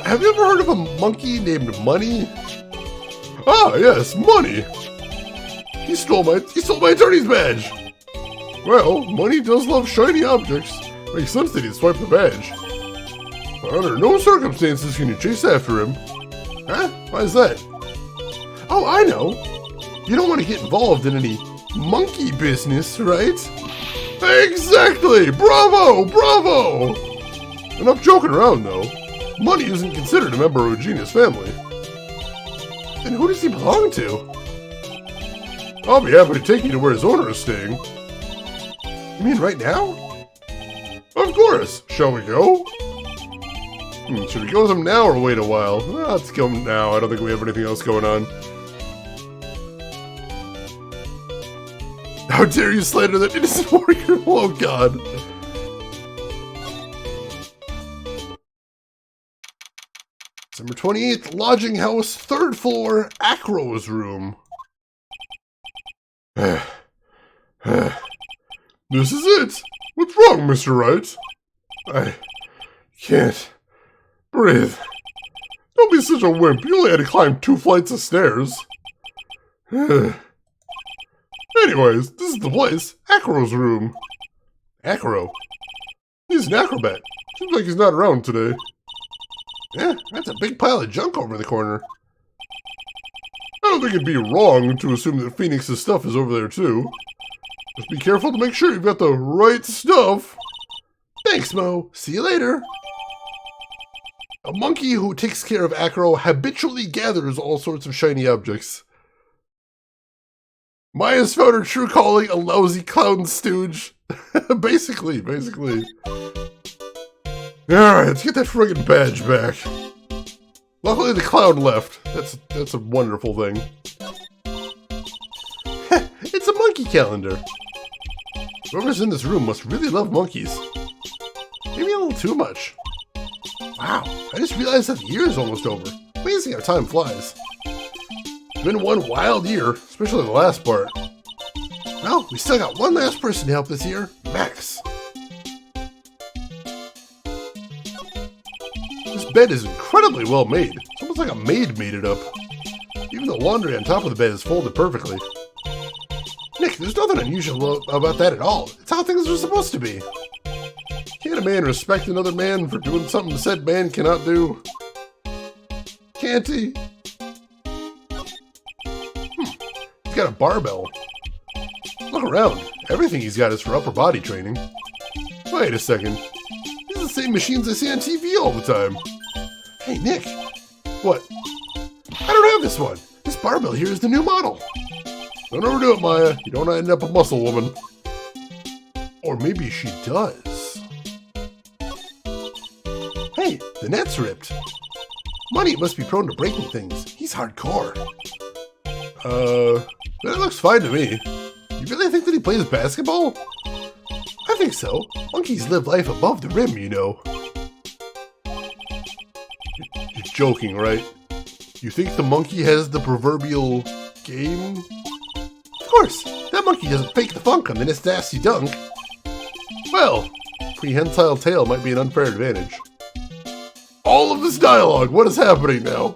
Have you ever heard of a monkey named Money? Ah, yes, Money! He stole my attorney's badge! Well, Money does love shiny objects. Makes sense that he'd swipe the badge. But under no circumstances can you chase after him. Huh? Why is that? Oh, I know! You don't want to get involved in any monkey business, right? Exactly! Bravo! Bravo! Enough joking around, though. Money isn't considered a member of Regina's family. Then who does he belong to? I'll be happy to take you to where his owner is staying. You mean right now? Of course! Shall we go? Should we go with him now or wait a while? Let's go now. I don't think we have anything else going on. How dare you slander that innocent warrior? Oh, God. December 28th, lodging house, 3rd floor, Acro's room. This is it. What's wrong, Mr. Wright? I can't breathe. Don't be such a wimp. You only had to climb 2 flights of stairs. Anyways, this is the place. Acro's room. Acro? He's an acrobat. Seems like he's not around today. Yeah, that's a big pile of junk over in the corner. I don't think it'd be wrong to assume that Phoenix's stuff is over there too. Just be careful to make sure you've got the right stuff. Thanks, Mo. See you later. A monkey who takes care of Acro habitually gathers all sorts of shiny objects. Maya's found her true calling, a lousy clown stooge. basically. Alright, let's get that friggin' badge back. Luckily the clown left. That's a wonderful thing. It's a monkey calendar. Whoever's in this room must really love monkeys. Maybe a little too much. Wow, I just realized that the year is almost over. Amazing how time flies. It's been one wild year, especially the last part. Well, we still got one last person to help this year, Max. This bed is incredibly well made. It's almost like a maid made it up. Even the laundry on top of the bed is folded perfectly. Nick, there's nothing unusual about that at all. It's how things are supposed to be. Can't a man respect another man for doing something said man cannot do? Can't he? He's got a barbell. Look around. Everything he's got is for upper body training. Wait a second. These are the same machines I see on TV all the time. Hey, Nick. What? I don't have this one. This barbell here is the new model. Don't overdo it, Maya. You don't end up a muscle woman. Or maybe she does. Hey, the net's ripped. Money must be prone to breaking things. He's hardcore. That looks fine to me. You really think that he plays basketball? I think so. Monkeys live life above the rim, you know. You're joking, right? You think the monkey has the proverbial game? Of course, that monkey doesn't fake the funk on the nasty dunk. Well, prehensile tail might be an unfair advantage. All of this dialogue, what is happening now?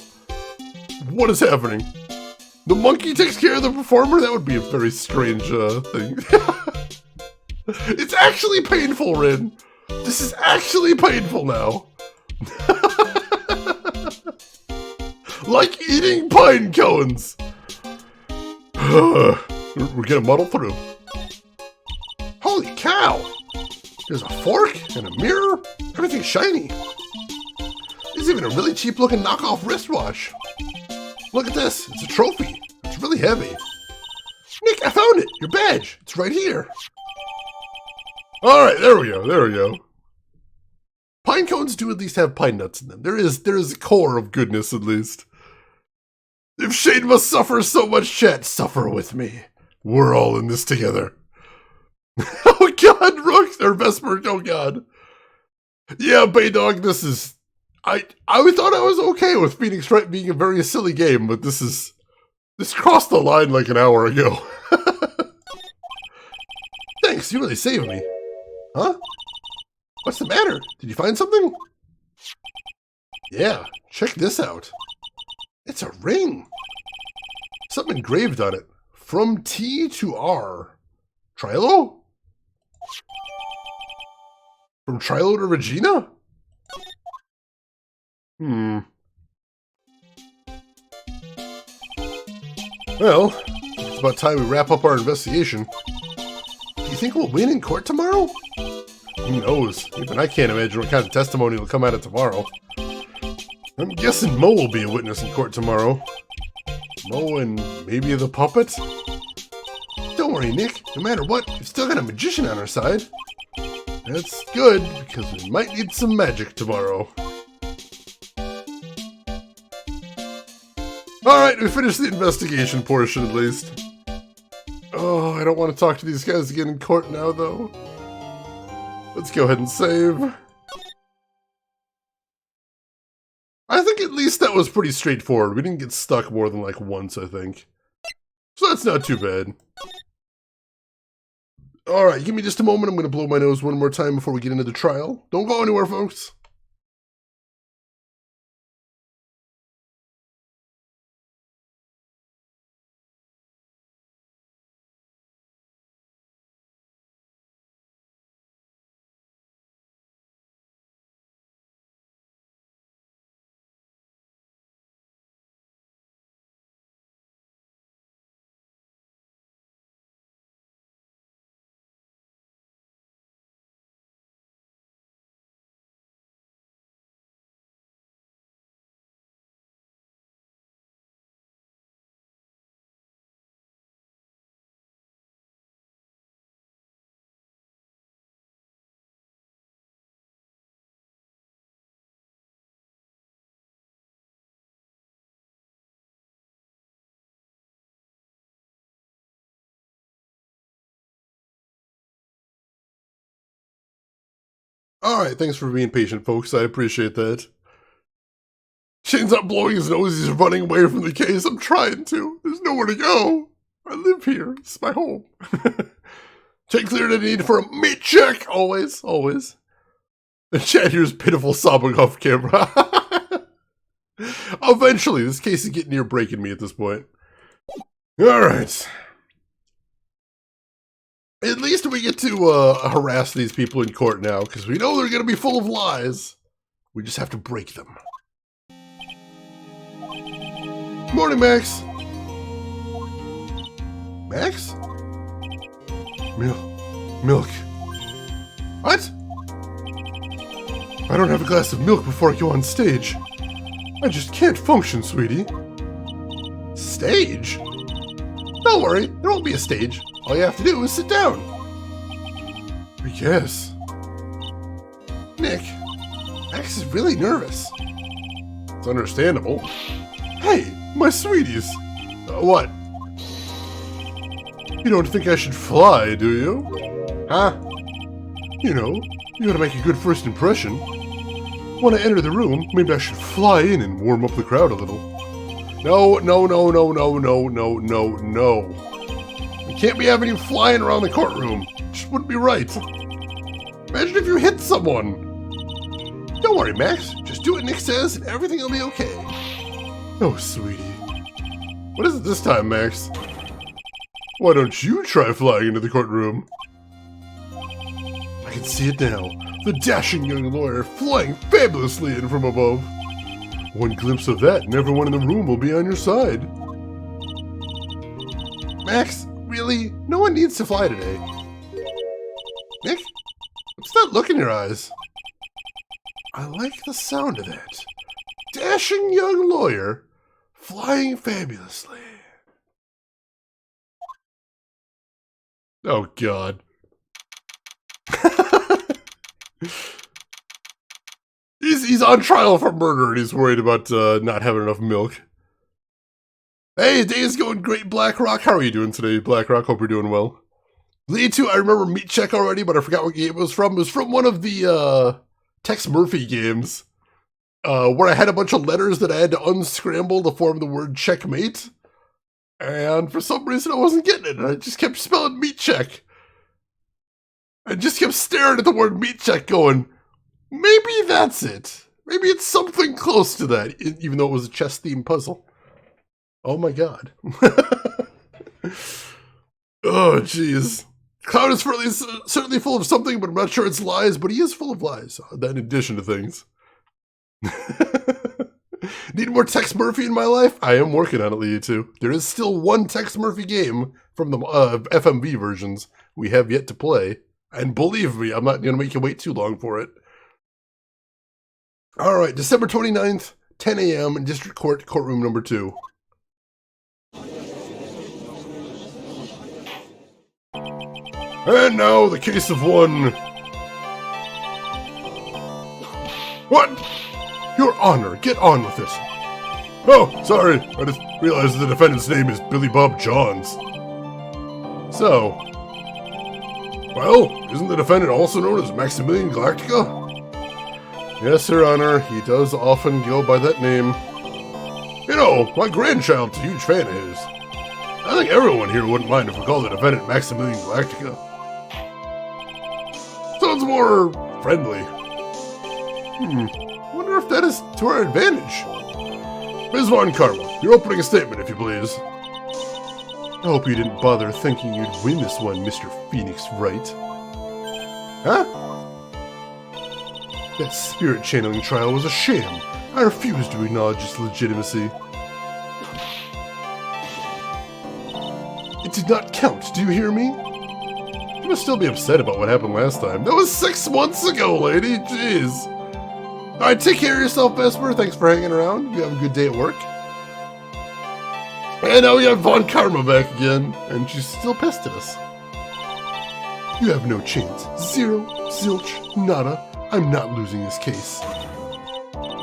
What is happening? The monkey takes care of the performer? That would be a very strange thing. It's actually painful, Rin. This is actually painful now. Like eating pine cones. We're gonna muddle through. Wow! There's a fork and a mirror. Everything's shiny. There's even a really cheap-looking knockoff wristwatch. Look at this. It's a trophy. It's really heavy. Nick, I found it. Your badge. It's right here. All right, there we go. There we go. Pine cones do at least have pine nuts in them. There is a core of goodness, at least. If Shane must suffer so much, chat, suffer with me. We're all in this together. Oh God, Rook or Vesper, oh God. Yeah, Baydog, this is... I thought I was okay with Phoenix Wright being a very silly game, but this crossed the line like an hour ago. Thanks, you really saved me. Huh? What's the matter? Did you find something? Yeah, check this out. It's a ring. Something engraved on it. From T to R. Trilo? From Trilo to Regina? Well, it's about time we wrap up our investigation. Do you think we'll win in court tomorrow? Who knows? Even I can't imagine what kind of testimony will come out of tomorrow. I'm guessing Mo will be a witness in court tomorrow. Mo and maybe the puppet? Don't worry, Nick. No matter what, we've still got a magician on our side. That's good, because we might need some magic tomorrow. Alright, we finished the investigation portion at least. Oh, I don't want to talk to these guys again in court now, though. Let's go ahead and save. I think at least that was pretty straightforward. We didn't get stuck more than like once, I think. So that's not too bad. Alright, give me just a moment. I'm going to blow my nose one more time before we get into the trial. Don't go anywhere, folks. Alright, thanks for being patient, folks. I appreciate that. Shane's not blowing his nose. He's running away from the case. I'm trying to. There's nowhere to go. I live here. It's my home. Check clear the need for a meat check. Always, always. The chat here's pitiful sobbing off camera. Eventually, this case is getting near breaking me at this point. Alright. At least we get to harass these people in court now, because we know they're going to be full of lies. We just have to break them. Morning, Max. Max? Milk. What? I don't have a glass of milk before I go on stage. I just can't function, sweetie. Stage? Don't worry, there won't be a stage. All you have to do is sit down. I guess. Nick, Max is really nervous. It's understandable. Hey, my sweeties. What? You don't think I should fly, do you? Huh? You know, you gotta make a good first impression. When I enter the room, maybe I should fly in and warm up the crowd a little. No. We can't be having you flying around the courtroom. It just wouldn't be right. Imagine if you hit someone. Don't worry, Max. Just do what Nick says and everything will be okay. Oh, sweetie. What is it this time, Max? Why don't you try flying into the courtroom? I can see it now. The dashing young lawyer flying fabulously in from above. One glimpse of that and everyone in the room will be on your side. Max, really? No one needs to fly today. Nick? that look in your eyes? I like the sound of it. Dashing young lawyer, flying fabulously. Oh, God. He's on trial for murder and he's worried about not having enough milk. Hey, the day is going great, Blackrock. How are you doing today, Blackrock? Hope you're doing well. Lead to, I remember Meat Check already, but I forgot what game it was from. It was from one of the Tex Murphy games where I had a bunch of letters that I had to unscramble to form the word checkmate. And for some reason I wasn't getting it, and I just kept spelling Meat Check. I just kept staring at the word Meat Check going, maybe that's it. Maybe it's something close to that, even though it was a chess-themed puzzle. Oh my God. Oh, jeez. Cloud is certainly full of something, but I'm not sure it's lies, but he is full of lies, that in addition to things. Need more Tex Murphy in my life? I am working on it, Leah, too. There is still one Tex Murphy game from the FMV versions we have yet to play. And believe me, I'm not going to make you wait too long for it. All right, December 29th, 10 a.m. in District Court, Courtroom number 2. And now, the case of one... What? Your Honor, get on with this. Oh, sorry. I just realized the defendant's name is Billy Bob Johns. So... Well, isn't the defendant also known as Maximilian Galactica? Yes, Your Honor, he does often go by that name. You know, my grandchild's a huge fan of his. I think everyone here wouldn't mind if we called the defendant Maximilian Galactica. Sounds more friendly. Wonder if that is to our advantage. Ms. Von Karma, your opening statement, if you please. I hope you didn't bother thinking you'd win this one, Mr. Phoenix Wright. Huh? That spirit channeling trial was a sham. I refuse to acknowledge its legitimacy. It did not count, do you hear me? You must still be upset about what happened last time. That was 6 months ago, lady. Jeez. Alright, take care of yourself, Vesper. Thanks for hanging around. You have a good day at work. And now we have Von Karma back again, and she's still pissed at us. You have no chance. Zero, zilch, nada. I'm not losing this case.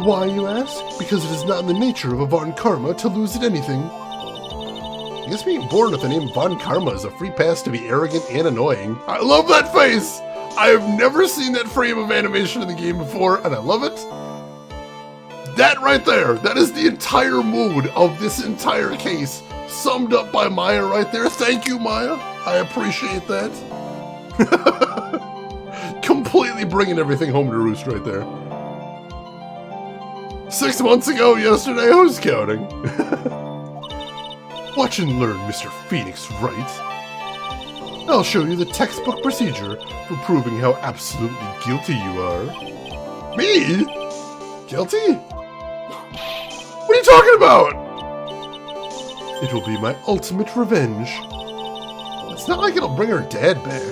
Why, you ask? Because it is not in the nature of a Von Karma to lose at anything. I guess being born with the name Von Karma is a free pass to be arrogant and annoying. I love that face! I have never seen that frame of animation in the game before, and I love it. That right there, that is the entire mood of this entire case, summed up by Maya right there. Thank you, Maya. I appreciate that. Completely bringing everything home to roost right there. 6 months ago, yesterday, who's counting? Watch and learn, Mr. Phoenix Wright. I'll show you the textbook procedure for proving how absolutely guilty you are. Me? Guilty? What are you talking about? It will be my ultimate revenge. It's not like it'll bring her dad back.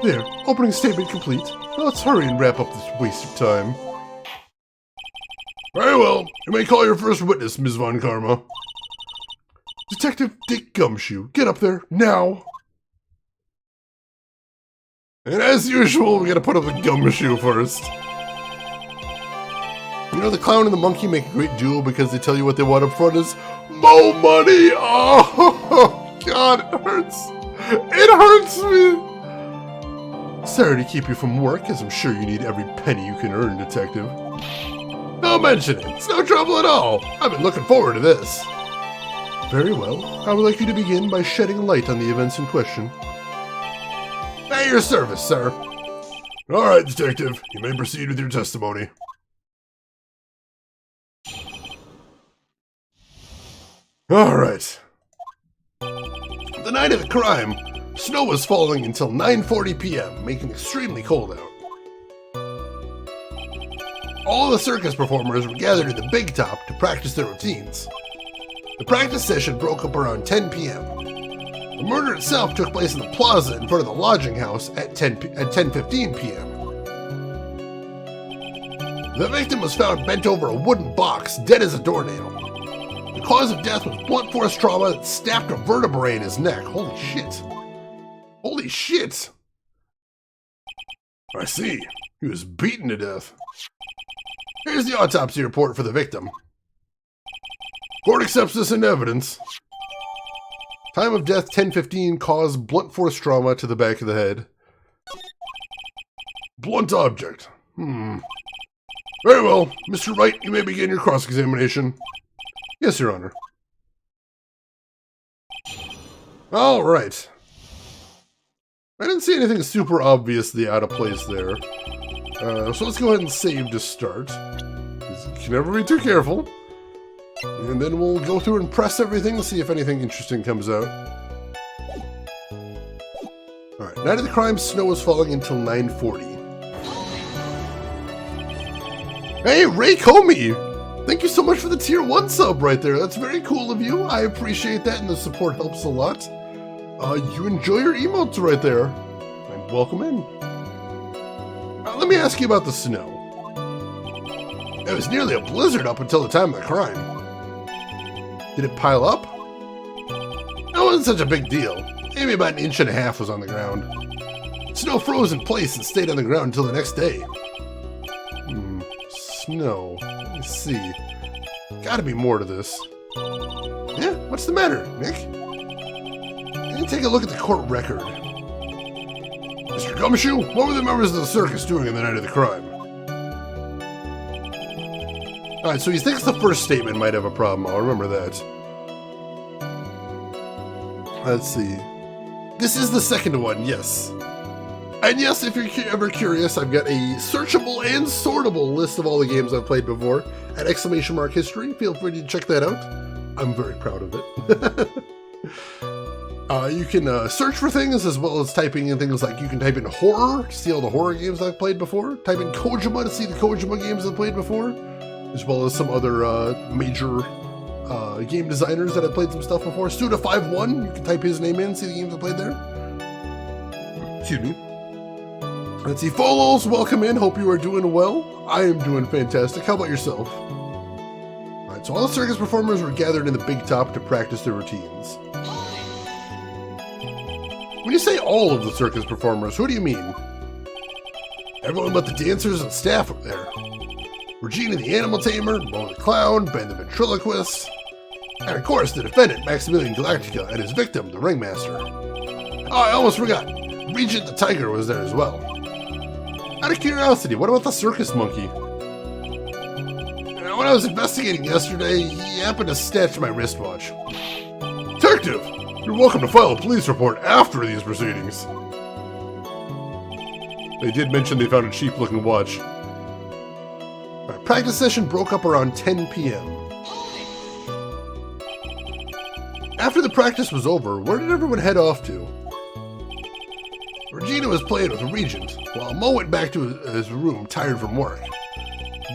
There, opening statement complete. Now let's hurry and wrap up this waste of time. Very well. You may call your first witness, Ms. Von Karma. Detective Dick Gumshoe, get up there, now! And as usual, we gotta put up the gumshoe first. You know, the clown and the monkey make a great duo because they tell you what they want up front is more money! Oh, God, it hurts. It hurts me! Sorry to keep you from work, as I'm sure you need every penny you can earn, Detective. Don't mention it. It's no trouble at all. I've been looking forward to this. Very well. I would like you to begin by shedding light on the events in question. At your service, sir. All right, Detective. You may proceed with your testimony. All right. The night of the crime, snow was falling until 9:40 p.m., making it extremely cold out. All the circus performers were gathered at the Big Top to practice their routines. The practice session broke up around 10 p.m. The murder itself took place in the plaza in front of the lodging house at 10:15 p.m. The victim was found bent over a wooden box, dead as a doornail. The cause of death was blunt force trauma that snapped a vertebrae in his neck. Holy shit. Holy shit. I see. He was beaten to death. Here's the autopsy report for the victim. Court accepts this in evidence. Time of death 10:15, cause blunt force trauma to the back of the head. Blunt object. Very well. Mr. Wright, you may begin your cross-examination. Yes, Your Honor. All right. I didn't see anything super obviously out of place there. So let's go ahead and save to start. You can never be too careful. And then we'll go through and press everything to see if anything interesting comes out. Alright, night of the crime, snow is falling until 9:40. Hey, Ray Comey! Thank you so much for the tier 1 sub right there. That's very cool of you. I appreciate that, and the support helps a lot. You enjoy your emotes right there. And welcome in. Let me ask you about the snow. It was nearly a blizzard up until the time of the crime. Did it pile up? That wasn't such a big deal. Maybe about 1.5 inches was on the ground. Snow froze in place and stayed on the ground until the next day. Snow. Let me see. Gotta be more to this. Yeah, what's the matter, Nick? Let me take a look at the court record. Mr. Gumshoe, what were the members of the circus doing on the night of the crime? Alright, so he thinks the first statement might have a problem. I'll remember that. Let's see. This is the second one, yes. And yes, if you're ever curious, I've got a searchable and sortable list of all the games I've played before at !history. Feel free to check that out. I'm very proud of it. You can search for things as well as typing in things like you can type in horror to see all the horror games I've played before. Type in Kojima to see the Kojima games I've played before, as well as some other major game designers that I've played some stuff before. Suda51, you can type his name in, see the games I played there. Excuse me. Let's see, Folos, welcome in. Hope you are doing well. I am doing fantastic. How about yourself? Alright, so all the circus performers were gathered in the big top to practice their routines. When you say all of the circus performers, who do you mean? Everyone but the dancers and staff up there. Regina the animal tamer, Mo the clown, Ben the ventriloquist, and of course the defendant, Maximilian Galactica, and his victim, the ringmaster. Oh, I almost forgot. Regent the tiger was there as well. Out of curiosity, what about the circus monkey? When I was investigating yesterday, he happened to snatch my wristwatch. Detective! You're welcome to file a police report after these proceedings. They did mention they found a cheap-looking watch. Our practice session broke up around 10 p.m. After the practice was over, where did everyone head off to? Regina was playing with Regent, while Mo went back to his room, tired from work.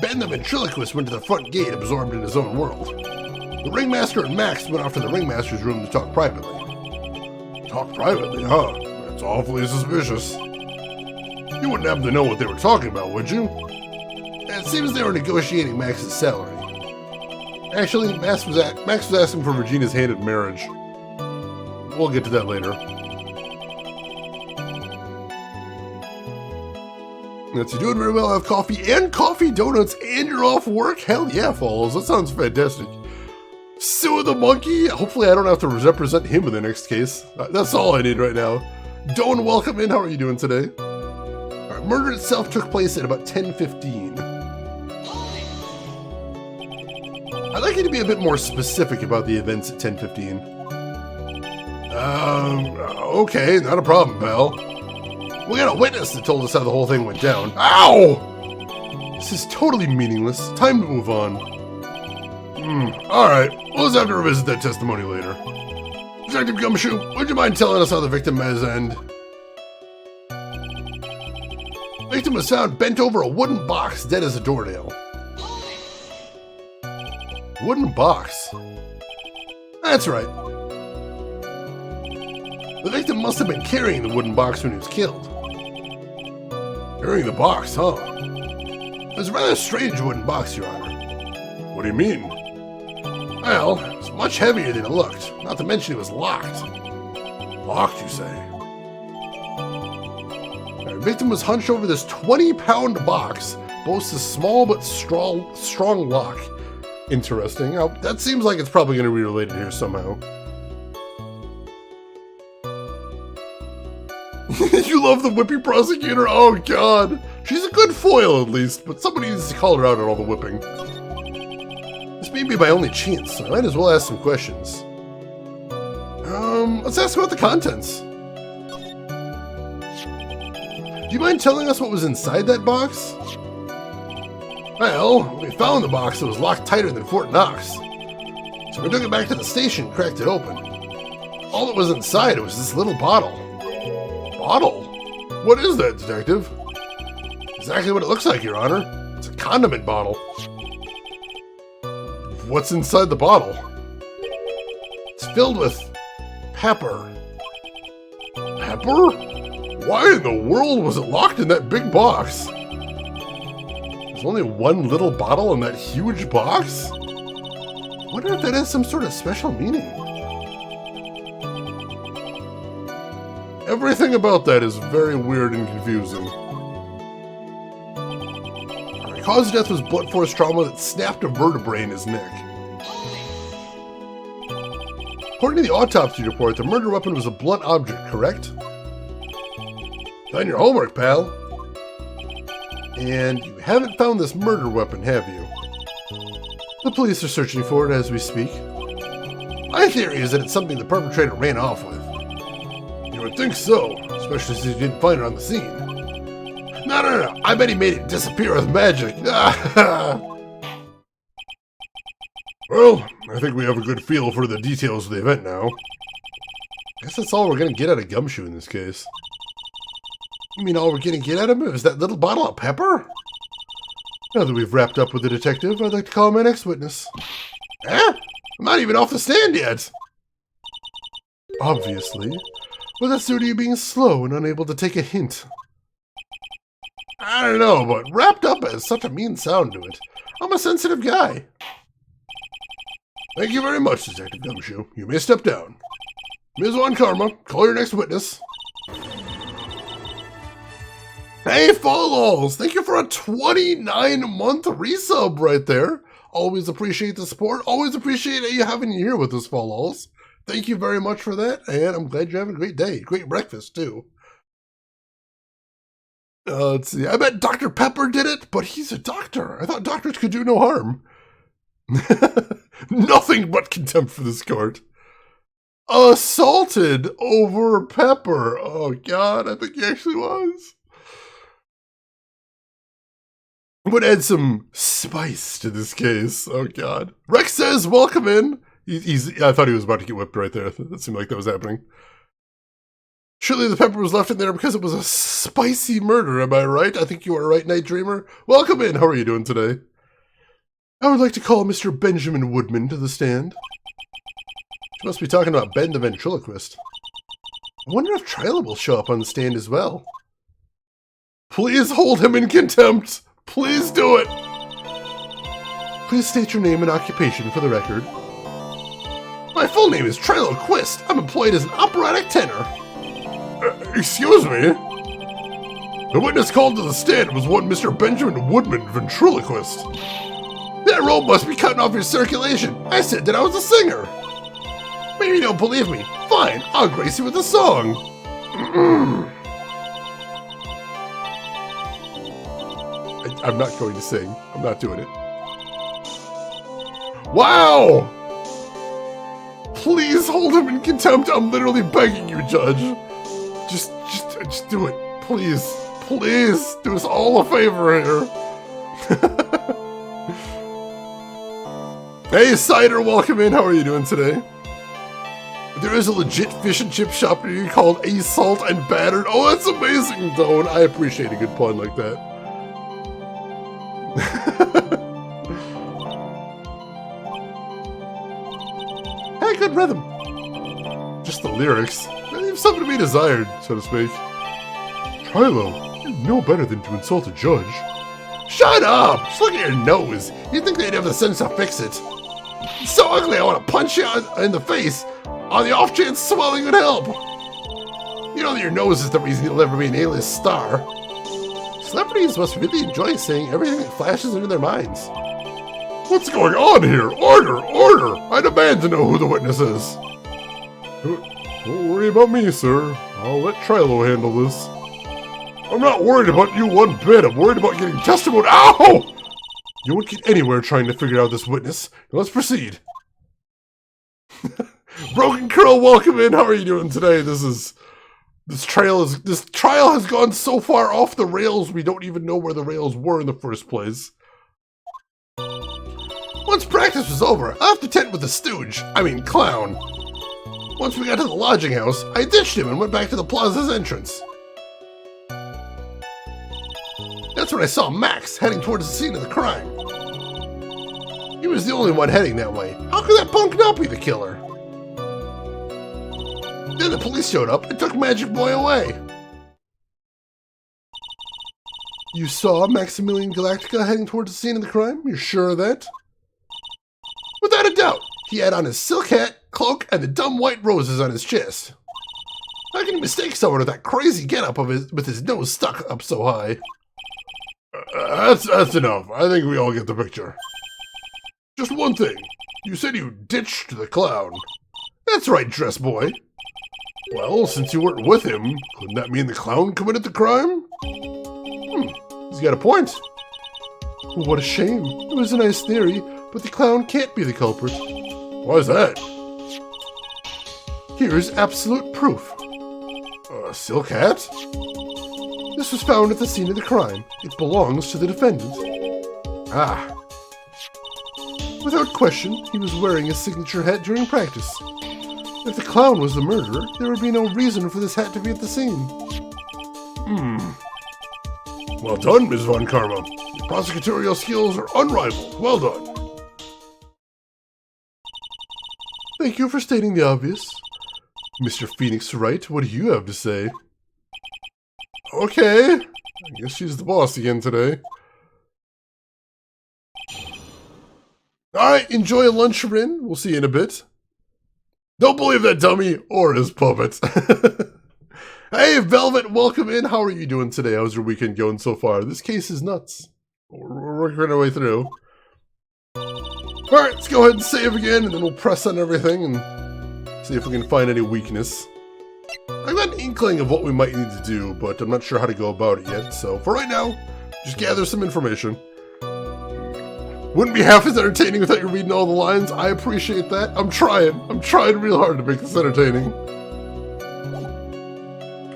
Ben the ventriloquist went to the front gate, absorbed in his own world. The ringmaster and Max went off to the ringmaster's room to talk privately. Talk privately, huh? That's awfully suspicious. You wouldn't happen to know what they were talking about, would you? It seems they were negotiating Max's salary. Actually, Max was asking for Regina's hand in marriage. We'll get to that later. That's you doing very well. I have coffee and coffee donuts, and you're off work? Hell yeah, Falls. That sounds fantastic. Sue the monkey. Hopefully I don't have to represent him in the next case. That's all I need right now. Don, welcome in. How are you doing today? Alright, murder itself took place at about 10:15. I'd like you to be a bit more specific about the events at 10:15. Okay, not a problem, pal. We got a witness that told us how the whole thing went down. Ow! This is totally meaningless. Time to move on. Alright. We'll just have to revisit that testimony later. Detective Gumshoe, would you mind telling us how the victim has ended? Victim was found bent over a wooden box, dead as a doornail. Wooden box? That's right. The victim must have been carrying the wooden box when he was killed. Carrying the box, huh? It was a rather strange wooden box, Your Honor. What do you mean? Well, it was much heavier than it looked, not to mention it was locked. Locked, you say? The victim was hunched over this 20-pound box, boasts a small but strong lock. Interesting. Now, that seems like it's probably going to be related here somehow. You love the whippy prosecutor? Oh, God. She's a good foil, at least, but somebody needs to call her out on all the whipping. This may be my only chance, so I might as well ask some questions. Let's ask about the contents. Do you mind telling us what was inside that box? Well, when we found the box, it was locked tighter than Fort Knox. So we took it back to the station and cracked it open. All that was inside it was this little bottle. Bottle? What is that, Detective? Exactly what it looks like, Your Honor. It's a condiment bottle. What's inside the bottle? It's filled with pepper. Pepper? Why in the world was it locked in that big box? There's only one little bottle in that huge box? Wonder if that has some sort of special meaning. Everything about that is very weird and confusing. The cause of death was blunt force trauma that snapped a vertebrae in his neck. According to the autopsy report, the murder weapon was a blunt object, correct? Done your homework, pal. And you haven't found this murder weapon, have you? The police are searching for it as we speak. My theory is that it's something the perpetrator ran off with. You would think so, especially since you didn't find it on the scene. No. I bet he made it disappear with magic. Well, I think we have a good feel for the details of the event now. I guess that's all we're gonna get out of Gumshoe in this case. You mean all we're gonna get out of him is that little bottle of pepper? Now that we've wrapped up with the detective, I'd like to call my next witness. Eh? I'm not even off the stand yet! Obviously. But that's due to you being slow and unable to take a hint. I don't know, but wrapped up has such a mean sound to it. I'm a sensitive guy. Thank you very much, Detective Gumshoe. You may step down. Ms. Von Karma, call your next witness. Hey, Fallalls! Thank you for a 29-month resub right there. Always appreciate the support. Always appreciate you having you here with us, Fallalls. Thank you very much for that, and I'm glad you're having a great day. Great breakfast, too. Let's see. I bet Dr. Pepper did it, but he's a doctor. I thought doctors could do no harm. Nothing but contempt for this court. Assaulted over Pepper. Oh, God, I think he actually was. Would add some spice to this case. Oh, God. Rex says, welcome in. I thought he was about to get whipped right there. That seemed like that was happening. Surely the pepper was left in there because it was a spicy murder, am I right? I think you are right, Night Dreamer. Welcome in. How are you doing today? I would like to call Mr. Benjamin Woodman to the stand. She must be talking about Ben the ventriloquist. I wonder if Tryla will show up on the stand as well. Please hold him in contempt. Please do it. Please state your name and occupation for the record. My full name is Tryla Quist. I'm employed as an operatic tenor. Excuse me? The witness called to the stand was one Mr. Benjamin Woodman, ventriloquist. That rope must be cutting off your circulation. I said that I was a singer. Maybe you don't believe me. Fine, I'll grace you with a song. I'm not going to sing. I'm not doing it. Wow! Please hold him in contempt. I'm literally begging you, Judge. Just do it. Please. Please. Do us all a favor here. Hey, Cider, welcome in. How are you doing today? There is a legit fish and chip shop near you called A Salt and Battered. Oh, that's amazing, Doan. I appreciate a good pun like that. Hey, good rhythm. Just the lyrics. leaves something to be desired, so to speak. Trilo, you know better than to insult a judge. Shut up! Just look at your nose. You'd think they'd have the sense to fix it. It's so ugly I want to punch you in the face on the off chance swelling would help. You know that your nose is the reason you'll never be an A-list star. Celebrities must really enjoy saying everything that flashes into their minds. What's going on here? Order! Order! I demand to know who the witness is. Don't worry about me, sir. I'll let Trilo handle this. I'm not worried about you one bit. I'm worried about getting testimony. Ow! You won't get anywhere trying to figure out this witness. Now let's proceed. Broken Curl, welcome in. How are you doing today? This trial has gone so far off the rails we don't even know where the rails were in the first place. Once practice was over, I left the tent with the clown. Once we got to the lodging house, I ditched him and went back to the plaza's entrance. That's when I saw Max heading towards the scene of the crime. He was the only one heading that way. How could that punk not be the killer? Then the police showed up and took Magic Boy away. You saw Maximilian Galactica heading towards the scene of the crime? You're sure of that? Without a doubt. He had on his silk hat, cloak, and the dumb white roses on his chest. How can you mistake someone with that crazy getup with his nose stuck up so high? That's enough. I think we all get the picture. Just one thing. You said you ditched the clown. That's right, dress boy. Well, since you weren't with him, couldn't that mean the clown committed the crime? He's got a point. Well, what a shame. It was a nice theory, but the clown can't be the culprit. Why is that? Here's absolute proof. A silk hat? This was found at the scene of the crime. It belongs to the defendant. Ah. Without question, he was wearing his signature hat during practice. If the clown was the murderer, there would be no reason for this hat to be at the scene. Well done, Ms. Von Karma. Your prosecutorial skills are unrivaled. Well done. Thank you for stating the obvious. Mr. Phoenix Wright, what do you have to say? Okay. I guess she's the boss again today. Alright, enjoy a lunch, Rin. We'll see you in a bit. Don't believe that dummy or his puppet. Hey, Velvet, welcome in. How are you doing today? How's your weekend going so far? This case is nuts. We're working our way through. Alright, let's go ahead and save again, and then we'll press on everything and see if we can find any weakness. I've got an inkling of what we might need to do, but I'm not sure how to go about it yet. So for right now, just gather some information. Wouldn't be half as entertaining without you reading all the lines. I appreciate that. I'm trying real hard to make this entertaining.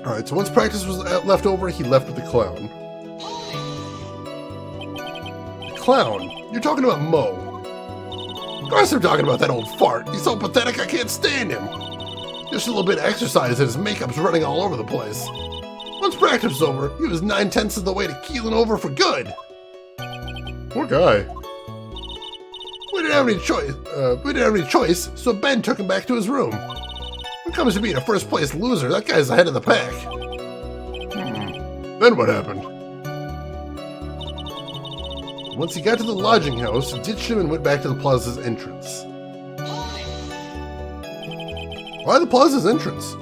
Alright, so once practice was left over, he left with the clown. The clown? You're talking about Mo. Of course I'm talking about that old fart. He's so pathetic I can't stand him. Just a little bit of exercise and his makeup's running all over the place. Once practice was over, he was 9/10 of the way to keeling over for good. Poor guy. We didn't have any choice, so Ben took him back to his room. When it comes to being a first-place loser, that guy's ahead of the pack. Then what happened? Once he got to the lodging house, ditched him and went back to the plaza's entrance. Why the plaza's entrance?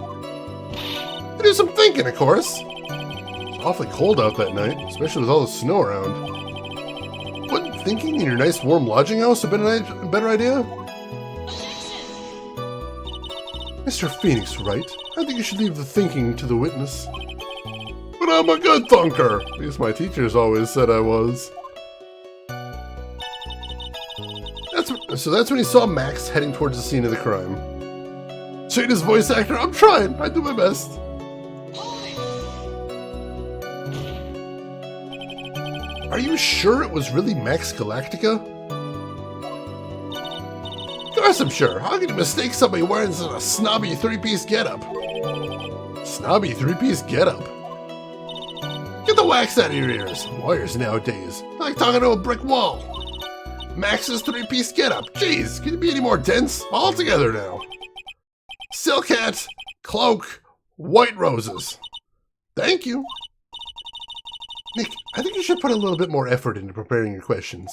To do some thinking, of course. It's awfully cold out that night, especially with all the snow around. Wouldn't thinking in your nice warm lodging house have been a better idea? Mr. Phoenix, Wright, I think you should leave the thinking to the witness. But I'm a good thunker! At least my teachers always said I was. So that's when he saw Max heading towards the scene of the crime. Shayna's voice actor, I'm trying, I do my best. Are you sure it was really Max Galactica? Of course I'm sure. How can you mistake somebody wearing such a snobby three-piece getup? Snobby three-piece getup? Get the wax out of your ears. Wires nowadays. Like talking to a brick wall. Max's three-piece getup. Jeez, can you be any more dense? All together now. Silk hat, cloak, White roses. Thank you. Nick, I think you should put a little bit more effort into preparing your questions.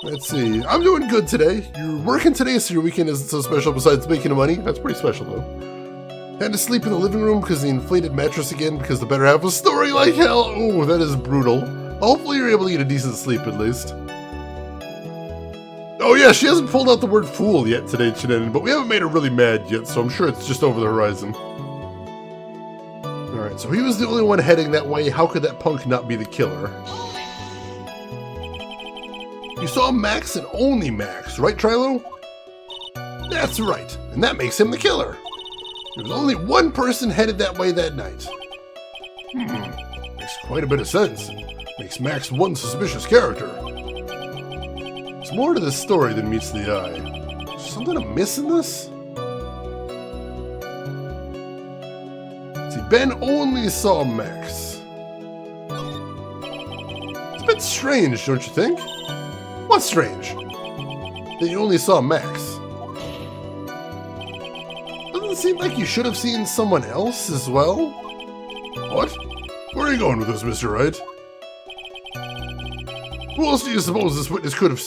Let's see. I'm doing good today. You're working today, so your weekend isn't so special besides making money. That's pretty special, though. Had to sleep in the living room because the inflated mattress again because the better half was snoring like hell. Oh, that is brutal. Hopefully you're able to get a decent sleep at least. Oh yeah, she hasn't pulled out the word fool yet today, Shannon, but we haven't made her really mad yet, so I'm sure it's just over the horizon. Alright, so he was the only one heading that way. How could that punk not be the killer? You saw Max and only Max, right, Trilo? That's right, and that makes him the killer. There was only one person headed that way that night. Makes quite a bit of sense. Makes Max one suspicious character. There's more to this story than meets the eye. Is something amiss in this? See, Ben only saw Max. It's a bit strange, don't you think? What's strange? That you only saw Max. Doesn't it seem like you should have seen someone else as well? What? Where are you going with this, Mr. Wright? Who else do you suppose this witness could have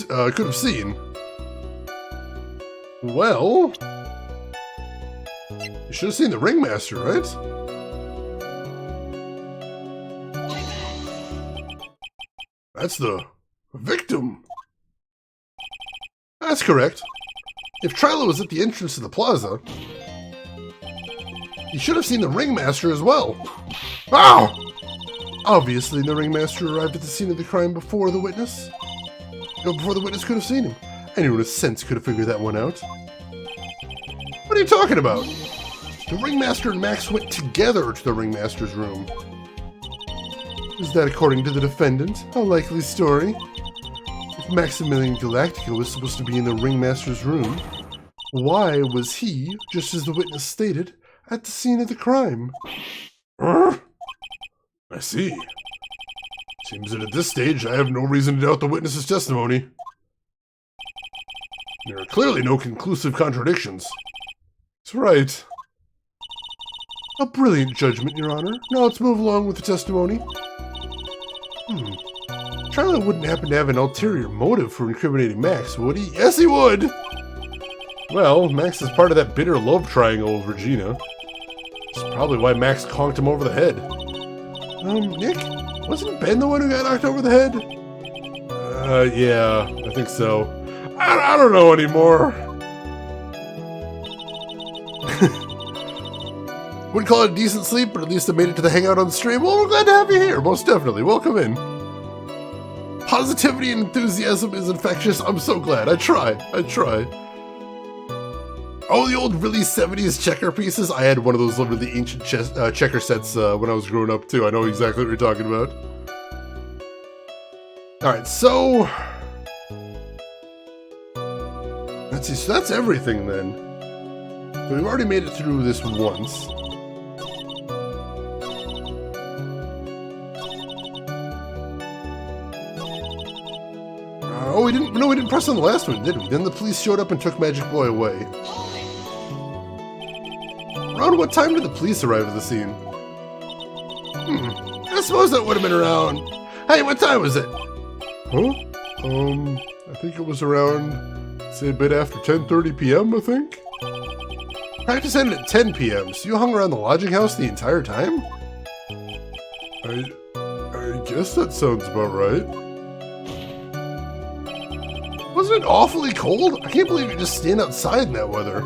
seen? Well, you should have seen the ringmaster, right? That's the victim. That's correct. If Trilo was at the entrance to the plaza, you should have seen the ringmaster as well. Ow! Obviously, the ringmaster arrived at the scene of the crime before the witness. Before the witness could have seen him. Anyone with sense could have figured that one out. What are you talking about? The ringmaster and Max went together to the ringmaster's room. Is that according to the defendant? A likely story. If Maximilian Galactica was supposed to be in the ringmaster's room, why was he, just as the witness stated, at the scene of the crime? I see. Seems that at this stage I have no reason to doubt the witness's testimony. There are clearly no conclusive contradictions. That's right. A brilliant judgment, Your Honor. Now let's move along with the testimony. Charlie wouldn't happen to have an ulterior motive for incriminating Max, would he? Yes, he would! Well, Max is part of that bitter love triangle with Regina. That's probably why Max conked him over the head. Nick? Wasn't Ben the one who got knocked over the head? Yeah, I think so. I don't know anymore. Wouldn't call it a decent sleep, but at least I made it to the hangout on the stream. Well, we're glad to have you here, most definitely. Welcome in. Positivity and enthusiasm is infectious. I'm so glad. I try. Oh, the old really 70s checker pieces. I had one of those really ancient checker sets when I was growing up, too. I know exactly what you're talking about. Alright, so... let's see, so that's everything, then. So we've already made it through this once. Oh, we didn't press on the last one, did we? Then the police showed up and took Magic Boy away. Around what time did the police arrive at the scene? I suppose that would have been around... Hey, what time was it? Huh? I think it was around, say, a bit after 10:30 p.m., I think? Practice ended at 10 p.m., so you hung around the lodging house the entire time? I guess that sounds about right. Wasn't it awfully cold? I can't believe you just stand outside in that weather.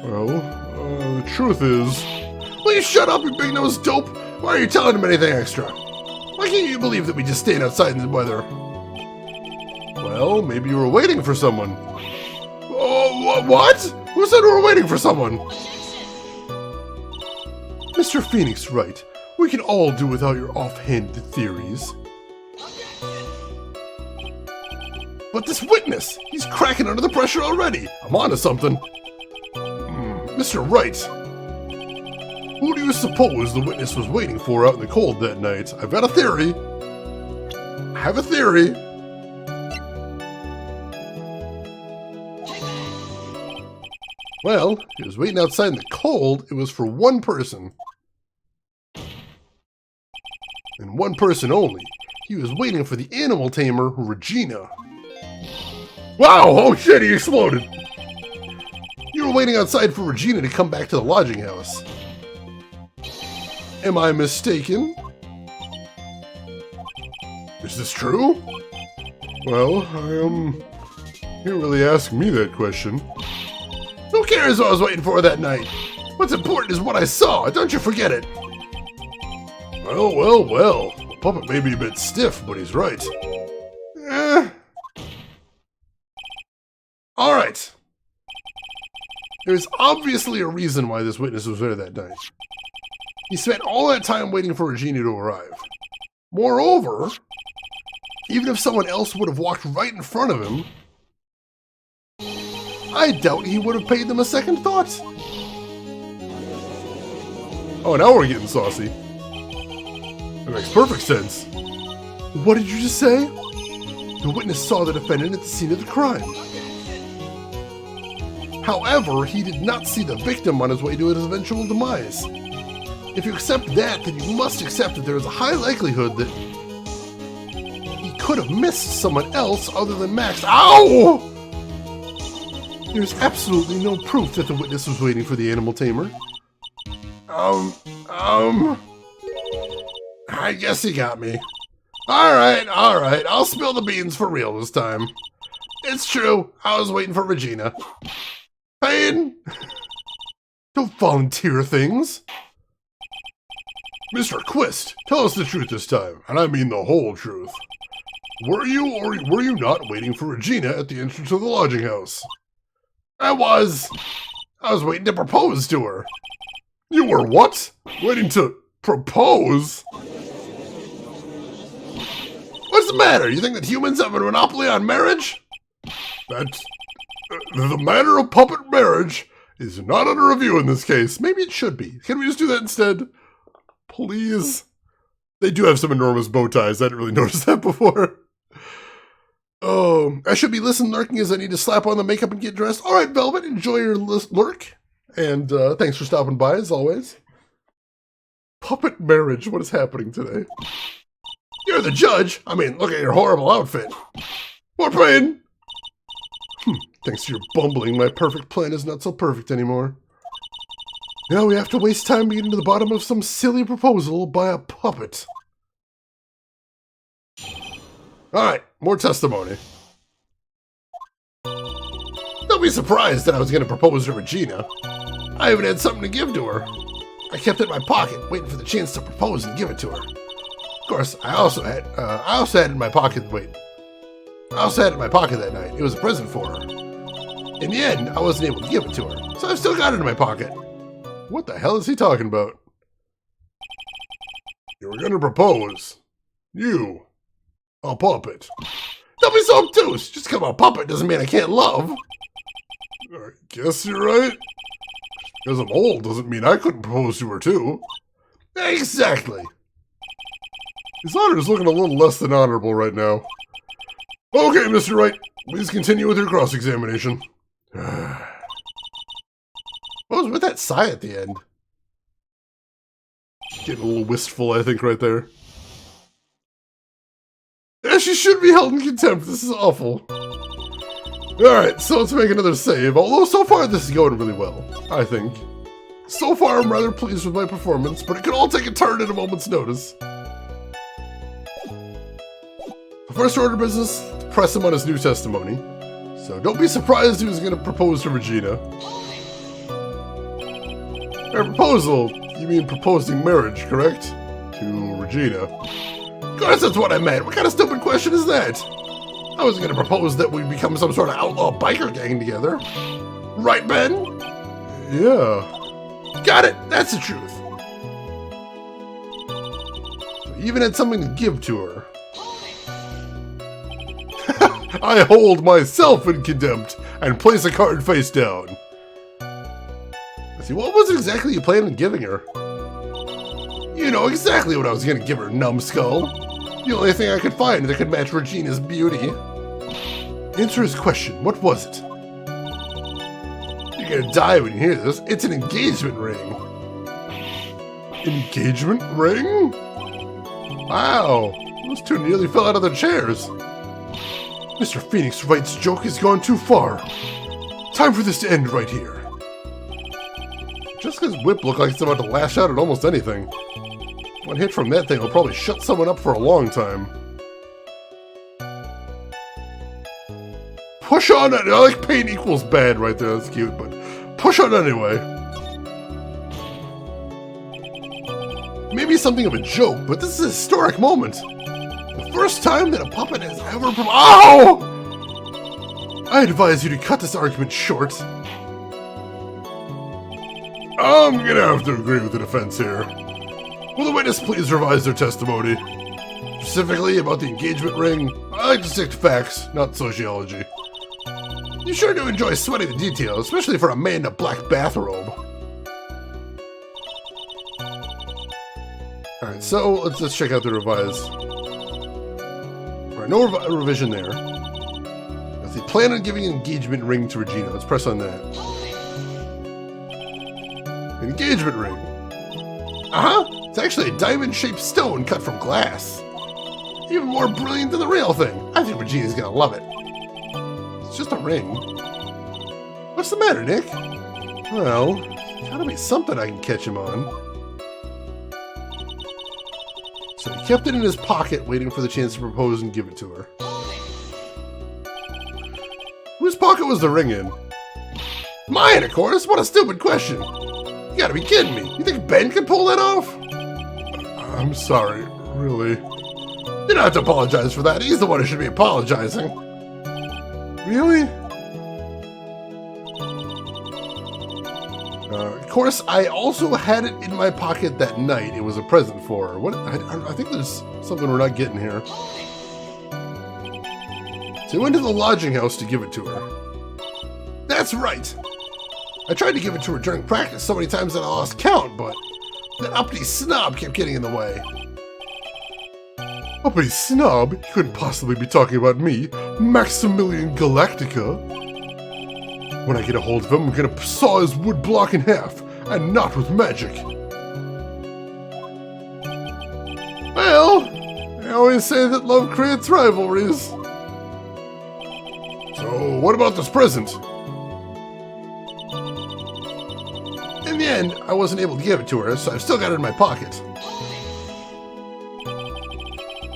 Well, the truth is... Will you shut up, you big-nosed dope? Why are you telling him anything extra? Why can't you believe that we just stand outside in the weather? Well, maybe you were waiting for someone. Oh, what? Who said we were waiting for someone? Mr. Phoenix Wright, we can all do without your offhanded theories. But this witness, he's cracking under the pressure already. I'm onto something. Mr. Wright, who do you suppose the witness was waiting for out in the cold that night? I've got a theory. I have a theory. Well, he was waiting outside in the cold. It was for one person. And one person only. He was waiting for the animal tamer, Regina. Wow! Oh shit, he exploded! You were waiting outside for Regina to come back to the lodging house. Am I mistaken? Is this true? Well, you didn't really ask me that question. Who cares what I was waiting for that night? What's important is what I saw. Don't you forget it. Well. The puppet may be a bit stiff, but he's right. All right. There's obviously a reason why this witness was there that night. He spent all that time waiting for Regina to arrive. Moreover, even if someone else would have walked right in front of him, I doubt he would have paid them a second thought. Oh, now we're getting saucy. That makes perfect sense. What did you just say? The witness saw the defendant at the scene of the crime. However, he did not see the victim on his way to his eventual demise. If you accept that, then you must accept that there is a high likelihood that he could have missed someone else other than Max. Ow! There's absolutely no proof that the witness was waiting for the animal tamer. I guess he got me. Alright, I'll spill the beans for real this time. It's true, I was waiting for Regina. Payne! Don't volunteer things. Mr. Quist, tell us the truth this time, and I mean the whole truth. Were you or were you not waiting for Regina at the entrance of the lodging house? I was waiting to propose to her. You were what? Waiting to propose? What's the matter? You think that humans have a monopoly on marriage? That's... the matter of puppet marriage is not under review in this case. Maybe it should be. Can we just do that instead? Please. They do have some enormous bow ties. I didn't really notice that before. Oh, I should be listening lurking as I need to slap on the makeup and get dressed. All right, Velvet, enjoy your lurk. And thanks for stopping by, as always. Puppet marriage, what is happening today? You're the judge. I mean, look at your horrible outfit. More pain. Thanks to your bumbling, my perfect plan is not so perfect anymore. Now we have to waste time to get into the bottom of some silly proposal by a puppet. Alright, more testimony. Don't be surprised that I was going to propose to Regina. I even had something to give to her. I kept it in my pocket, waiting for the chance to propose and give it to her. Of course, I also had it in my pocket that night. It was a present for her. In the end, I wasn't able to give it to her, so I've still got it in my pocket. What the hell is he talking about? You were gonna propose. You. A puppet. Don't be so obtuse! Just because I'm a puppet doesn't mean I can't love. I guess you're right. Because I'm old doesn't mean I couldn't propose to her too. Exactly. His honor is looking a little less than honorable right now. Okay, Mr. Wright, please continue with your cross-examination. What was with that sigh at the end? Getting a little wistful, I think, right there. Yeah, she should be held in contempt. This is awful. Alright, so let's make another save. Although so far this is going really well, I think. So far I'm rather pleased with my performance, but it could all take a turn at a moment's notice. The first order of business, to press him on his new testimony. So don't be surprised he was going to propose to Regina. By proposal, you mean proposing marriage, correct? To Regina. Of course that's what I meant. What kind of stupid question is that? I was going to propose that we become some sort of outlaw biker gang together. Right, Ben? Yeah. Got it. That's the truth. So you even had something to give to her. I hold myself in contempt and place a card face down. See, what was it exactly you planned on giving her? You know exactly what I was going to give her, numbskull. The only thing I could find that could match Regina's beauty. Answer his question. What was it? You you're gonna die when you hear this. It's an engagement ring. Engagement ring? Wow, those two nearly fell out of their chairs. Mr. Phoenix Wright's joke has gone too far. Time for this to end right here. Jessica's whip looked like it's about to lash out at almost anything. One hit from that thing will probably shut someone up for a long time. Push on it. I like pain equals bad right there. That's cute, but push on anyway. Maybe something of a joke, but this is a historic moment. The first time that a puppet has ever Ow! I advise you to cut this argument short. I'm gonna have to agree with the defense here. Will the witness please revise their testimony? Specifically about the engagement ring, I like to stick to facts, not sociology. You sure do enjoy sweating the details, especially for a man in a black bathrobe. Alright, so let's just check out the revise. Alright, no revision there. If they plan on giving an engagement ring to Regina, let's press on that. Engagement ring. Uh-huh, it's actually a diamond-shaped stone cut from glass. Even more brilliant than the real thing. I think Regina's gonna love it. It's just a ring. What's the matter, Nick? Well, gotta be something I can catch him on. So he kept it in his pocket, waiting for the chance to propose and give it to her. Whose pocket was the ring in? Mine, of course! What a stupid question! You gotta be kidding me! You think Ben could pull that off? I'm sorry, really. You don't have to apologize for that. He's the one who should be apologizing. Really? Of course, I also had it in my pocket that night. It was a present for her. What? I think there's something we're not getting here. So he went to the lodging house to give it to her. That's right. I tried to give it to her during practice so many times that I lost count, but that uppity snob kept getting in the way. Uppity snob? You couldn't possibly be talking about me, Maximilian Galactica. When I get a hold of him, I'm gonna saw his wood block in half, and not with magic. Well, I always say that love creates rivalries. So, what about this present? In the end, I wasn't able to give it to her, so I've still got it in my pocket.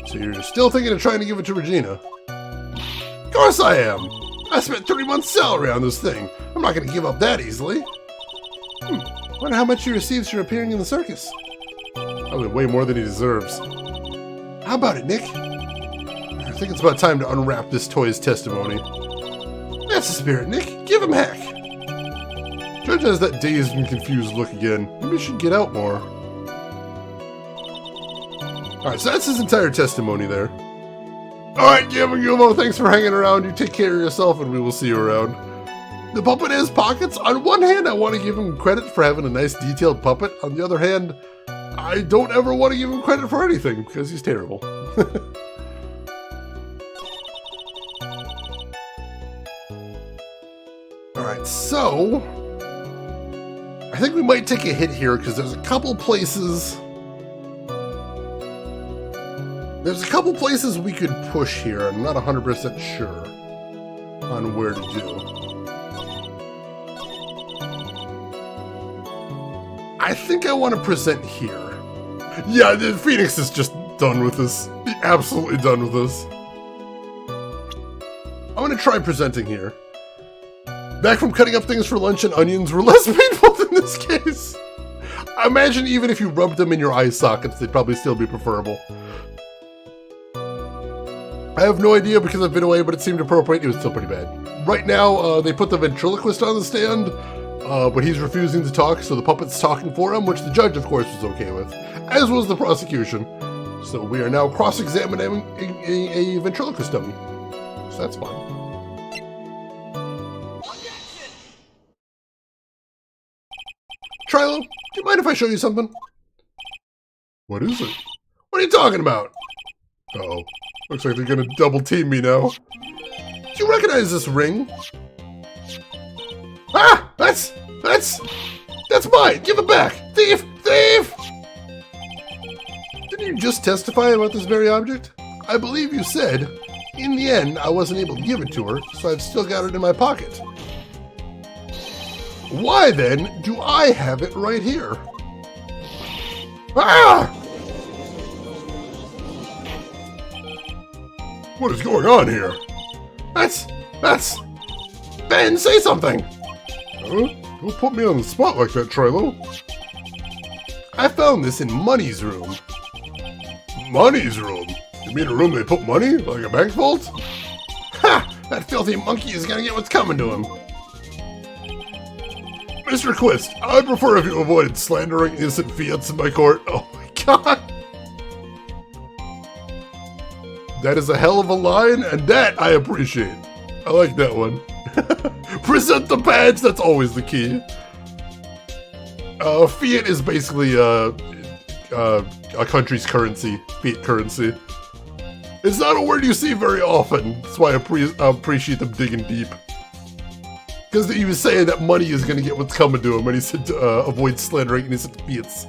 So you're still thinking of trying to give it to Regina? Of course I am! I spent 3 months' salary on this thing. I'm not going to give up that easily. Wonder how much he receives for appearing in the circus. Probably way more than he deserves. How about it, Nick? I think it's about time to unwrap this toy's testimony. That's the spirit, Nick. Give him heck. Judge has that dazed and confused look again. Maybe he should get out more. Alright, so that's his entire testimony there. Alright, Guillermo, thanks for hanging around. You take care of yourself, and we will see you around. The puppet has pockets. On one hand, I want to give him credit for having a nice detailed puppet. On the other hand, I don't ever want to give him credit for anything, because he's terrible. Alright, so I think we might take a hit here, because there's a couple places... There's a couple places we could push here. I'm not 100% sure on where to do. I think I want to present here. Yeah, the Phoenix is just done with this. Absolutely done with this. I'm going to try presenting here. Back from cutting up things for lunch, and onions were less painful than this case. I imagine even if you rubbed them in your eye sockets, they'd probably still be preferable. I have no idea because I've been away, but it seemed appropriate. It was still pretty bad. Right now, they put the ventriloquist on the stand, but he's refusing to talk, so the puppet's talking for him, which the judge, of course, was okay with, as was the prosecution. So we are now cross-examining a ventriloquist dummy. So that's fun. Trilo, do you mind if I show you something? What is it? What are you talking about? Uh-oh. Looks like they're gonna double team me now. Do you recognize this ring? Ah! That's mine! Give it back! Thief! Thief! Didn't you just testify about this very object? I believe you said, in the end, I wasn't able to give it to her, so I've still got it in my pocket. Why then do I have it right here? Ah! What is going on here? That's... Ben, say something! Huh? Don't put me on the spot like that, Trilo. I found this in Money's room. Money's room? You mean a room they put money? Like a bank vault? Ha! That filthy monkey is gonna get what's coming to him. Mr. Quist, I'd prefer if you avoided slandering innocent fiats in my court. Oh my god! That is a hell of a line, and that I appreciate. I like that one. Present the badge, that's always the key. Fiat is basically a country's currency, fiat currency. It's not a word you see very often, that's why I appreciate them digging deep. Because he was saying that money is going to get what's coming to him, and he said to avoid slandering innocent fiats.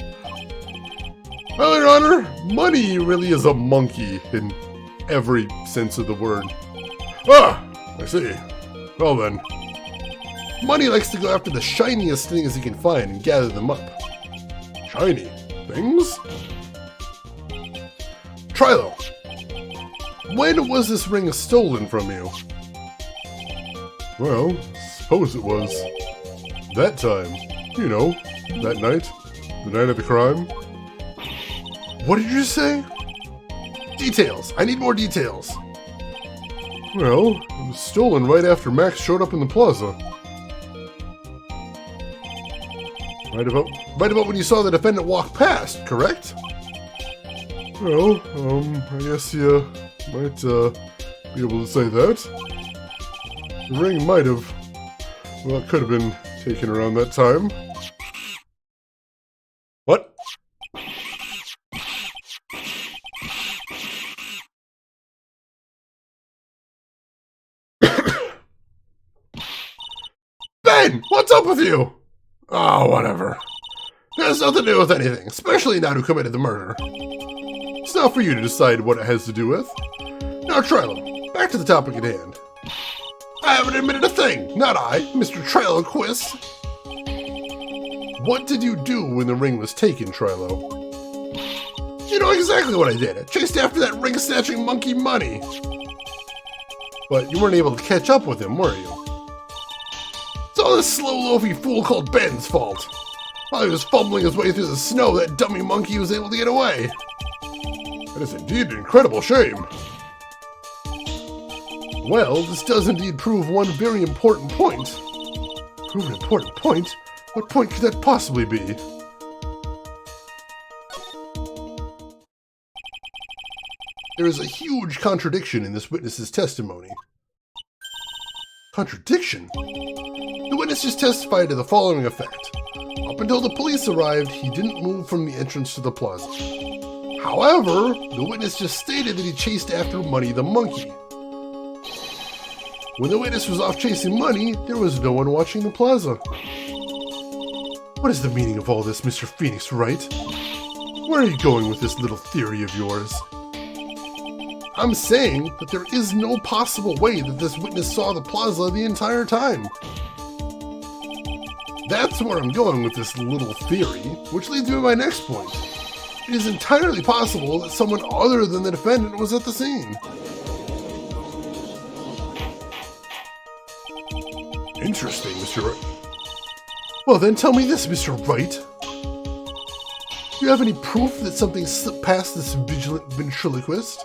Well, Your Honor, money really is a monkey in every sense of the word. Ah, I see. Well then. Money likes to go after the shiniest things he can find and gather them up. Shiny things? Trilo, when was this ring stolen from you? Well, suppose it was that time. You know, that night. The night of the crime. What did you say? Details. I need more details. Well, it was stolen right after Max showed up in the plaza. Right about when you saw the defendant walk past, correct? Well, I guess you might be able to say that. The ring might have, well, it could have been taken around that time. What? Ben, what's up with you? Oh, whatever. It has nothing to do with anything, especially not who committed the murder. It's not for you to decide what it has to do with. Now, Trilo, back to the topic at hand. I haven't admitted a thing, not I, Mr. Trilo Quist. What did you do when the ring was taken, Trilo? You know exactly what I did. I chased after that ring-snatching monkey Money. But you weren't able to catch up with him, were you? It's all this slow, loafy fool called Ben's fault. While he was fumbling his way through the snow, that dummy monkey was able to get away. That is indeed an incredible shame. Well, this does indeed prove one very important point. Prove an important point? What point could that possibly be? There is a huge contradiction in this witness's testimony. Contradiction? The witness just testified to the following effect. Up until the police arrived, he didn't move from the entrance to the plaza. However, the witness just stated that he chased after Money the monkey. When the witness was off chasing Money, there was no one watching the plaza. What is the meaning of all this, Mr. Phoenix Wright? Where are you going with this little theory of yours? I'm saying that there is no possible way that this witness saw the plaza the entire time. That's where I'm going with this little theory, which leads me to my next point. It is entirely possible that someone other than the defendant was at the scene. Interesting, Mr. Wright. Well then tell me this, Mr. Wright. Do you have any proof that something slipped past this vigilant ventriloquist?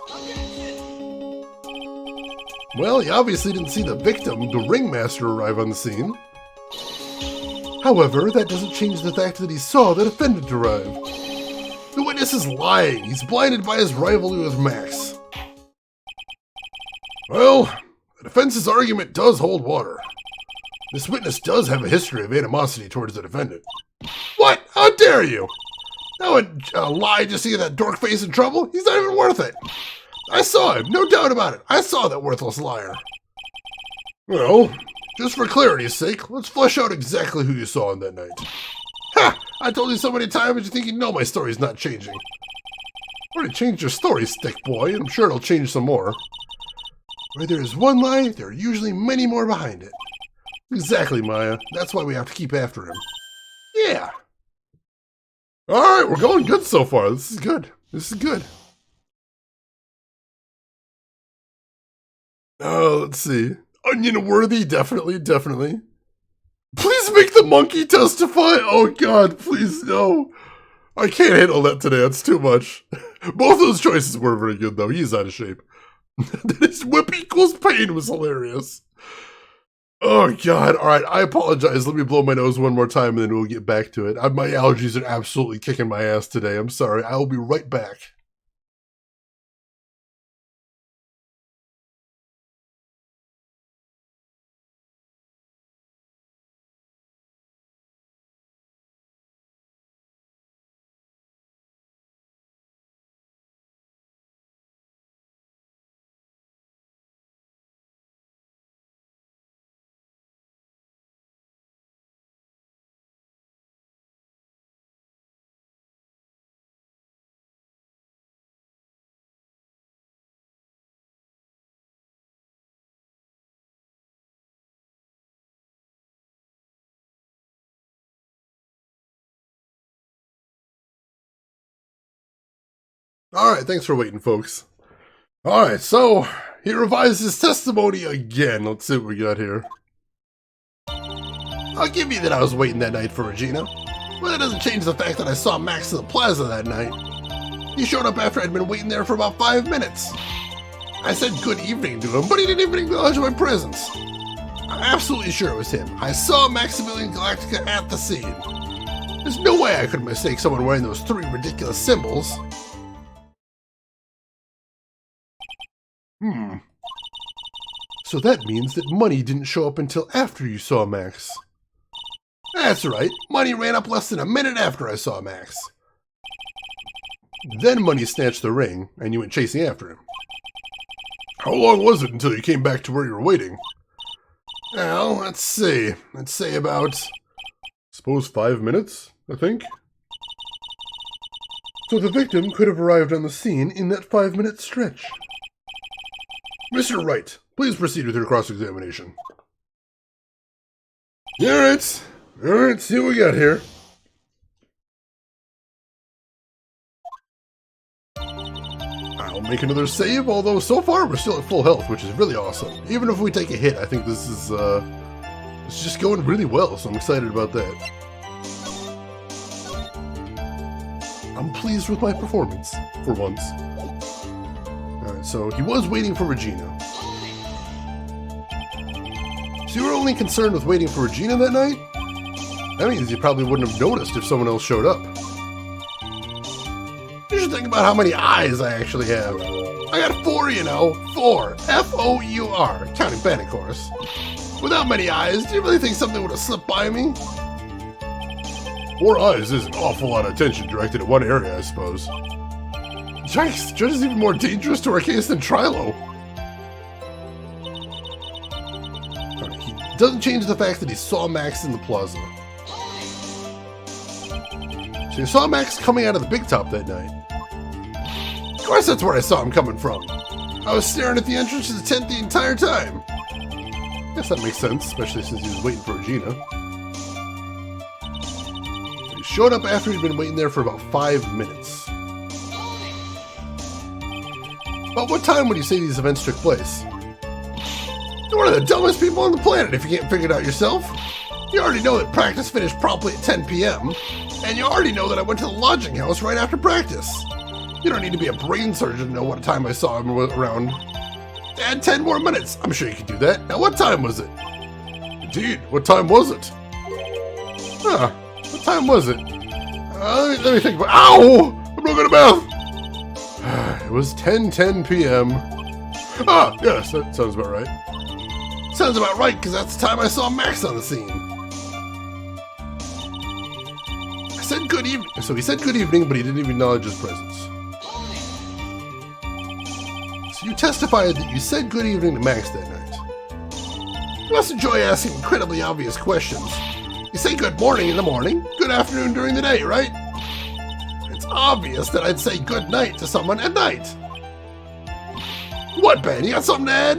Well, he obviously didn't see the victim, the ringmaster, arrive on the scene. However, that doesn't change the fact that he saw the defendant arrive. The witness is lying. He's blinded by his rivalry with Max. Well, the defense's argument does hold water. This witness does have a history of animosity towards the defendant. What? How dare you? That would lie just to get that dork face in trouble? He's not even worth it. I saw him, no doubt about it. I saw that worthless liar. Well, Just for clarity's sake, let's flesh out exactly who you saw on that night. Ha! I told you so many times you think you know my story's not changing. Already changed your story, stick boy, and I'm sure it'll change some more. Where there is one lie, there are usually many more behind it. Exactly, Maya. That's why we have to keep after him. Yeah. Alright, we're going good so far. This is good. This is good. Let's see. Onion worthy, definitely, definitely. Please make the monkey testify! Oh god, please no. I can't handle that today, that's too much. Both those choices were very good though, he's out of shape. His whip equals pain was hilarious. Oh god, alright, I apologize. Let me blow my nose one more time and then we'll get back to it. My allergies are absolutely kicking my ass today, I'm sorry. I will be right back. Alright, thanks for waiting, folks. Alright, so he revised his testimony again. Let's see what we got here. I'll give you that I was waiting that night for Regina. But that doesn't change the fact that I saw Max in the plaza that night. He showed up after I'd been waiting there for about 5 minutes. I said good evening to him, but he didn't even acknowledge my presence. I'm absolutely sure it was him. I saw Maximilian Galactica at the scene. There's no way I could mistake someone wearing those 3 ridiculous symbols. So that means that Money didn't show up until after you saw Max. That's right, Money ran up less than a minute after I saw Max. Then Money snatched the ring, and you went chasing after him. How long was it until you came back to where you were waiting? Well, let's see. Let's say about... suppose 5 minutes, I think. So the victim could have arrived on the scene in that 5-minute stretch. Mr. Wright, please proceed with your cross-examination. Alright, see what we got here. I'll make another save, although so far we're still at full health, which is really awesome. Even if we take a hit, I think this is it's just going really well, so I'm excited about that. I'm pleased with my performance, for once. Alright, so he was waiting for Regina. So you were only concerned with waiting for Regina that night? That means you probably wouldn't have noticed if someone else showed up. You should think about how many eyes I actually have. I got 4, you know. 4. F-O-U-R. Counting Ben, of course. Without many eyes, do you really think something would have slipped by me? 4 eyes is an awful lot of attention directed at one area, I suppose. Yikes, Judge is even more dangerous to our case than Trilo. He doesn't change the fact that he saw Max in the plaza. So you saw Max coming out of the big top that night. Of course that's where I saw him coming from. I was staring at the entrance to the tent the entire time. Guess that makes sense, especially since he was waiting for Regina. So he showed up after he'd been waiting there for about 5 minutes. About what time would you say these events took place? You're one of the dumbest people on the planet if you can't figure it out yourself. You already know that practice finished promptly at 10 p.m. And you already know that I went to the lodging house right after practice. You don't need to be a brain surgeon to know what time I saw him around. Add 10 more minutes. I'm sure you can do that. Now, what time was it? Indeed, what time was it? Huh, what time was it? Let me think about... Ow! I'm not good at math! It was 10:10 p.m. Ah, yes, that sounds about right. Sounds about right, because that's the time I saw Max on the scene. I said good evening. So he said good evening, but he didn't even acknowledge his presence. So you testified that you said good evening to Max that night. must enjoy asking incredibly obvious questions. You say good morning in the morning, good afternoon during the day, right? It's obvious that I'd say good night to someone at night. What, Ben? You got something to add?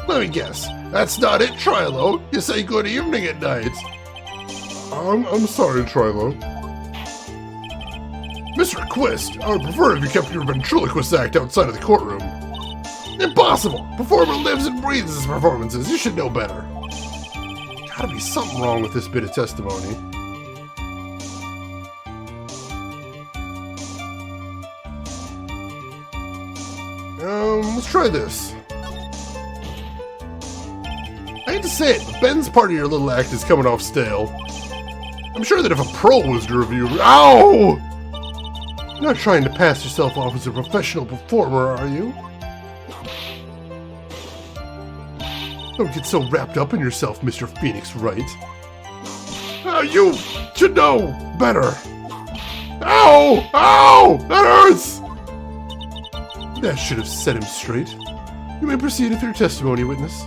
Let me guess. That's not it, Trilo. You say good evening at night. I'm sorry, Trilo. Mr. Quist, I would prefer if you kept your ventriloquist act outside of the courtroom. Impossible! Performer lives and breathes his performances. You should know better. Gotta be something wrong with this bit of testimony. Let's try this. I hate to say it, but Ben's part of your little act is coming off stale. I'm sure that if a pro was to review... Ow! You're not trying to pass yourself off as a professional performer, are you? Don't get so wrapped up in yourself, Mr. Phoenix Wright. You should know better. Ow! Ow! That hurts! That should have set him straight. You may proceed with your testimony, witness.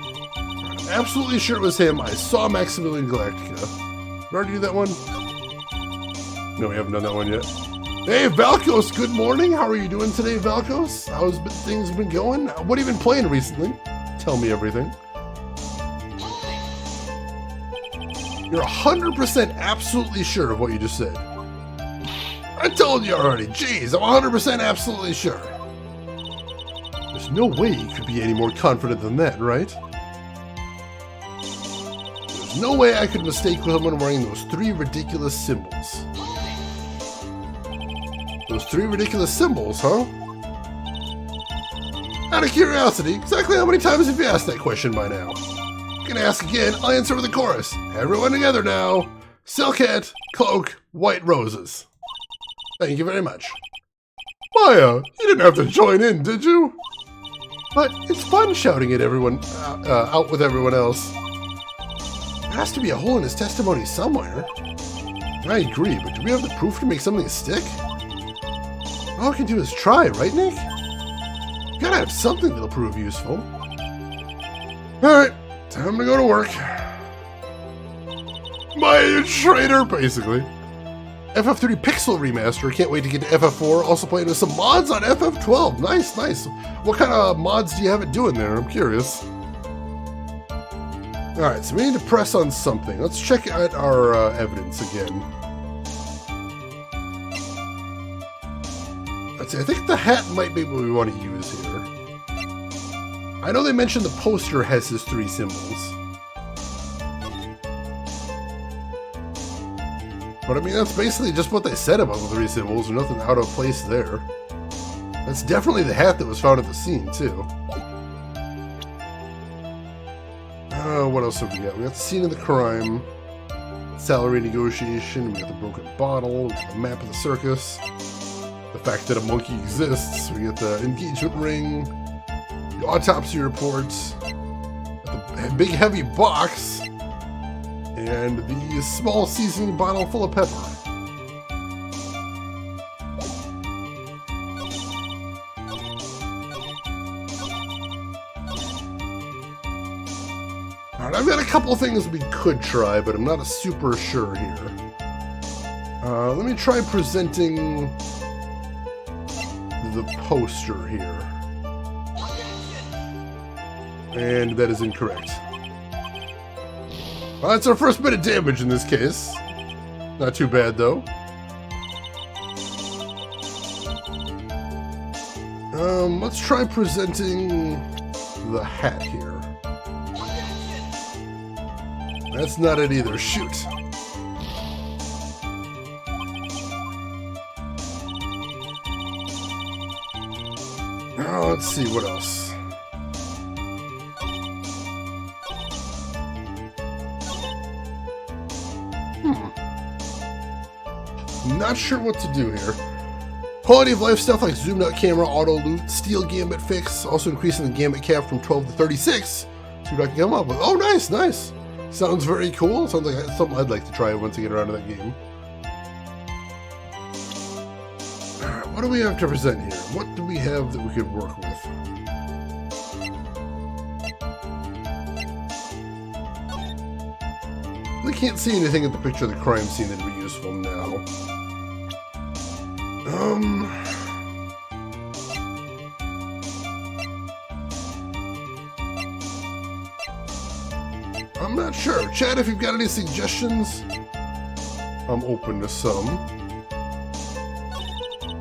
I'm absolutely sure it was him. I saw Maximilian Galactica. We already do that one? No, we haven't done that one yet. Hey, Valkos, good morning. How are you doing today, Valkos? How's things been going? What have you been playing recently? Tell me everything. You're 100% absolutely sure of what you just said. I told you already. Jeez, I'm 100% absolutely sure. There's no way you could be any more confident than that, right? There's no way I could mistake someone wearing those 3 ridiculous symbols. Those 3 ridiculous symbols, huh? Out of curiosity, exactly how many times have you asked that question by now? You can ask again, I'll answer with a chorus. Everyone together now. Silk hat, cloak, white roses. Thank you very much. Maya, you didn't have to join in, did you? But it's fun shouting at everyone, out with everyone else. There has to be a hole in his testimony somewhere. I agree, but do we have the proof to make something stick? All we can do is try, right, Nick? You gotta have something that'll prove useful. Alright, time to go to work. Maya, traitor, basically. FF3 Pixel Remaster, can't wait to get to FF4. Also playing with some mods on FF12. Nice, nice. What kind of mods do you have it doing there? I'm curious. Alright, so we need to press on something. Let's check out our evidence again. Let's see, I think the hat might be what we want to use here. I know they mentioned the poster has his 3 symbols. But I mean, that's basically just what they said about the 3 symbols. There's nothing out of place there. That's definitely the hat that was found at the scene, too. What else have we got? We got the scene of the crime, salary negotiation, we got the broken bottle, we got the map of the circus, the fact that a monkey exists, we got the engagement ring, the autopsy report, the big heavy box, and the small seasoning bottle full of pepper. Alright, I've got a couple of things we could try, but I'm not super sure here. Let me try presenting the poster here. And that is incorrect. Well, that's our first bit of damage in this case. Not too bad, though. Let's try presenting the hat here. That's not it either. Shoot. Oh, let's see what else. Not sure what to do here. Quality of life stuff like zoomed out camera, auto loot, steel gambit fix, also increasing the gambit cap from 12 to 36. See what I can come up with. Oh, nice, nice. Sounds very cool. Sounds like something I'd like to try once I get around to that game. Alright, what do we have to present here? What do we have that we could work with? They can't see anything at the picture of the crime scene that'd be useful now. I'm not sure. Chat, if you've got any suggestions, I'm open to some.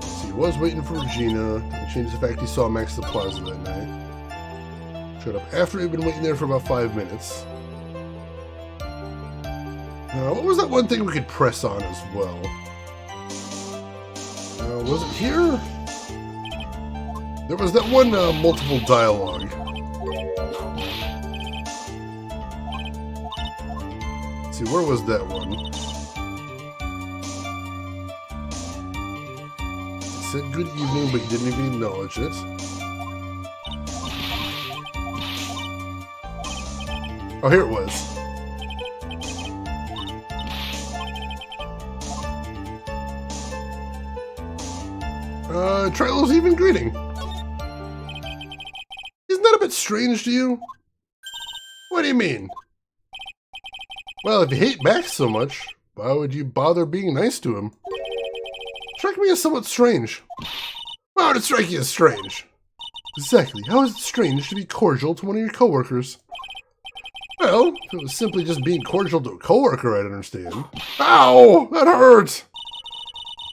So he was waiting for Regina. Didn't change the fact he saw Max at the plaza that night. Showed up after he'd been waiting there for about 5 minutes. What was that one thing we could press on as well? Was it here? There was that one multiple dialogue. Let's see, where was that one? He said good evening, but he didn't even acknowledge it. Oh, here it was. Trilo's even greeting. Isn't that a bit strange to you? What do you mean? Well, if you hate Max so much, why would you bother being nice to him? Strike me as somewhat strange. Why would it strike you as strange? Exactly. How is it strange to be cordial to one of your coworkers? Well, if it was simply just being cordial to a coworker, I'd understand. Ow! That hurt!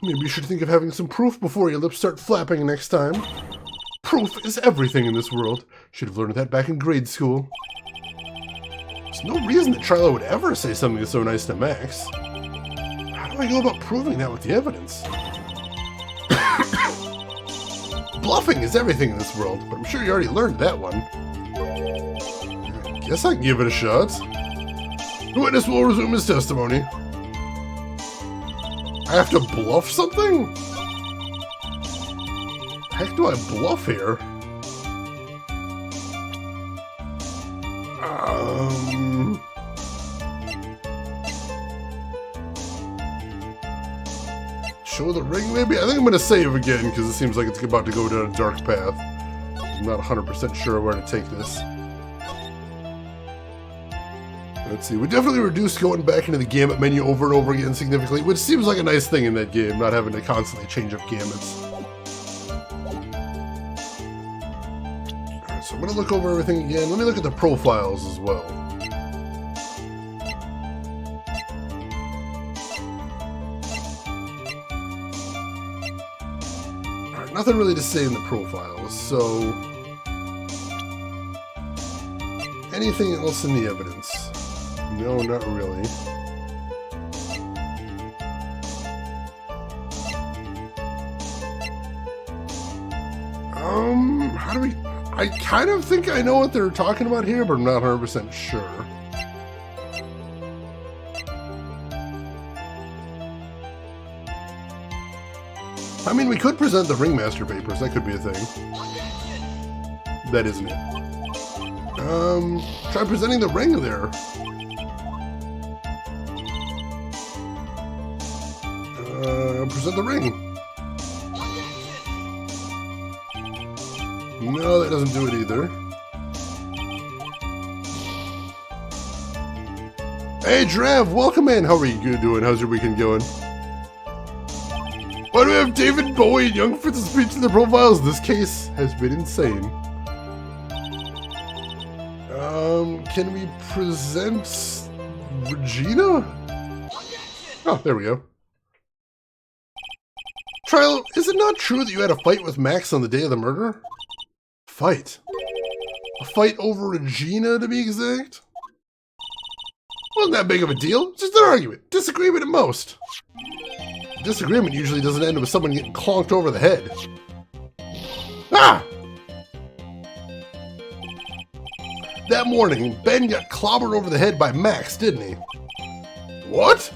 Maybe you should think of having some proof before your lips start flapping next time. Proof is everything in this world. Should have learned that back in grade school. There's no reason that Trilo would ever say something so nice to Max. How do I go about proving that with the evidence? Bluffing is everything in this world, but I'm sure you already learned that one. I guess I can give it a shot. The witness will resume his testimony. I have to bluff something? The heck do I bluff here? Show the ring, maybe? I think I'm going to save again, because it seems like it's about to go down a dark path. I'm not 100% sure where to take this. Let's see, we definitely reduced going back into the gamut menu over and over again significantly, which seems like a nice thing in that game, not having to constantly change up gamuts. Alright, so I'm going to look over everything again. Let me look at the profiles as well. Alright, nothing really to say in the profiles, so... anything else in the evidence? No, not really. How do we... I kind of think I know what they're talking about here, but I'm not 100% sure. I mean, we could present the Ringmaster papers. That could be a thing. That isn't it. Try presenting the ring there. Present the ring. No, that doesn't do it either. Hey, Drav, welcome in. How are you doing? How's your weekend going? Why do we have David Bowie and Young Fritz's speech in the profiles? This case has been insane. Can we present Regina? Oh, there we go. Trilo, is it not true that you had a fight with Max on the day of the murder? Fight? A fight over Regina, to be exact? Wasn't that big of a deal. Just an argument. Disagreement at most. Disagreement usually doesn't end with someone getting clonked over the head. Ah! That morning, Ben got clobbered over the head by Max, didn't he? What?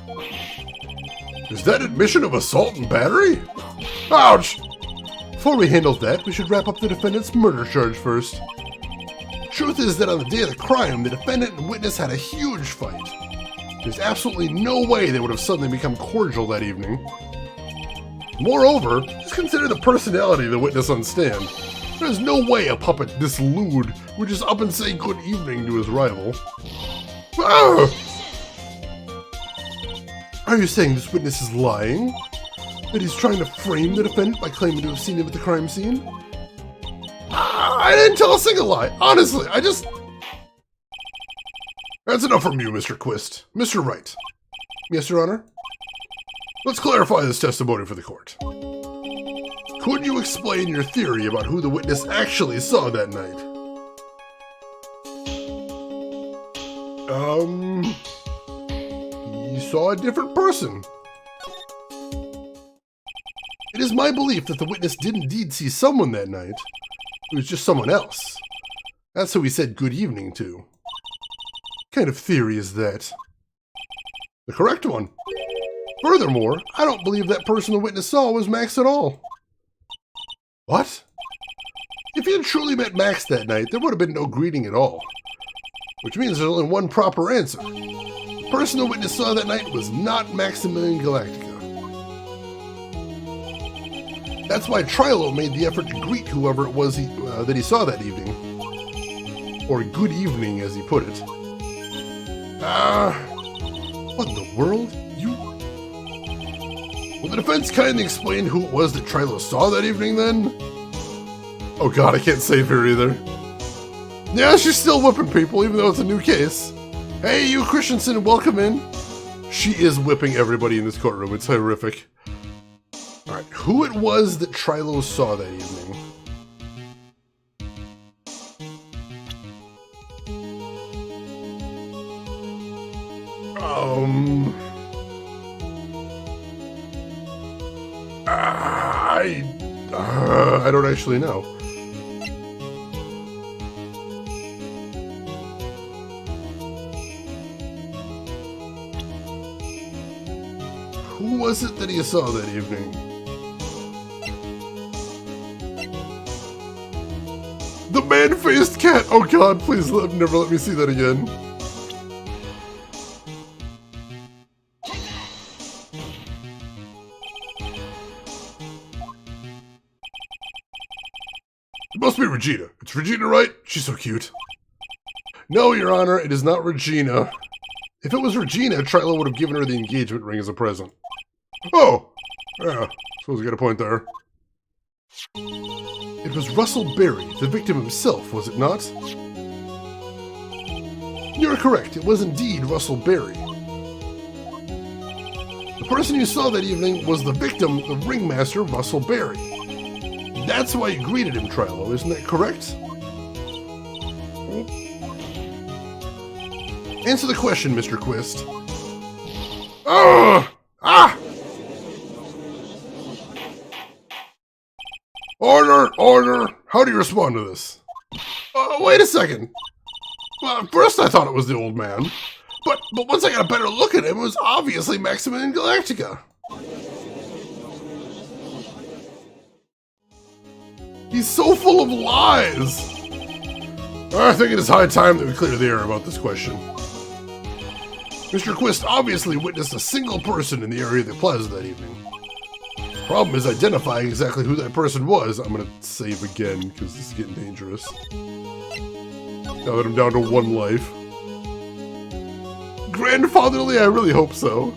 Is that admission of assault and battery? Ouch! Before we handle that, we should wrap up the defendant's murder charge first. Truth is that on the day of the crime, the defendant and witness had a huge fight. There's absolutely no way they would have suddenly become cordial that evening. Moreover, just consider the personality of the witness on stand. There's no way a puppet this lewd would just up and say good evening to his rival. Ah! Are you saying this witness is lying? That he's trying to frame the defendant by claiming to have seen him at the crime scene? I didn't tell a single lie. Honestly, I just... That's enough from you, Mr. Quist. Mr. Wright. Yes, Your Honor? Let's clarify this testimony for the court. Could you explain your theory about who the witness actually saw that night? He saw a different person. It is my belief that the witness did indeed see someone that night. It was just someone else. That's who he said good evening to. What kind of theory is that? The correct one. Furthermore, I don't believe that person the witness saw was Max at all. What? If he had truly met Max that night, there would have been no greeting at all. Which means there's only one proper answer. The person the witness saw that night was not Maximilian Galactica. That's why Trilo made the effort to greet whoever it was that he saw that evening. Or good evening, as he put it. What in the world? Will the defense kindly explain who it was that Trilo saw that evening, then? Oh god, I can't save her either. Yeah, she's still whipping people, even though it's a new case. Hey, you Christensen, welcome in. She is whipping everybody in this courtroom. It's horrific. Alright, who it was that Trilo saw that evening? I don't actually know. Who was it that he saw that evening? The man-faced cat! Oh god, please never let me see that again. It must be Regina. It's Regina, right? She's so cute. No, Your Honor, it is not Regina. If it was Regina, Trilo would have given her the engagement ring as a present. Oh! Yeah, suppose you got a point there. It was Russell Berry, the victim himself, was it not? You're correct, it was indeed Russell Berry. The person you saw that evening was the victim, the ringmaster, Russell Berry. That's why you greeted him, Trilo, isn't that correct? Answer the question, Mr. Quist. Order! Order! How do you respond to this? Wait a second. Well, at first I thought it was the old man. But once I got a better look at him, it was obviously Maximilian Galactica. He's so full of lies! I think it is high time that we clear the air about this question. Mr. Quist obviously witnessed a single person in the area of the plaza that evening. Problem is identifying exactly who that person was. I'm gonna save again, because this is getting dangerous. Now that I'm down to one life. Grandfatherly, I really hope so.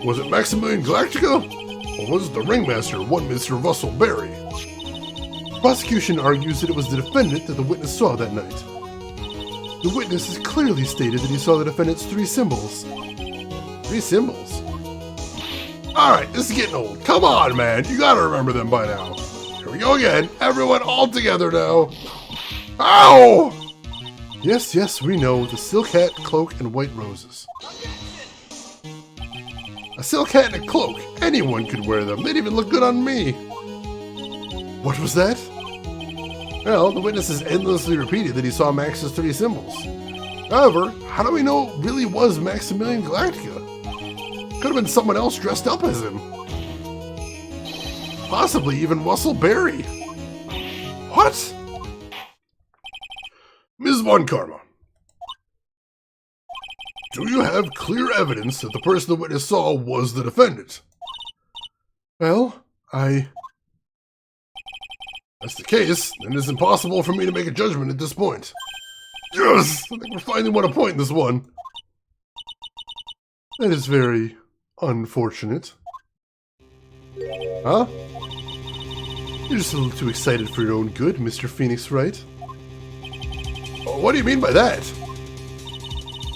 Was it Maximilian Galactica? Or was it the ringmaster, one Mr. Russell Berry? The prosecution argues that it was the defendant that the witness saw that night. The witness has clearly stated that he saw the defendant's 3 symbols. 3 symbols? Alright, this is getting old. Come on, man. You gotta remember them by now. Here we go again. Everyone all together now. Ow! Yes, we know. The silk hat, cloak, and white roses. A silk hat and a cloak. Anyone could wear them. They'd even look good on me. What was that? Well, the witness has endlessly repeated that he saw Max's 3 symbols. However, how do we know it really was Maximilian Galactica? Could have been someone else dressed up as him. Possibly even Russell Berry. What? Ms. Von Karma, do you have clear evidence that the person the witness saw was the defendant? Well, That's the case, then it's impossible for me to make a judgment at this point. Yes! I think we're finally on a point in this one. That is very unfortunate. Huh? You're just a little too excited for your own good, Mr. Phoenix Wright. What do you mean by that?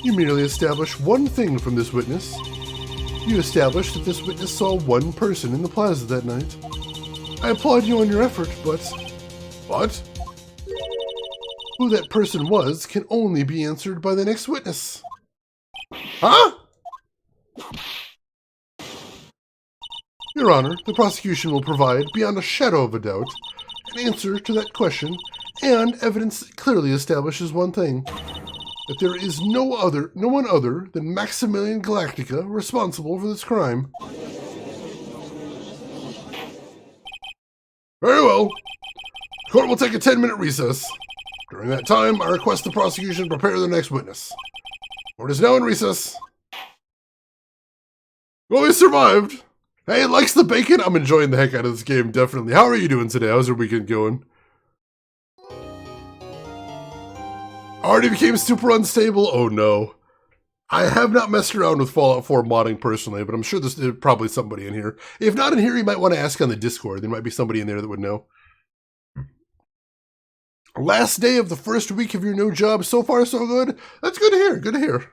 You merely established one thing from this witness. You established that this witness saw one person in the plaza that night. I applaud you on your effort, but... What? Who that person was can only be answered by the next witness. Huh? Your Honor, the prosecution will provide, beyond a shadow of a doubt, an answer to that question and evidence that clearly establishes one thing. That there is no one other than Maximilian Galactica responsible for this crime. Very well. The court will take a 10-minute recess. During that time, I request the prosecution prepare the next witness. Court is now in recess. Well, we survived. Hey, likes the bacon? I'm enjoying the heck out of this game, definitely. How are you doing today? How's your weekend going? Already became super unstable? Oh no. I have not messed around with Fallout 4 modding personally, but I'm sure there's probably somebody in here. If not in here, you might want to ask on the Discord. There might be somebody in there that would know. Last day of the first week of your new job. So far, so good. That's good to hear. Good to hear.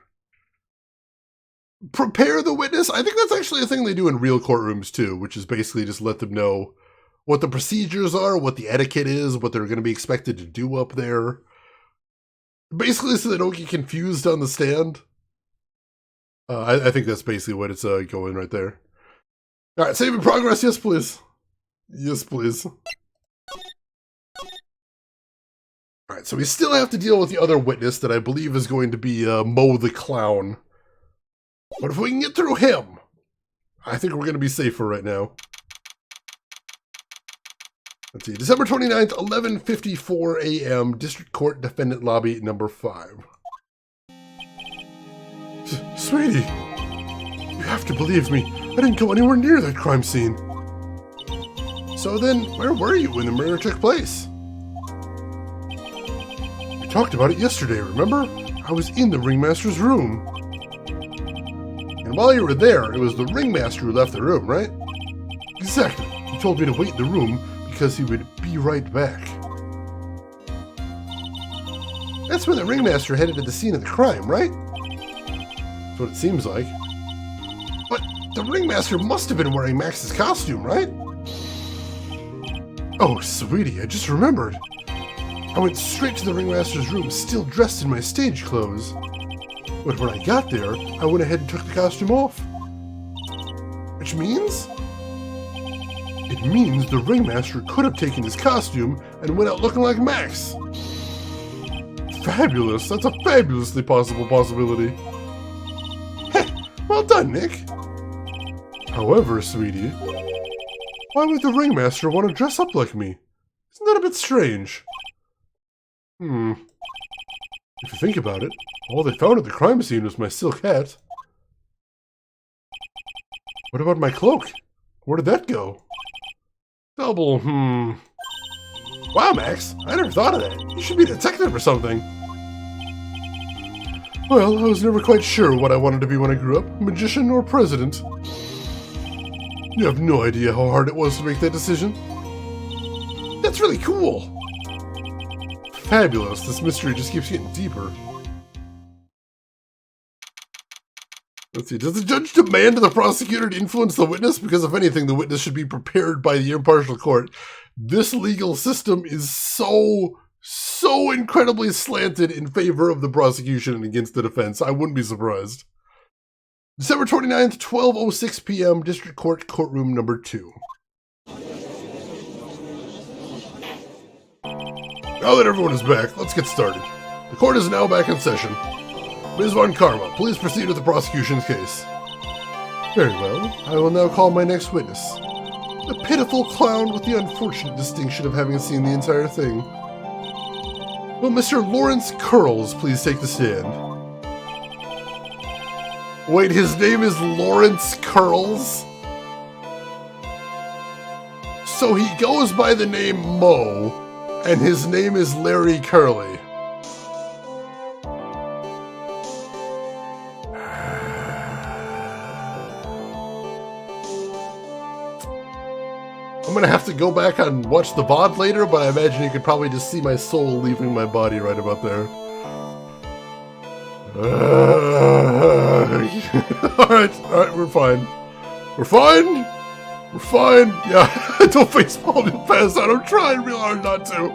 Prepare the witness. I think that's actually a thing they do in real courtrooms too, which is basically just let them know what the procedures are, what the etiquette is, what they're going to be expected to do up there. Basically so they don't get confused on the stand. I think that's basically what it's going right there. All right, save in progress. Yes, please. Yes, please. All right, so we still have to deal with the other witness that I believe is going to be Mo the Clown. But if we can get through him, I think we're going to be safer right now. Let's see, December 29th, 11:54 a.m., District Court Defendant Lobby number 5. Sweetie, you have to believe me. I didn't go anywhere near that crime scene. So then, where were you when the murder took place? We talked about it yesterday, remember? I was in the ringmaster's room. And while you were there, it was the ringmaster who left the room, right? Exactly. He told me to wait in the room because he would be right back. That's when the ringmaster headed to the scene of the crime, right? That's what it seems like. But the ringmaster must have been wearing Max's costume, right? Oh, sweetie, I just remembered. I went straight to the ringmaster's room, still dressed in my stage clothes. But when I got there, I went ahead and took the costume off. Which means? It means the ringmaster could have taken his costume and went out looking like Max. Fabulous. That's a fabulously possible possibility. Heh, well done, Nick. However, sweetie, why would the ringmaster want to dress up like me? Isn't that a bit strange? If you think about it, all they found at the crime scene was my silk hat. What about my cloak? Where did that go? Double, Wow, Max, I never thought of that. You should be a detective or something. Well, I was never quite sure what I wanted to be when I grew up, magician or president. You have no idea how hard it was to make that decision. That's really cool. Fabulous, this mystery just keeps getting deeper. Let's see, does the judge demand the prosecutor to influence the witness? Because if anything, the witness should be prepared by the impartial court. This legal system is so incredibly slanted in favor of the prosecution and against the defense. I wouldn't be surprised. December 29th, 12:06 p.m., District Court, Courtroom number 2. Now that everyone is back, let's get started. The court is now back in session. Ms. Von Karma, please proceed with the prosecution's case. Very well. I will now call my next witness. The pitiful clown with the unfortunate distinction of having seen the entire thing. Will Mr. Lawrence Curls please take the stand? Wait, his name is Lawrence Curls? So he goes by the name Mo, and his name is Larry Curly. gonna have to go back and watch the VOD later, but I imagine you could probably just see my soul leaving my body right about there. Alright, we're fine. We're fine? We're fine. Yeah, don't facepalm and pass out. I'm trying real hard not to.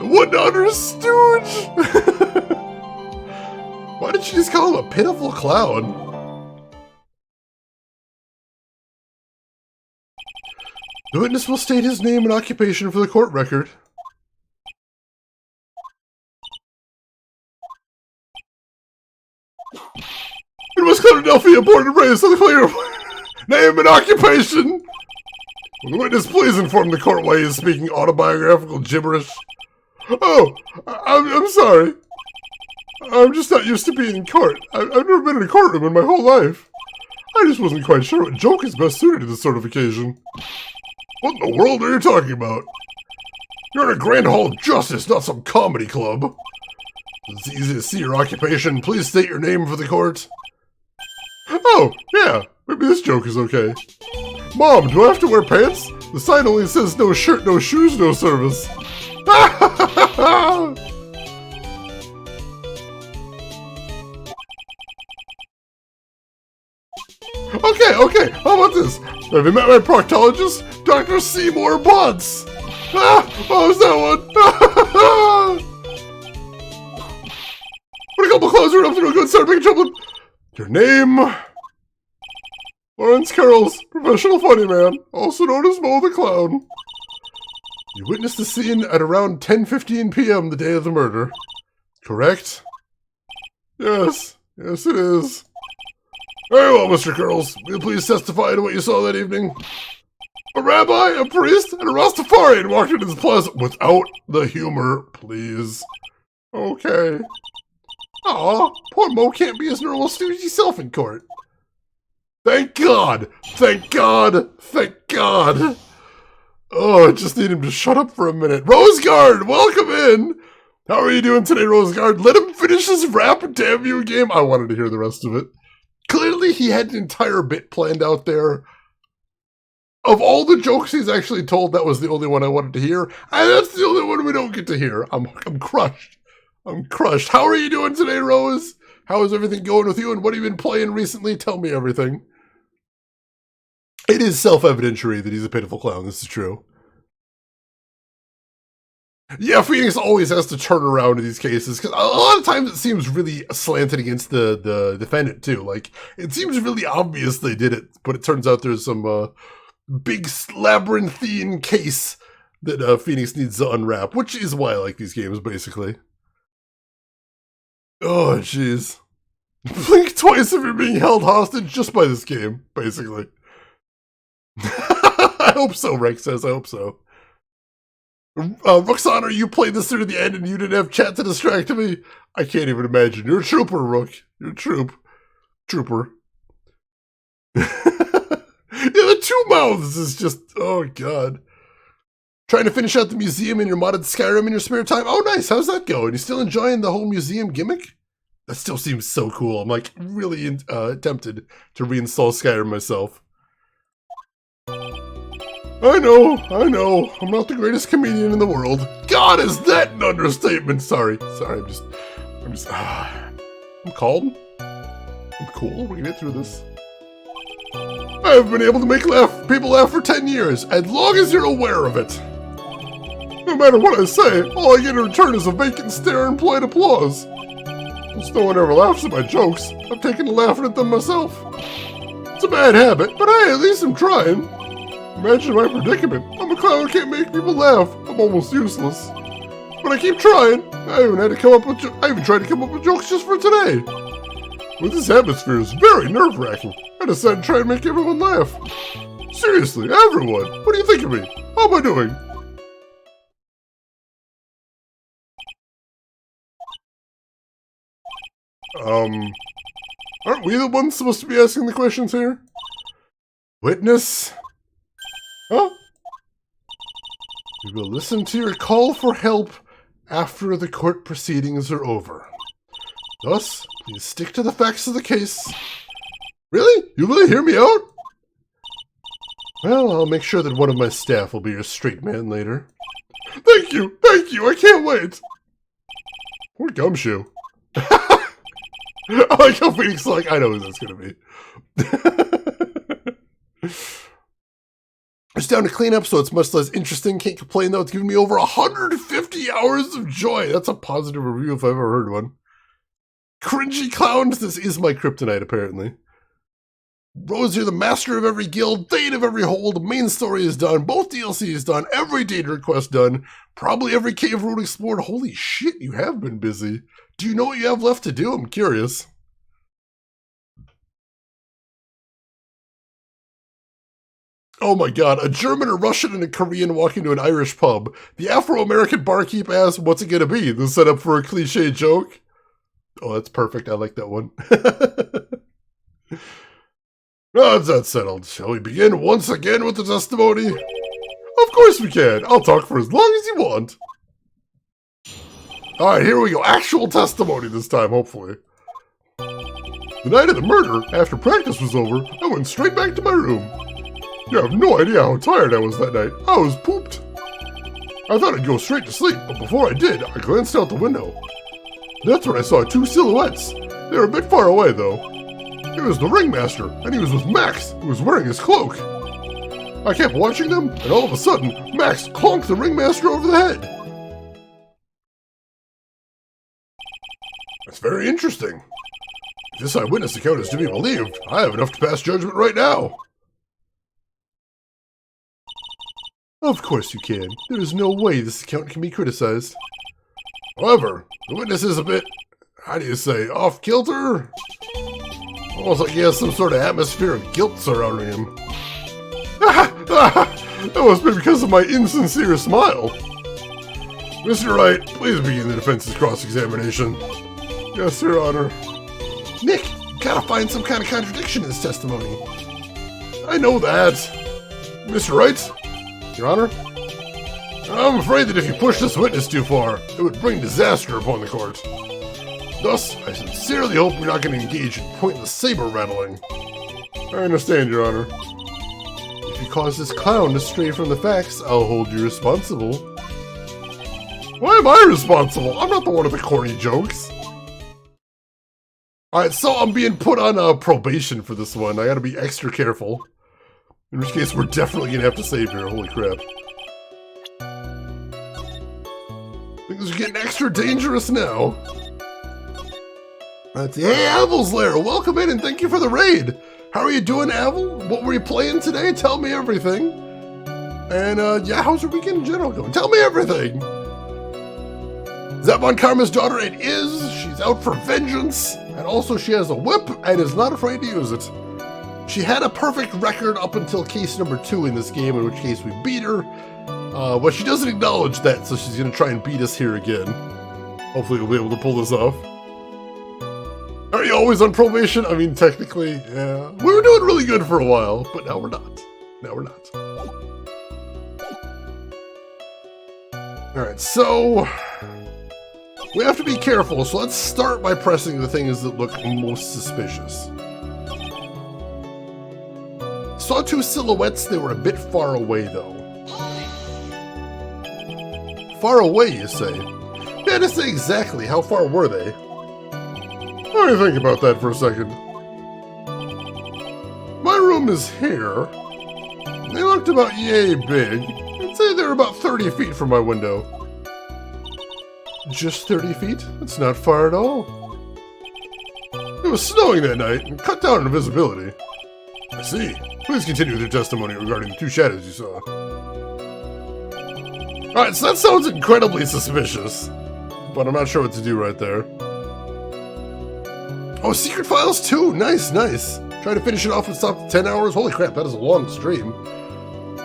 What utter stooge! Why did you just call him a pitiful clown? The witness will state his name and occupation for the court record. In West Philadelphia, born and raised on the clear. Name and occupation. Will the witness please inform the court why he is speaking autobiographical gibberish? Oh, I'm sorry. I'm just not used to being in court. I've never been in a courtroom in my whole life. I just wasn't quite sure what joke is best suited to this sort of occasion. What in the world are you talking about? You're in a grand hall of justice, not some comedy club. It's easy to see your occupation. Please state your name for the court. Oh, yeah. Maybe this joke is okay. Mom, do I have to wear pants? The sign only says no shirt, no shoes, no service. Okay. How about this? Have you met my proctologist? Dr. Seymour Butts. What was that one? Put a couple clothes are up to a good start making trouble. Your name? Lawrence Carroll's professional funny man, also known as Mo the Clown. You witnessed the scene at around 10:15 p.m. the day of the murder. Correct? Yes it is. Very well, Mr. Carrolls. Will you please testify to what you saw that evening? A rabbi, a priest, and a Rastafarian walked into this plaza without the humor, please. Okay. Aw, poor Mo can't be his normal stoogey self in court. Thank God! Thank God! Thank God! Oh, I just need him to shut up for a minute. Roseguard, welcome in! How are you doing today, Roseguard? Let him finish his rap, damn you, game. I wanted to hear the rest of it. Clearly, he had an entire bit planned out there. Of all the jokes he's actually told, that was the only one I wanted to hear. And that's the only one we don't get to hear. I'm crushed. I'm crushed. How are you doing today, Rose? How is everything going with you? And what have you been playing recently? Tell me everything. It is self-evidentiary that he's a pitiful clown. This is true. Yeah, Phoenix always has to turn around in these cases, because a lot of times it seems really slanted against the defendant, too. Like, it seems really obvious they did it, but it turns out there's some big labyrinthine case that Phoenix needs to unwrap, which is why I like these games, basically. Oh, jeez. Blink twice if you're being held hostage just by this game, basically. I hope so, Rex says. I hope so. Roxana, you played this through to the end and you didn't have chat to distract me? I can't even imagine. You're a trooper, Rook. You're a trooper. Yeah, the two mouths is just... Oh, God. Trying to finish out the museum in your modded Skyrim in your spare time? Oh, nice. How's that going? You still enjoying the whole museum gimmick? That still seems so cool. I'm, like, really tempted to reinstall Skyrim myself. I know. I'm not the greatest comedian in the world. God, is that an understatement? Sorry, I'm calm. I'm cool. We're gonna get through this. I've been able to make people laugh for 10 years, as long as you're aware of it. No matter what I say, all I get in return is a vacant stare and polite applause. Since no one ever laughs at my jokes, I've taken to laughing at them myself. It's a bad habit, but hey, at least I'm trying. Imagine my predicament. I'm a clown who can't make people laugh. I'm almost useless. But I keep trying. I even tried to come up with jokes just for today. But this atmosphere is very nerve-wracking. I decided to try and make everyone laugh. Seriously, everyone. What do you think of me? How am I doing? Aren't we the ones supposed to be asking the questions here? Witness? Huh? We will listen to your call for help after the court proceedings are over. Thus, please stick to the facts of the case. Really? You really hear me out? Well, I'll make sure that one of my staff will be your straight man later. Thank you, I can't wait. Or Gumshoe. I like how Phoenix is like, I know who that's gonna be. It's down to clean up, so it's much less interesting. Can't complain, though. It's given me over 150 hours of joy. That's a positive review if I've ever heard one. Cringy clowns, this is my kryptonite, apparently. Rose, you're the master of every guild, thane of every hold, main story is done, both DLCs done, every data request done, probably every cave route explored. Holy shit, you have been busy. Do you know what you have left to do? I'm curious. Oh my god, a German, a Russian, and a Korean walk into an Irish pub. The Afro-American barkeep asks, what's it gonna be? The setup for a cliche joke? Oh, that's perfect. I like that one. Now that's that settled. Shall we begin once again with the testimony? Of course we can. I'll talk for as long as you want. Alright, here we go. Actual testimony this time, hopefully. The night of the murder, after practice was over, I went straight back to my room. You have no idea how tired I was that night. I was pooped. I thought I'd go straight to sleep, but before I did, I glanced out the window. That's when I saw two silhouettes. They were a bit far away, though. It was the ringmaster, and he was with Max, who was wearing his cloak. I kept watching them, and all of a sudden, Max conked the ringmaster over the head. That's very interesting. If this eyewitness account is to be believed, I have enough to pass judgment right now. Of course you can. There is no way this account can be criticized. However, the witness is a bit, how do you say, off-kilter? Almost like he has some sort of atmosphere of guilt surrounding him. That must be because of my insincere smile. Mr. Wright, please begin the defense's cross-examination. Yes, Your Honor. Nick, you gotta find some kind of contradiction in this testimony. I know that. Mr. Wright? Your Honor? I'm afraid that if you push this witness too far, it would bring disaster upon the court. Thus, I sincerely hope you're not going to engage in pointless saber rattling. I understand, Your Honor. If you cause this clown to stray from the facts, I'll hold you responsible. Why am I responsible? I'm not the one with the corny jokes. Alright, so I'm being put on probation for this one. I gotta be extra careful. In which case, we're definitely gonna have to save here. Holy crap. Things are getting extra dangerous now. Hey, Avil's Lair, welcome in and thank you for the raid. How are you doing, Avil? What were you playing today? Tell me everything. And, yeah, how's your weekend in general going? Tell me everything. Is that Von Karma's daughter? It is. She's out for vengeance. And also she has a whip and is not afraid to use it. She had a perfect record up until case number 2 in this game, in which case we beat her. But she doesn't acknowledge that, so she's going to try and beat us here again. Hopefully we'll be able to pull this off. Are you always on probation? I mean, technically, yeah. We were doing really good for a while, but now we're not. Now we're not. Alright, so we have to be careful, so let's start by pressing the things that look most suspicious. Saw two silhouettes, they were a bit far away though. Far away, you say? Yeah, to say exactly, how far were they? Let me think about that for a second. My room is here. They looked about yay big. I'd say they're about 30 feet from my window. Just 30 feet? That's not far at all. It was snowing that night and cut down on visibility. I see. Please continue with your testimony regarding the two shadows you saw. Alright, so that sounds incredibly suspicious. But I'm not sure what to do right there. Oh, Secret Files 2! Nice, nice. Try to finish it off and stop at 10 hours. Holy crap, that is a long stream.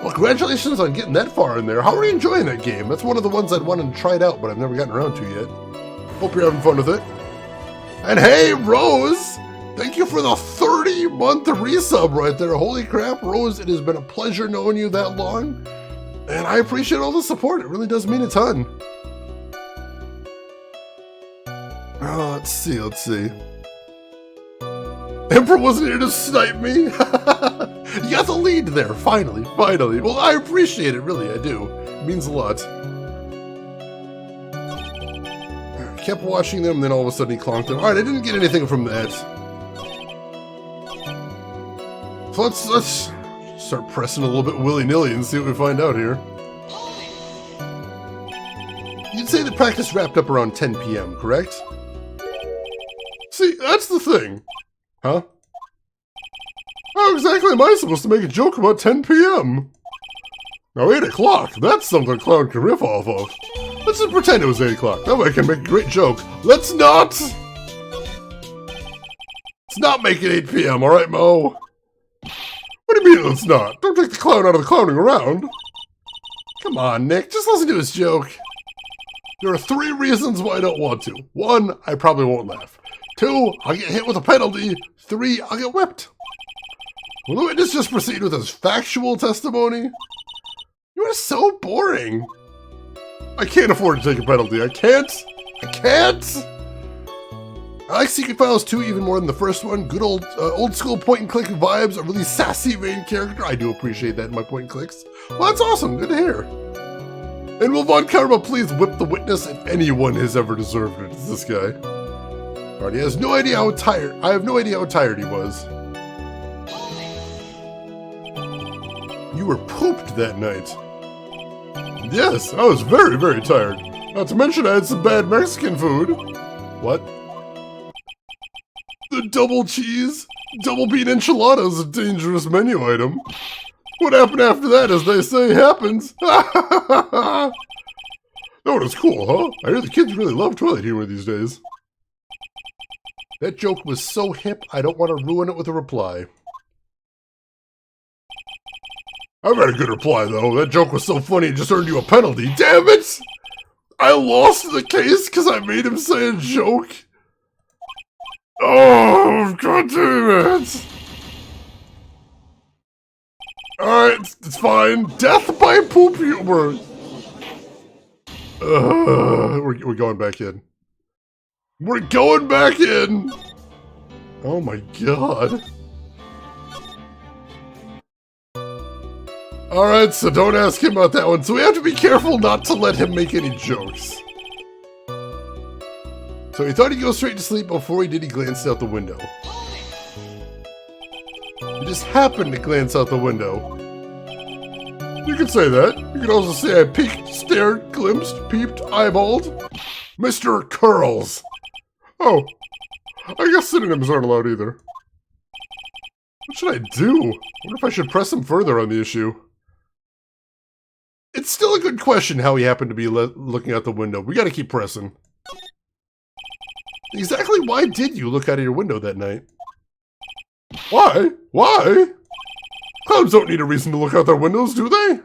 Well, congratulations on getting that far in there. How are you enjoying that game? That's one of the ones I'd wanted to try it out, but I've never gotten around to yet. Hope you're having fun with it. And hey, Rose! Thank you for the 30-month resub right there. Holy crap, Rose, it has been a pleasure knowing you that long. And I appreciate all the support. It really does mean a ton. Oh, let's see. Emperor wasn't here to snipe me. You got the lead there, finally. Well, I appreciate it, really, I do. It means a lot. I kept watching them, then all of a sudden he clonked them. Alright, I didn't get anything from that. So let's start pressing a little bit willy-nilly and see what we find out here. You'd say the practice wrapped up around 10 p.m., correct? See, that's the thing. Huh? How exactly am I supposed to make a joke about 10 p.m.? Now 8 o'clock, that's something a clown can riff off of. Let's just pretend it was 8 o'clock. That way I can make a great joke. Let's not! Let's not make it 8 p.m., alright, Mo? What do you mean let's not? Don't take the clown out of the clowning around. Come on, Nick, just listen to his joke. There are 3 reasons why I don't want to. 1, I probably won't laugh. 2, I'll get hit with a penalty. 3, I'll get whipped. Will the witness just proceed with his factual testimony? You are so boring. I can't afford to take a penalty. I can't. I like Secret Files 2 even more than the first one. Good old school point and click vibes. A really sassy main character. I do appreciate that in my point and clicks. Well, that's awesome. Good to hear. And will Von Karma please whip the witness if anyone has ever deserved it? It's this guy. Alright, he has no idea how tired. I have no idea how tired he was. You were pooped that night. Yes, I was very, very tired. Not to mention I had some bad Mexican food. What? The double cheese, double bean enchilada is a dangerous menu item. What happened after that, as they say, happens. That one was cool, huh? I hear the kids really love toilet humor these days. That joke was so hip, I don't want to ruin it with a reply. I've had a good reply, though. That joke was so funny it just earned you a penalty. Damn it! I lost the case because I made him say a joke. Oh, god damn it! Alright, it's fine. Death by poop humor! We're going back in. We're going back in! Oh my god. Alright, so don't ask him about that one. So we have to be careful not to let him make any jokes. So he thought he'd go straight to sleep. Before he did, he glanced out the window. He just happened to glance out the window. You could say that. You could also say I peeked, stared, glimpsed, peeped, eyeballed. Mr. Curls. Oh, I guess synonyms aren't allowed either. What should I do? I wonder if I should press him further on the issue. It's still a good question how he happened to be looking out the window. We gotta keep pressing. Exactly why did you look out of your window that night? Why? Why? Clowns don't need a reason to look out their windows, do they?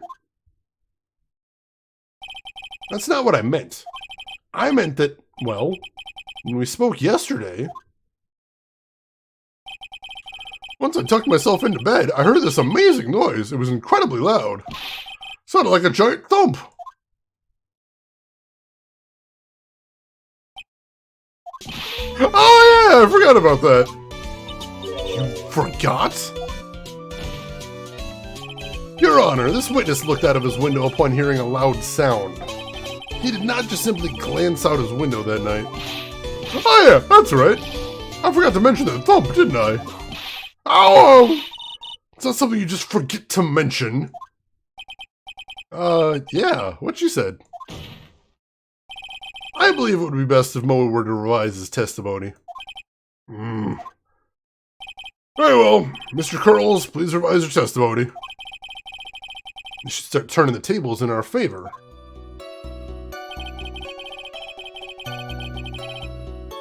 That's not what I meant. I meant that, well, when we spoke yesterday, once I tucked myself into bed, I heard this amazing noise. It was incredibly loud. Sounded like a giant thump. Oh yeah, I forgot about that. You forgot? Your Honor, this witness looked out of his window upon hearing a loud sound. He did not just simply glance out his window that night. Oh yeah, that's right. I forgot to mention that thump, didn't I? Oh! It's not something you just forget to mention. Yeah, what you said. I believe it would be best if Moe were to revise his testimony. Very well, Mr. Curls, please revise your testimony. You should start turning the tables in our favor.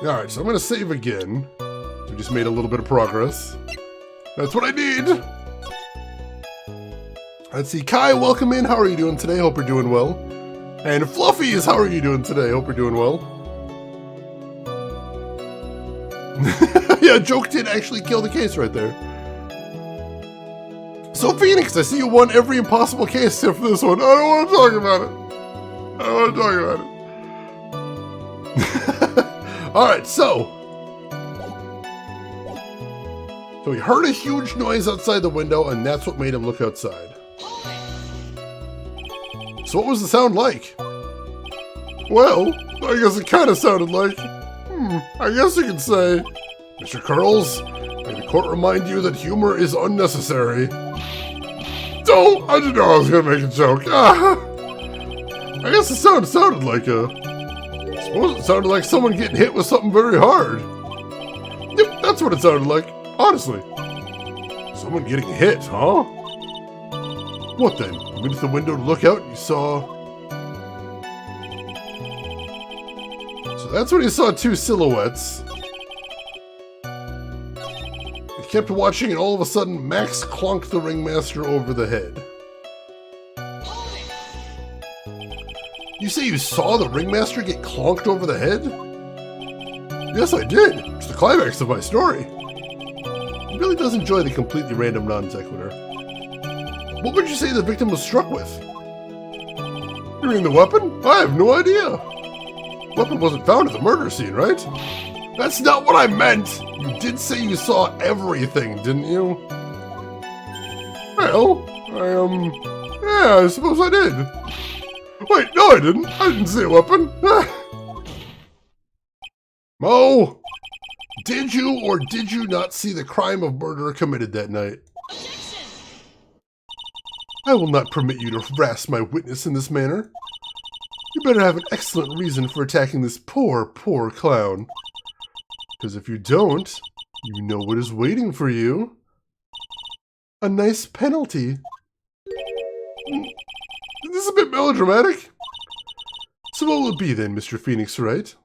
Alright, so I'm gonna save again. We just made a little bit of progress. That's what I need! Let's see, Kai, welcome in. How are you doing today? Hope you're doing well. And Fluffies, how are you doing today? Hope you're doing well. Yeah, joke did actually kill the case right there. So Phoenix, I see you won every impossible case except for this one. I don't want to talk about it. I don't want to talk about it. Alright, so So he heard a huge noise outside the window, and that's what made him look outside. So what was the sound like? Well, I guess it kind of sounded like... I guess you could say... Mr. Curls, may the court remind you that humor is unnecessary. Oh, I didn't know I was going to make a joke. I guess the sound sounded like I suppose it sounded like someone getting hit with something very hard. Yep, that's what it sounded like, honestly. Someone getting hit, huh? What then? You went to the window to look out and you saw... So that's when he saw two silhouettes. He kept watching and all of a sudden Max clonked the ringmaster over the head. You say you saw the ringmaster get clonked over the head? Yes, I did. It's the climax of my story. He really does enjoy the completely random non-sequitur. What would you say the victim was struck with? You mean the weapon? I have no idea. The weapon wasn't found at the murder scene, right? That's not what I meant! You did say you saw everything, didn't you? Well, yeah, I suppose I did. Wait, no I didn't. I didn't see a weapon. Mo! Did you or did you not see the crime of murder committed that night? I will not permit you to harass my witness in this manner. You better have an excellent reason for attacking this poor, poor clown. Because if you don't, you know what is waiting for you. A nice penalty. Is this a bit melodramatic? So what will it be then, Mr. Phoenix Wright?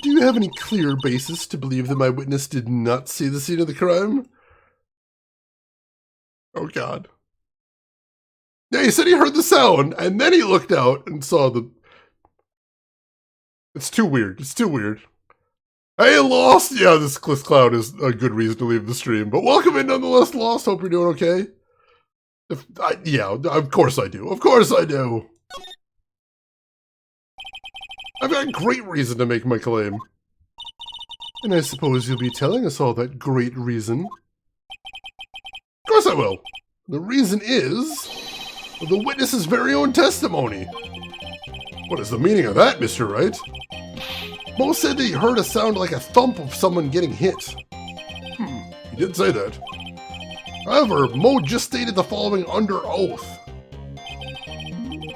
Do you have any clear basis to believe that my witness did not see the scene of the crime? Oh God. Yeah, he said he heard the sound, and then he looked out and saw the... It's too weird. It's too weird. Hey, Lost! Yeah, this clown is a good reason to leave the stream, but welcome in nonetheless, Lost. Hope you're doing okay. Yeah, of course I do. Of course I do. I've got a great reason to make my claim. And I suppose you'll be telling us all that great reason. Of course I will. The reason is... the witness's very own testimony. What is the meaning of that, Mr. Wright? Mo said that he heard a sound like a thump of someone getting hit. He did say that. However, Mo just stated the following under oath.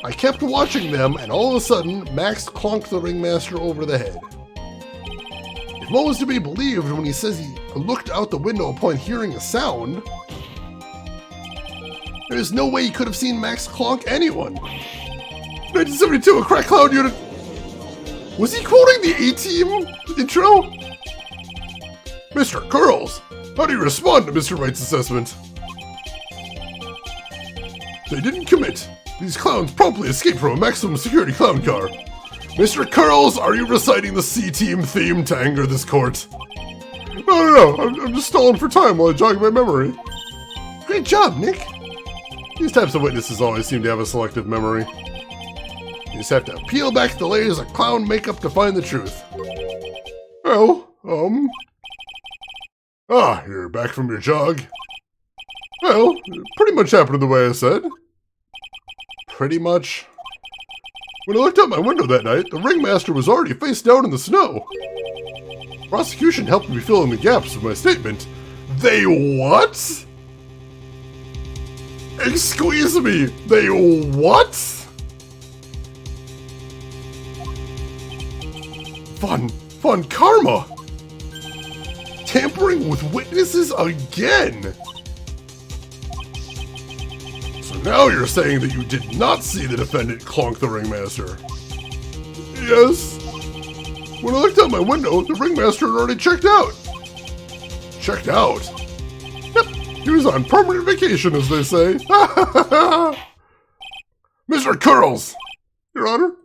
I kept watching them, and all of a sudden, Max clonked the ringmaster over the head. If Mo is to be believed when he says he looked out the window upon hearing a sound, there is no way he could have seen Max clonk anyone. 1972, a crack clown unit. Was he quoting the A-Team intro? Mr. Curls, how do you respond to Mr. Wright's assessment? They didn't commit. These clowns promptly escaped from a maximum security clown car. Mr. Curls, are you reciting the C-Team theme to anger this court? No, I'm just stalling for time while I jog my memory. Great job, Nick. These types of witnesses always seem to have a selective memory. You just have to peel back the layers of clown makeup to find the truth. Well, you're back from your jog. Well, it pretty much happened the way I said. Pretty much. When I looked out my window that night, the ringmaster was already face down in the snow. The prosecution helped me fill in the gaps of my statement. They what? Excuse me, they what? Fun karma! Tampering with witnesses again! So now you're saying that you did not see the defendant clonk the ringmaster? Yes. When I looked out my window, the ringmaster had already checked out. Checked out? Yep, he was on permanent vacation, as they say. Mr. Curls! Your Honor?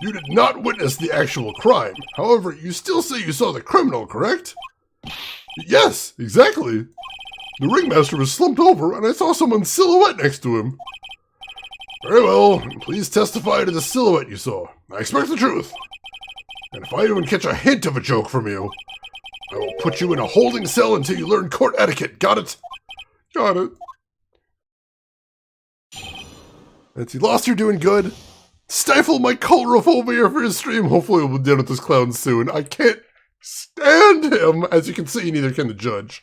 You did not witness the actual crime. However, you still say you saw the criminal, correct? Yes, exactly. The ringmaster was slumped over, and I saw someone's silhouette next to him. Very well. Please testify to the silhouette you saw. I expect the truth. And if I even catch a hint of a joke from you, I will put you in a holding cell until you learn court etiquette. Got it? Got it. Nancy, lost, you're doing good. Stifle my colorophobia for his stream. Hopefully we'll be done with this clown soon. I can't stand him. As you can see, neither can the judge.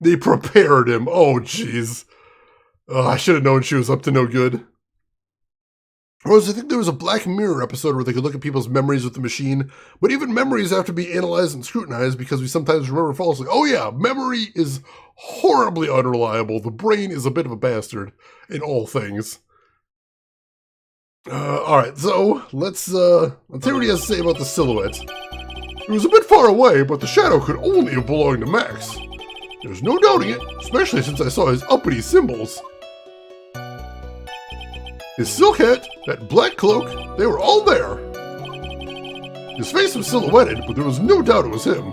They prepared him. Oh, jeez. I should have known she was up to no good. Or I think there was a Black Mirror episode where they could look at people's memories with the machine, but even memories have to be analyzed and scrutinized because we sometimes remember falsely. Oh yeah, memory is horribly unreliable. The brain is a bit of a bastard in all things. Alright, so let's hear what he has to say about the silhouette. It was a bit far away, but the shadow could only have belonged to Max. There's no doubting it, especially since I saw his uppity symbols. His silk hat, that black cloak, they were all there. His face was silhouetted, but there was no doubt it was him.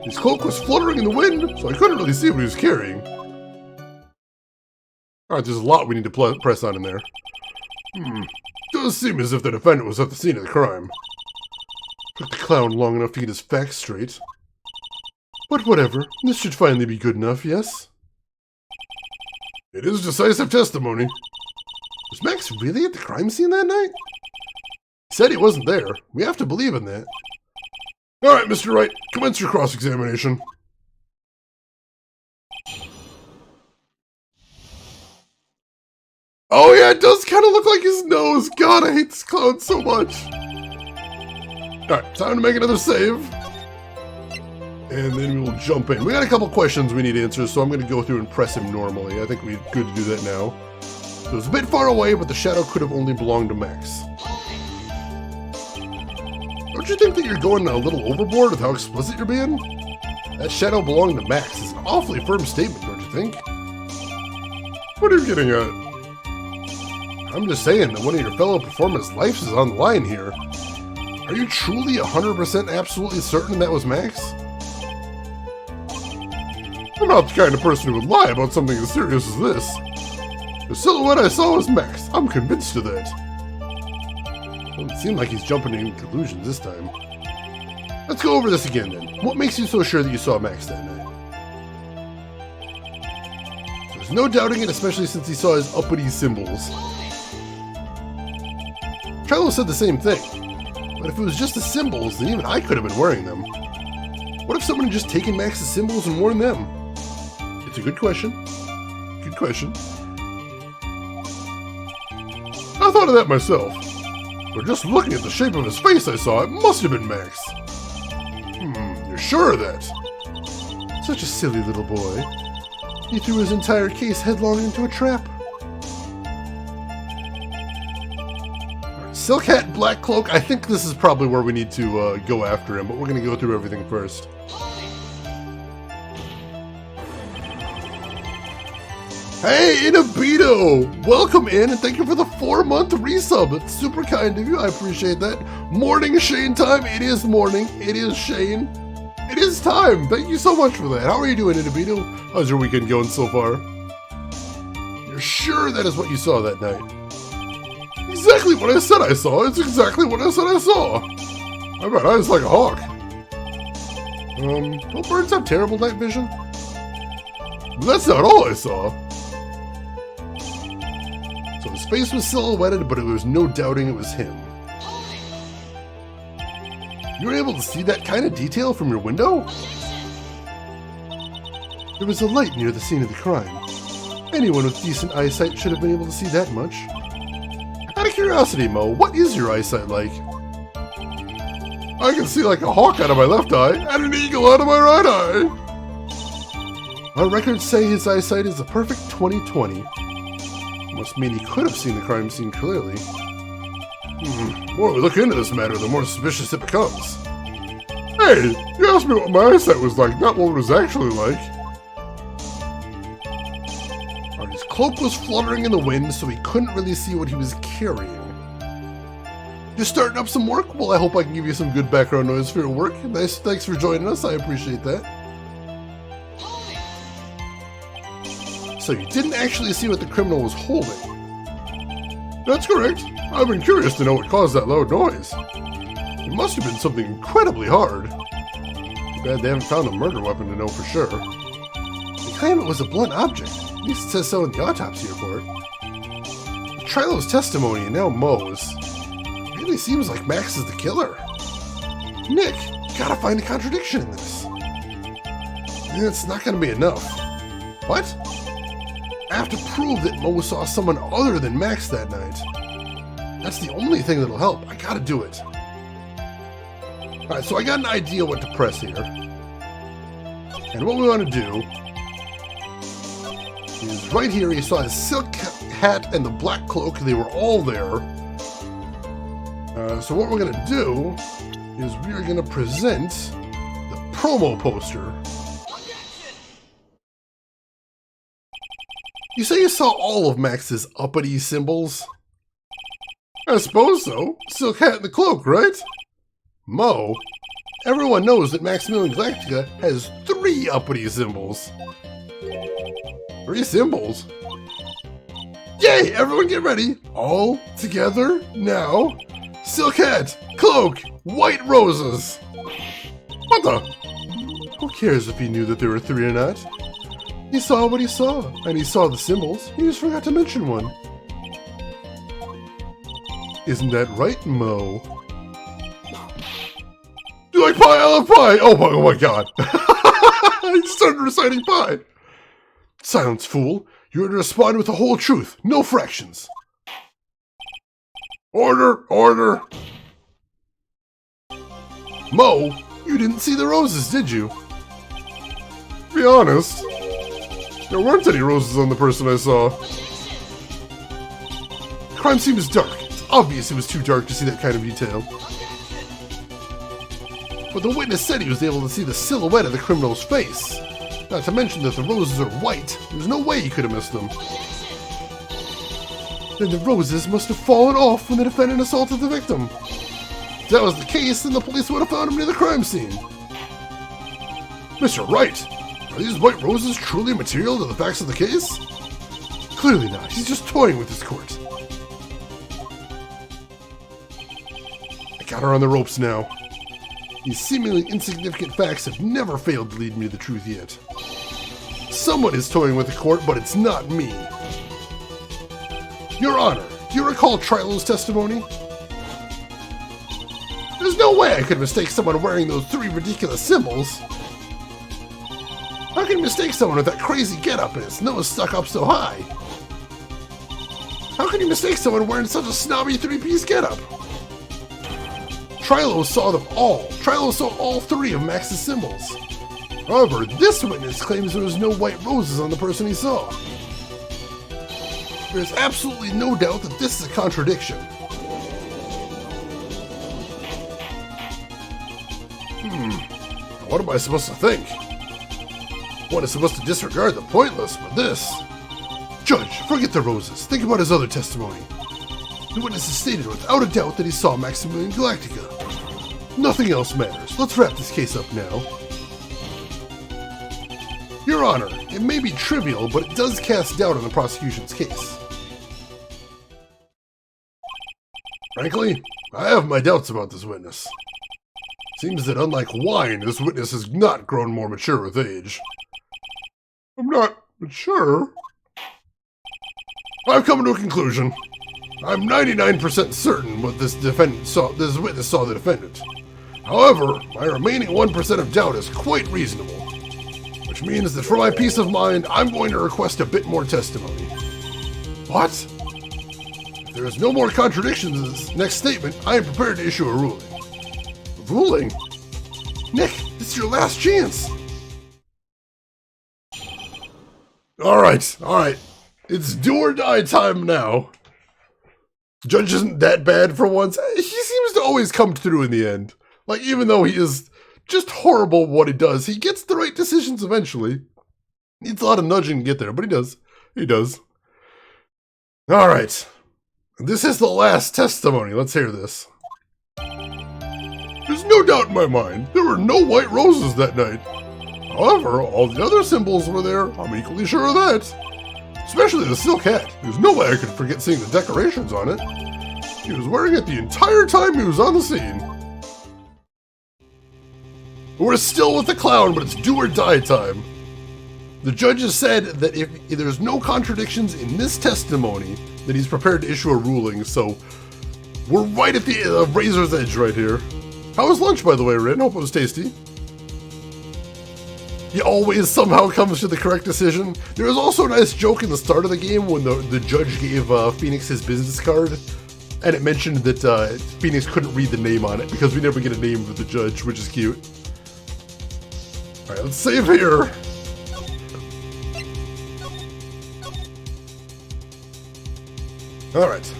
His cloak was fluttering in the wind, so I couldn't really see what he was carrying. Alright, there's a lot we need to press on in there. Does seem as if the defendant was at the scene of the crime. Took the clown long enough to get his facts straight. But whatever, this should finally be good enough, yes? It is decisive testimony. Was Max really at the crime scene that night? He said he wasn't there. We have to believe in that. Alright, Mr. Wright, commence your cross-examination. Oh yeah, it does kind of look like his nose. God, I hate this clown so much. Alright, time to make another save. And then we will jump in. We got a couple questions we need answers, so I'm going to go through and press him normally. I think we're good to do that now. It was a bit far away, but the shadow could have only belonged to Max. Don't you think that you're going a little overboard with how explicit you're being? That shadow belonged to Max is an awfully firm statement, don't you think? What are you getting at? I'm just saying that one of your fellow performers' lives is on the line here. Are you truly 100% absolutely certain that was Max? I'm not the kind of person who would lie about something as serious as this. The silhouette I saw was Max. I'm convinced of that. Doesn't seem like he's jumping to conclusions this time. Let's go over this again then. What makes you so sure that you saw Max that night? There's no doubting it, especially since he saw his uppity symbols. Trello said the same thing. But if it was just the symbols, then even I could have been wearing them. What if someone had just taken Max's symbols and worn them? It's a good question. Good question. I thought of that myself. But just looking at the shape of his face I saw, it must have been Max. You're sure of that? Such a silly little boy. He threw his entire case headlong into a trap. Silk hat, black cloak. I think this is probably where we need to go after him, but we're going to go through everything first. Hey, Inabito! Welcome in, and thank you for the 4-month resub. It's super kind of you. I appreciate that. Morning Shane time. It is morning. It is Shane. It is time. Thank you so much for that. How are you doing, Inabito? How's your weekend going so far? You're sure that is what you saw that night? Exactly what I said I saw. It's exactly what I said I saw. I've got eyes like a hawk. Don't birds have terrible night vision? But that's not all I saw. So his face was silhouetted, but there was no doubting it was him. You were able to see that kind of detail from your window? There was a light near the scene of the crime. Anyone with decent eyesight should have been able to see that much. Out of curiosity, Mo, what is your eyesight like? I can see like a hawk out of my left eye and an eagle out of my right eye. Our records say his eyesight is a perfect 20/20. Must mean he could have seen the crime scene clearly. The more we look into this matter, the more suspicious it becomes. Hey, you asked me what my eyesight was like, not what it was actually like. His cloak was fluttering in the wind, so he couldn't really see what he was carrying. You're starting up some work? Well, I hope I can give you some good background noise for your work. Nice, thanks for joining us. I appreciate that. So you didn't actually see what the criminal was holding. That's correct. I've been curious to know what caused that loud noise. It must have been something incredibly hard. Too bad they haven't found a murder weapon to know for sure. They claim it was a blunt object. At least it says so in the autopsy report. Trilo's testimony and now Moe's. It really seems like Max is the killer. Nick, you gotta find a contradiction in this. It's not gonna be enough. What? I have to prove that Moe saw someone other than Max that night. That's the only thing that'll help. I gotta do it. Alright, so I got an idea what to press here. And what we want to do is right here, you saw his silk hat and the black cloak. They were all there. So what we're going to do is we're going to present the promo poster. You say you saw all of Max's uppity symbols? I suppose so. Silk hat and the cloak, right? Moe, everyone knows that Maximilian Galactica has 3 uppity symbols. 3 symbols? Yay! Everyone get ready! All together now. Silk hat, cloak, white roses. What the? Who cares if he knew that there were 3 or not? He saw what he saw, and he saw the symbols. He just forgot to mention one. Isn't that right, Moe? You like pie? I love pie! Oh my god. I started reciting pie. Silence, fool. You're to respond with the whole truth, no fractions. Order, order. Moe, you didn't see the roses, did you? To be honest, there weren't any roses on the person I saw. The crime scene was dark. It's obvious it was too dark to see that kind of detail. But the witness said he was able to see the silhouette of the criminal's face. Not to mention that the roses are white. There's no way he could have missed them. Then the roses must have fallen off when the defendant assaulted the victim. If that was the case, then the police would have found him near the crime scene. Mr. Wright, are these white roses truly material to the facts of the case? Clearly not. He's just toying with his court. I got her on the ropes now. These seemingly insignificant facts have never failed to lead me to the truth yet. Someone is toying with the court, but it's not me. Your Honor, do you recall Trilo's testimony? There's no way I could mistake someone wearing those 3 ridiculous symbols. How can you mistake someone with that crazy getup and his nose stuck up so high? How can you mistake someone wearing such a snobby 3-piece getup? Trilo saw them all. Trilo saw all 3 of Max's symbols. However, this witness claims there was no white roses on the person he saw. There's absolutely no doubt that this is a contradiction. What am I supposed to think? One is supposed to disregard the pointless, but this... Judge, forget the roses. Think about his other testimony. The witness has stated without a doubt that he saw Maximilian Galactica. Nothing else matters. Let's wrap this case up now. Your Honor, it may be trivial, but it does cast doubt on the prosecution's case. Frankly, I have my doubts about this witness. Seems that unlike wine, this witness has not grown more mature with age. I'm not mature. I've come to a conclusion. I'm 99% certain what this witness saw the defendant. However, my remaining 1% of doubt is quite reasonable, which means that for my peace of mind, I'm going to request a bit more testimony. What? If there is no more contradiction to this next statement, I am prepared to issue a ruling. Ruling? Nick, this is your last chance. Alright. It's do or die time now. Judge isn't that bad for once. He seems to always come through in the end. Like, even though he is just horrible at what he does, he gets the right decisions eventually. Needs a lot of nudging to get there, but he does. He does. Alright. This is the last testimony. Let's hear this. There's no doubt in my mind, there were no white roses that night. However, all the other symbols were there. I'm equally sure of that. Especially the silk hat. There's no way I could forget seeing the decorations on it. He was wearing it the entire time he was on the scene. We're still with the clown, but it's do or die time. The judge has said that if there's no contradictions in this testimony, then he's prepared to issue a ruling, so we're right at the razor's edge right here. How was lunch, by the way, Rin? Hope it was tasty. He always somehow comes to the correct decision. There was also a nice joke in the start of the game when the judge gave Phoenix his business card, and it mentioned that Phoenix couldn't read the name on it because we never get a name for the judge, which is cute. Alright, let's save here. Alright.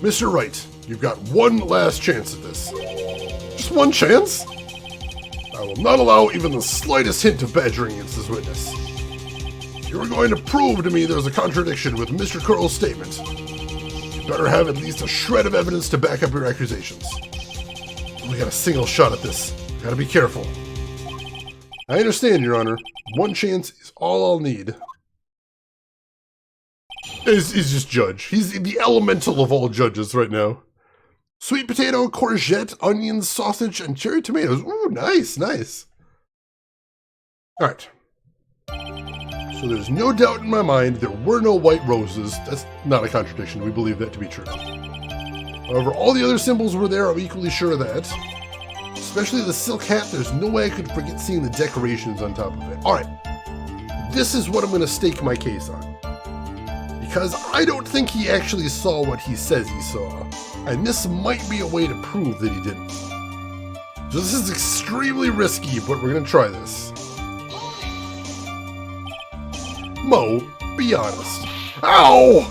Mr. Wright, you've got one last chance at this. Just one chance? I will not allow even the slightest hint of badgering against this witness. You are going to prove to me there's a contradiction with Mr. Curl's statement. You better have at least a shred of evidence to back up your accusations. We got a single shot at this. Gotta be careful. I understand, Your Honor. One chance is all I'll need. He's just judge. He's the elemental of all judges right now. Sweet potato, courgette, onions, sausage, and cherry tomatoes. Ooh, nice, nice. Alright. So there's no doubt in my mind there were no white roses. That's not a contradiction. We believe that to be true. However, all the other symbols were there. I'm equally sure of that. Especially the silk hat. There's no way I could forget seeing the decorations on top of it. Alright. This is what I'm going to stake my case on. Because I don't think he actually saw what he says he saw. And this might be a way to prove that he didn't. So this is extremely risky, but we're going to try this. Mo, be honest. Ow!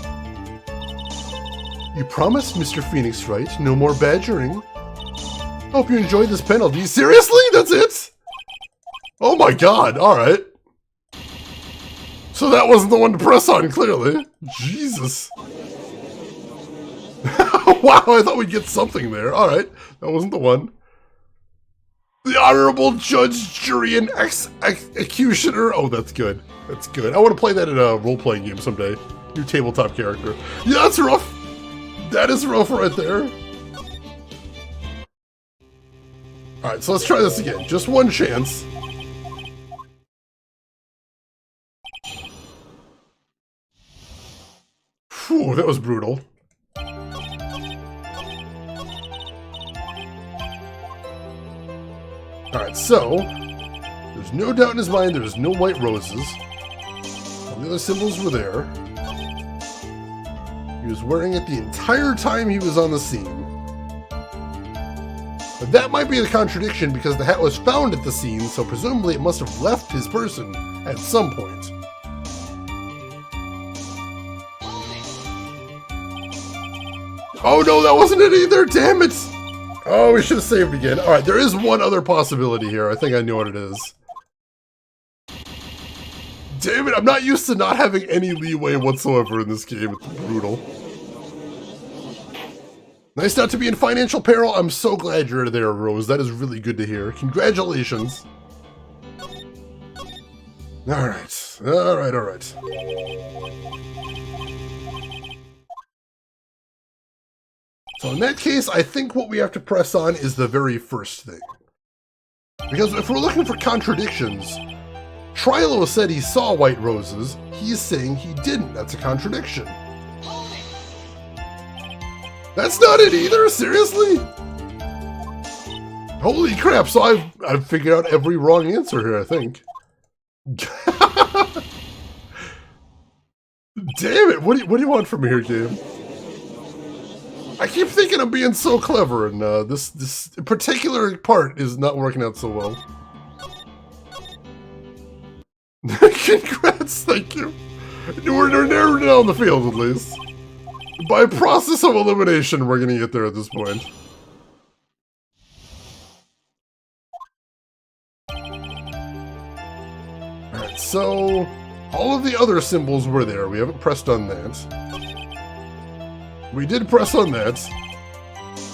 You promised Mr. Phoenix, right? No more badgering. Hope you enjoyed this penalty. Seriously? That's it? Oh my god, alright. So that wasn't the one to press on, clearly. Jesus. Wow, I thought we'd get something there. Alright, that wasn't the one. The Honorable Judge, Jury, and Executioner. Oh, that's good. That's good. I want to play that in a role-playing game someday. New tabletop character. Yeah, that's rough. That is rough right there. Alright, so let's try this again. Just one chance. Whew, that was brutal. Alright, so there's no doubt in his mind there's no white roses. All the other symbols were there. He was wearing it the entire time he was on the scene. But that might be a contradiction because the hat was found at the scene, so presumably it must have left his person at some point. Oh no, that wasn't it either, damn it! Oh, we should have saved again. Alright, there is one other possibility here. I think I know what it is. Damn it, I'm not used to not having any leeway whatsoever in this game. It's brutal. Nice not to be in financial peril. I'm so glad you're there, Rose. That is really good to hear. Congratulations. Alright. Alright, alright. So in that case, I think what we have to press on is the very first thing. Because if we're looking for contradictions, Trilo said he saw white roses. He's saying he didn't. That's a contradiction. That's not it either? Seriously? Holy crap, so I've figured out every wrong answer here, I think. Damn it, what do you want from me here, game? I keep thinking I'm being so clever, and this particular part is not working out so well. Congrats, thank you. We're narrowing down the field, at least. By process of elimination, we're gonna get there at this point. Alright, so all of the other symbols were there. We haven't pressed on that. We did press on that.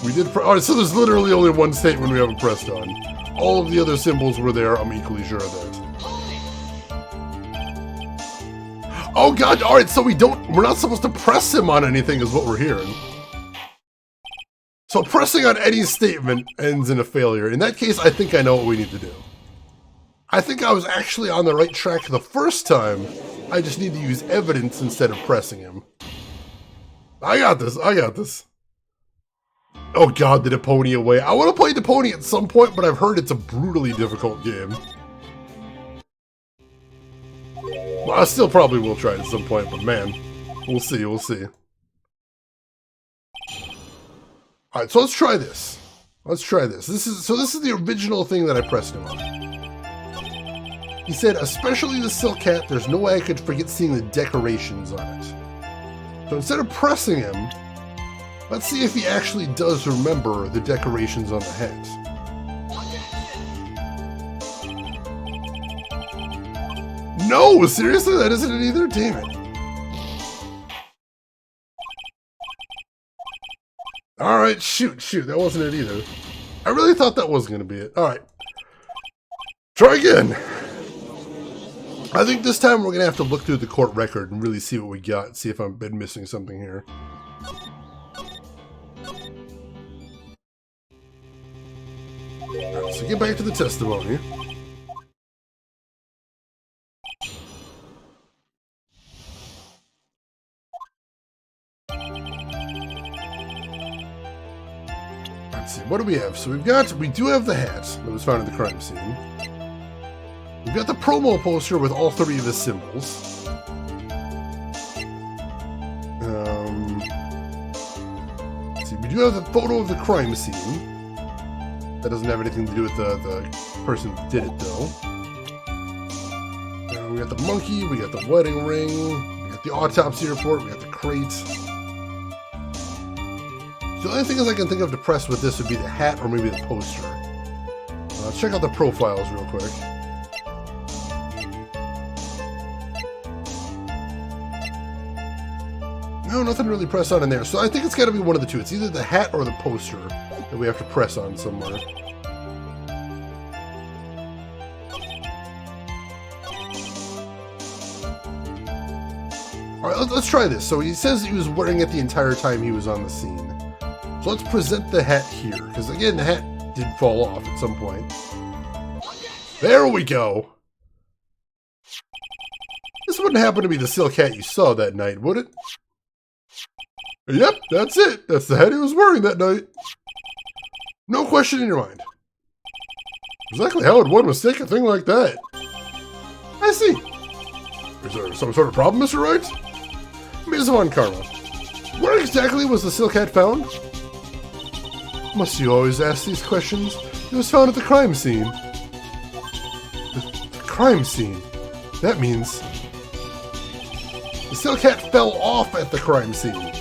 We did alright, so there's literally only one statement we haven't pressed on. All of the other symbols were there, I'm equally sure of that. Oh god, alright, so we're not supposed to press him on anything is what we're hearing. So pressing on any statement ends in a failure. In that case, I think I know what we need to do. I think I was actually on the right track the first time. I just need to use evidence instead of pressing him. I got this, I got this. Oh god, the Deponia way. I want to play Deponia at some point, but I've heard it's a brutally difficult game. Well, I still probably will try it at some point, but man, we'll see, we'll see. Alright, so let's try this. Let's try this. This is the original thing that I pressed him on. He said, especially the silk hat, there's no way I could forget seeing the decorations on it. So instead of pressing him, let's see if he actually does remember the decorations on the hat. No, seriously, that isn't it either? Damn it. Alright, shoot, that wasn't it either. I really thought that was going to be it. Alright. Try again. I think this time we're going to have to look through the court record and really see what we got, see if I've been missing something here. Alright, so get back to the testimony. Let's see, what do we have? So we do have the hat that was found at the crime scene. We've got the promo poster with all three of the symbols. Let's see, we do have the photo of the crime scene. That doesn't have anything to do with the person who did it, though. We got the monkey, we got the wedding ring, we got the autopsy report, we got the crate. The only thing I can think of to press with this would be the hat or maybe the poster. Let's check out the profiles real quick. No, nothing really press on in there. So I think it's got to be one of the two. It's either the hat or the poster that we have to press on somewhere. Alright, let's try this. So he says he was wearing it the entire time he was on the scene. So let's present the hat here, because again, the hat did fall off at some point. There we go! This wouldn't happen to be the silk hat you saw that night, would it? Yep, that's it! That's the hat he was wearing that night. No question in your mind. Exactly how would one mistake a thing like that? I see. Is there some sort of problem, Mr. Wright? Ms. Von Karma, where exactly was the silk hat found? Must you always ask these questions? It was found at the crime scene. The crime scene? That means... the silk hat fell off at the crime scene.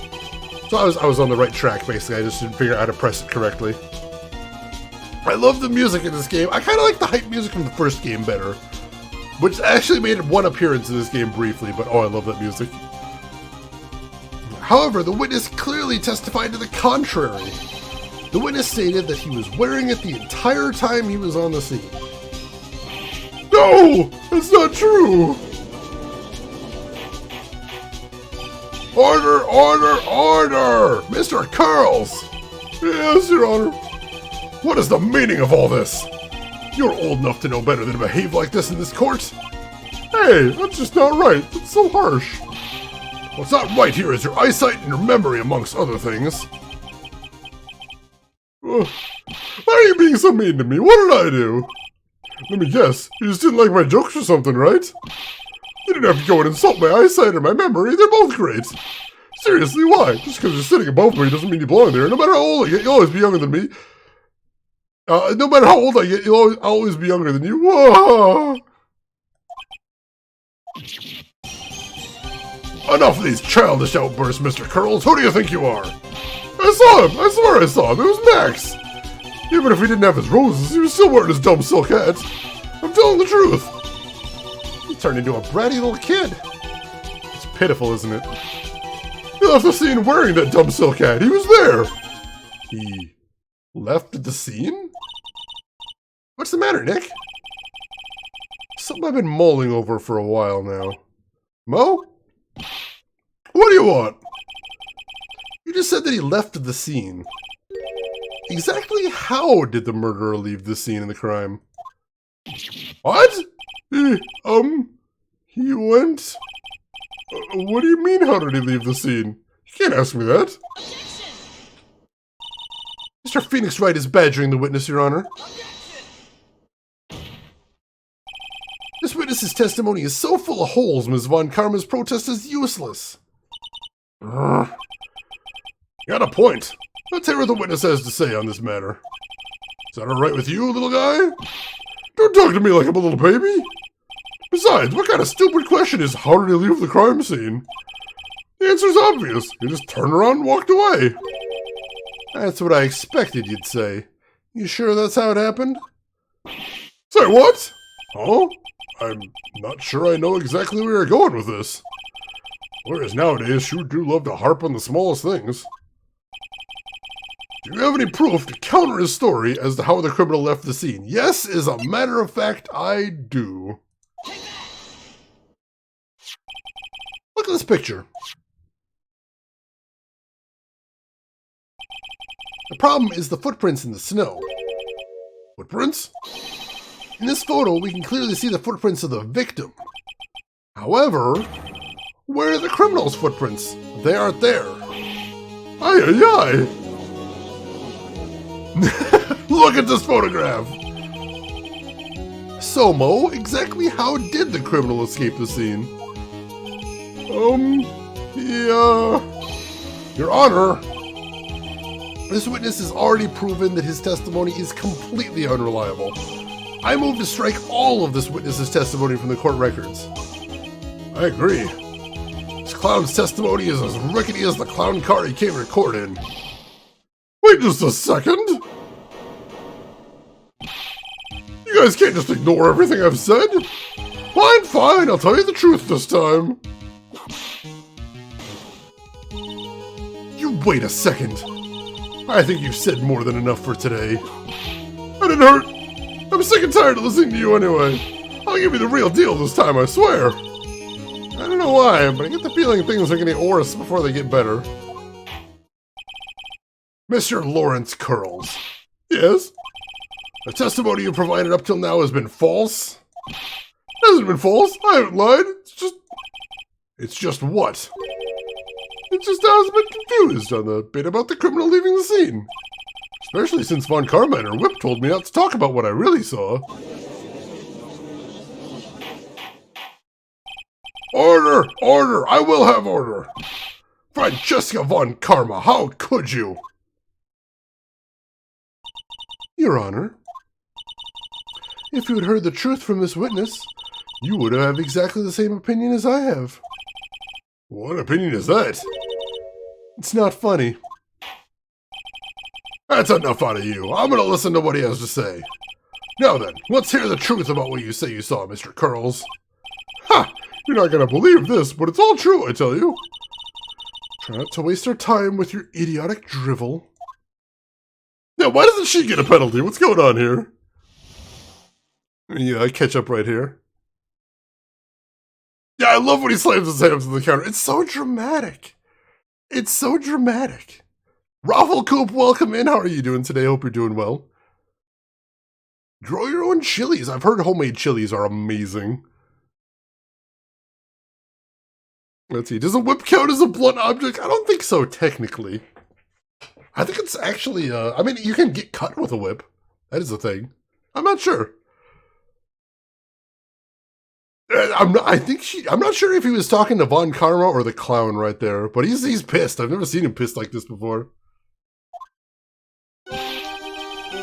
So I was on the right track, basically. I just didn't figure out how to press it correctly. I love the music in this game. I kind of like the hype music from the first game better. Which actually made one appearance in this game briefly, but oh, I love that music. However, the witness clearly testified to the contrary. The witness stated that he was wearing it the entire time he was on the scene. No! That's not true! Order, order, order! Mr. Curls! Yes, Your Honor. What is the meaning of all this? You're old enough to know better than to behave like this in this court. Hey, that's just not right. That's so harsh. What's not right here is your eyesight and your memory, amongst other things. Why are you being so mean to me? What did I do? Let me guess. You just didn't like my jokes or something, right? You didn't have to go and insult my eyesight or my memory. They're both great. Seriously, why? Just because you're sitting above me doesn't mean you belong there. No matter how old I get, you'll always be younger than me. No matter how old I get, I'll always be younger than you. Whoa! Enough of these childish outbursts, Mr. Curls. Who do you think you are? I saw him. I swear I saw him. It was Max. Even if he didn't have his roses, he was still wearing his dumb silk hat. I'm telling the truth. He turned into a bratty little kid. It's pitiful, isn't it? He left the scene wearing that dumb silk hat. He was there. He left the scene? What's the matter, Nick? Something I've been mulling over for a while now. Mo? you want? You just said that he left the scene. Exactly how did the murderer leave the scene of the crime? What? He went... what do you mean, how did he leave the scene? You can't ask me that. Mr. Phoenix Wright is badgering the witness, Your Honor. This witness's testimony is so full of holes, Ms. Von Karma's protest is useless. You got a point. Let's hear what the witness has to say on this matter. Is that alright with you, little guy? Don't talk to me like I'm a little baby. Besides, what kind of stupid question is, how did he leave the crime scene? The answer's obvious. He just turned around and walked away. That's what I expected you'd say. You sure that's how it happened? Say what? Huh? I'm not sure I know exactly where you're going with this. Whereas nowadays, you do love to harp on the smallest things. Do you have any proof to counter his story as to how the criminal left the scene? Yes, as a matter of fact, I do. Look at this picture. The problem is the footprints in the snow. Footprints? In this photo, we can clearly see the footprints of the victim. However, where are the criminal's footprints? They aren't there. Ay, ay, ay. Look at this photograph. So, Mo, exactly how did the criminal escape the scene? Your Honor. This witness has already proven that his testimony is completely unreliable. I move to strike all of this witness's testimony from the court records. I agree. This clown's testimony is as rickety as the clown car he came record in. Wait just a second. You guys can't just ignore everything I've said. Fine, fine, I'll tell you the truth this time. You wait a second. I think you've said more than enough for today. That didn't hurt. I'm sick and tired of listening to you anyway. I'll give you the real deal this time, I swear. I don't know why, but I get the feeling things are getting worse before they get better. Mr. Lawrence Curls. Yes? The testimony you provided up till now has been false? It hasn't been false. I haven't lied. It's just what? It's just I was a bit confused on the bit about the criminal leaving the scene. Especially since Von Karma and her whip told me not to talk about what I really saw. Order! Order! I will have order! Francesca Von Karma, how could you? Your Honor, if you had heard the truth from this witness, you would have exactly the same opinion as I have. What opinion is that? It's not funny. That's enough out of you. I'm gonna listen to what he has to say. Now then, let's hear the truth about what you say you saw, Mr. Curls. Ha! You're not gonna believe this, but it's all true, I tell you. Try not to waste our time with your idiotic drivel. Now, why doesn't she get a penalty? What's going on here? Yeah, I catch up right here. Yeah, I love when he slams his hands on the counter. It's so dramatic. It's so dramatic. Raffle Coop, welcome in. How are you doing today? Hope you're doing well. Grow your own chilies. I've heard homemade chilies are amazing. Let's see. Does a whip count as a blunt object? I don't think so, technically. I think it's actually, I mean, you can get cut with a whip. That is a thing. I'm not sure. I'm not sure if he was talking to Von Karma or the clown right there, but he's pissed. I've never seen him pissed like this before.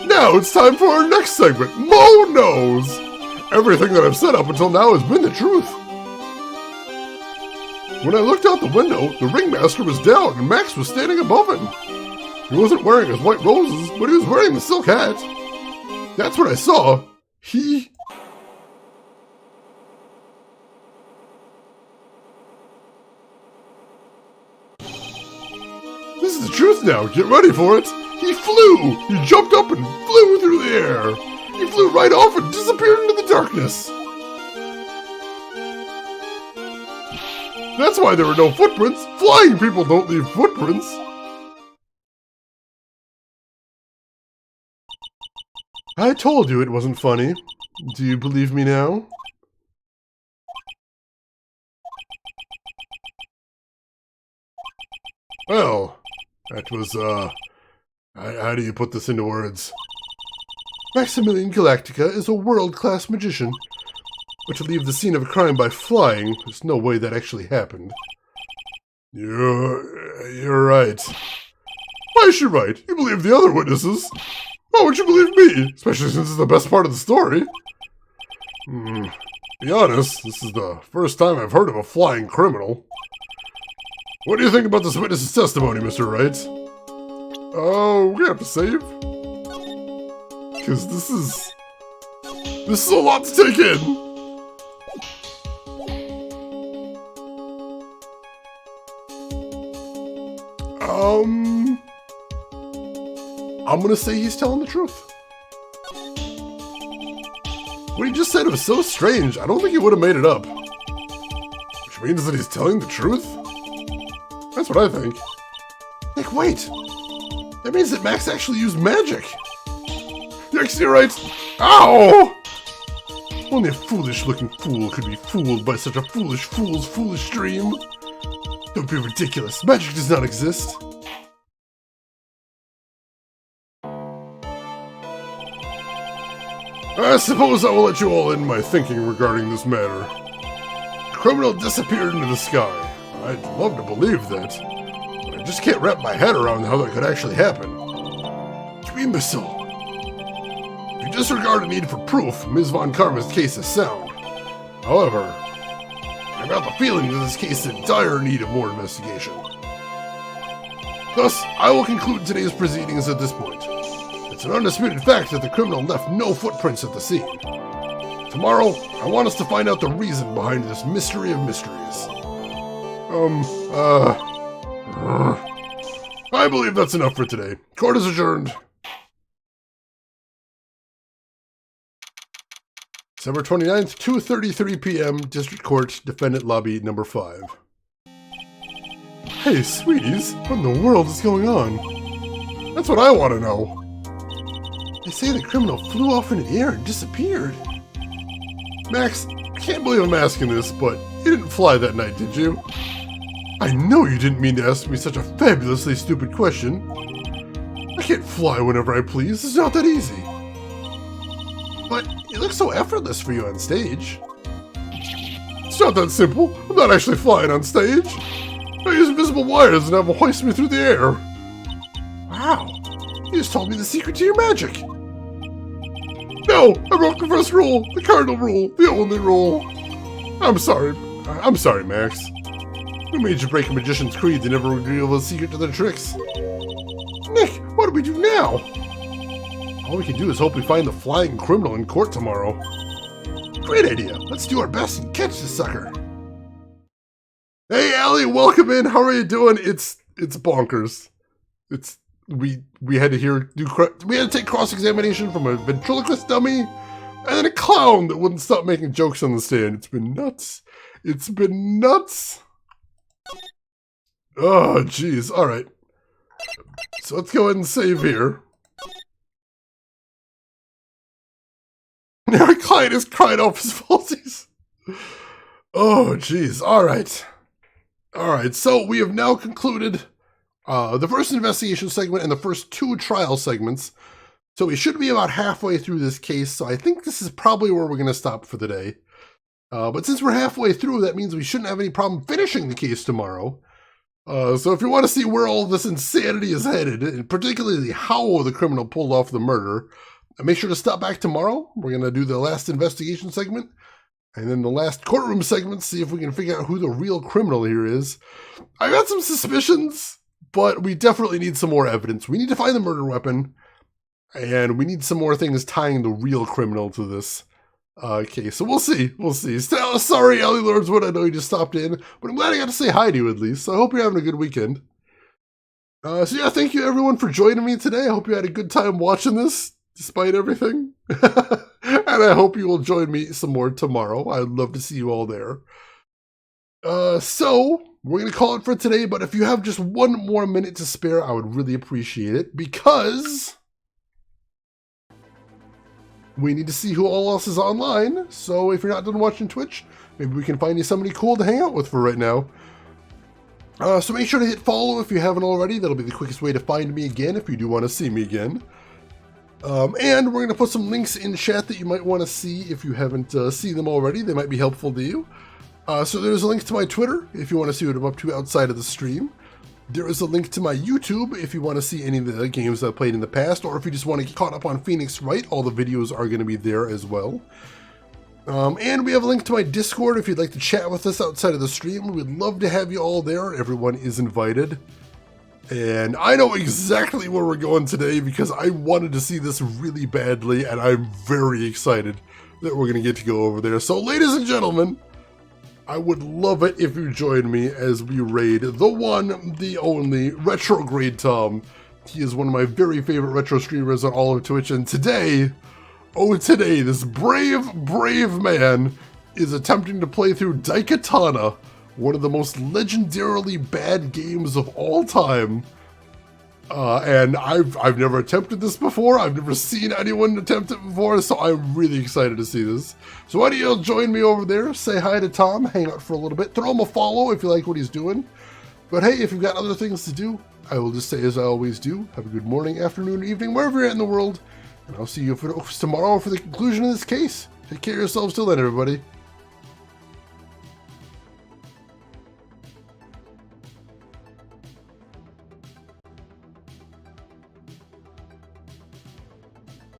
Now it's time for our next segment, Mo Knows. Everything that I've said up until now has been the truth. When I looked out the window, the ringmaster was down and Max was standing above him. He wasn't wearing his white roses, but he was wearing the silk hat. That's what I saw. This is the truth now. Get ready for it. He flew. He jumped up and flew through the air. He flew right off and disappeared into the darkness. That's why there were no footprints. Flying people don't leave footprints. I told you it wasn't funny. Do you believe me now? Well, that was, how do you put this into words? Maximilian Galactica is a world-class magician. But to leave the scene of a crime by flying, there's no way that actually happened. You're right. Why is she right? You believe the other witnesses. Why would you believe me? Especially since it's the best part of the story. Be honest, this is the first time I've heard of a flying criminal. What do you think about this witness's testimony, Mr. Wright? Oh, we have to save? Because this is a lot to take in. I'm gonna say he's telling the truth. What he just said was so strange, I don't think he would have made it up. Which means that he's telling the truth? That's what I think. Nick, wait! That means that Max actually used magic! You're right! Ow! Only a foolish-looking fool could be fooled by such a foolish fool's foolish dream. Don't be ridiculous. Magic does not exist. I suppose I will let you all in my thinking regarding this matter. The criminal disappeared into the sky. I'd love to believe that, but I just can't wrap my head around how that could actually happen. You imbecile. If you disregard the need for proof, Ms. Von Karma's case is sound. However, I got the feeling that this case is in dire need of more investigation. Thus, I will conclude today's proceedings at this point. It's an undisputed fact that the criminal left no footprints at the scene. Tomorrow, I want us to find out the reason behind this mystery of mysteries. I believe that's enough for today. Court is adjourned. December 29th, 2:33 p.m., District Court, Defendant Lobby number 5. Hey, sweeties, what in the world is going on? That's what I want to know. They say the criminal flew off into the air and disappeared. Max, I can't believe I'm asking this, but you didn't fly that night, did you? I know you didn't mean to ask me such a fabulously stupid question. I can't fly whenever I please, it's not that easy. But it looks so effortless for you on stage. It's not that simple. I'm not actually flying on stage. I use invisible wires and have them hoist me through the air. Wow. You just told me the secret to your magic. No, I broke the first rule, the cardinal rule, the only rule. I'm sorry, Max. Who made you break a magician's creed to never reveal the secret to their tricks? Nick, what do we do now? All we can do is hope we find the flying criminal in court tomorrow. Great idea. Let's do our best and catch this sucker. Hey, Allie, welcome in. How are you doing? It's bonkers. We had to take cross-examination from a ventriloquist dummy and then a clown that wouldn't stop making jokes on the stand. It's been nuts. It's been nuts. Oh, jeez. All right. So let's go ahead and save here. Our client is crying off his faulties. Oh, jeez. All right. All right. So we have now concluded the first investigation segment and the first 2 trial segments. So we should be about halfway through this case. So I think this is probably where we're going to stop for the day. But since we're halfway through, that means we shouldn't have any problem finishing the case tomorrow. So if you want to see where all this insanity is headed, and particularly how the criminal pulled off the murder, make sure to stop back tomorrow. We're going to do the last investigation segment and then the last courtroom segment, see if we can figure out who the real criminal here is. I got some suspicions, but we definitely need some more evidence. We need to find the murder weapon, and we need some more things tying the real criminal to this case. So we'll see. We'll see. Sorry, Ellie Lordswood, I know you just stopped in, but I'm glad I got to say hi to you at least. So I hope you're having a good weekend. So yeah, thank you everyone for joining me today. I hope you had a good time watching this, despite everything. And I hope you will join me some more tomorrow. I'd love to see you all there. So we're going to call it for today, but if you have just one more minute to spare, I would really appreciate it, because we need to see who all else is online. So if you're not done watching Twitch, maybe we can find you somebody cool to hang out with for right now. So make sure to hit follow if you haven't already. That'll be the quickest way to find me again if you do want to see me again. And we're going to put some links in chat that you might want to see if you haven't seen them already. They might be helpful to you. So there's a link to my Twitter if you want to see what I'm up to outside of the stream. There is a link to my YouTube if you want to see any of the games I've played in the past, or if you just want to get caught up on Phoenix Wright, all the videos are going to be there as well. And we have a link to my Discord if you'd like to chat with us outside of the stream. We'd love to have you all there. Everyone is invited. And I know exactly where we're going today because I wanted to see this really badly, and I'm very excited that we're going to get to go over there. So, ladies and gentlemen, I would love it if you join me as we raid the one, the only, Retrograde Tom. He is one of my very favorite retro streamers on all of Twitch, and today, oh today, this brave, brave man is attempting to play through Daikatana, one of the most legendarily bad games of all time. And I've never attempted this before. I've never seen anyone attempt it before, so I'm really excited to see this. So why don't you join me over there, say hi to Tom, hang out for a little bit, throw him a follow if you like what he's doing. But hey, if you've got other things to do, I will just say as I always do, have a good morning, afternoon, evening, wherever you're at in the world, and I'll see you tomorrow for the conclusion of this case. Take care of yourselves till then, everybody.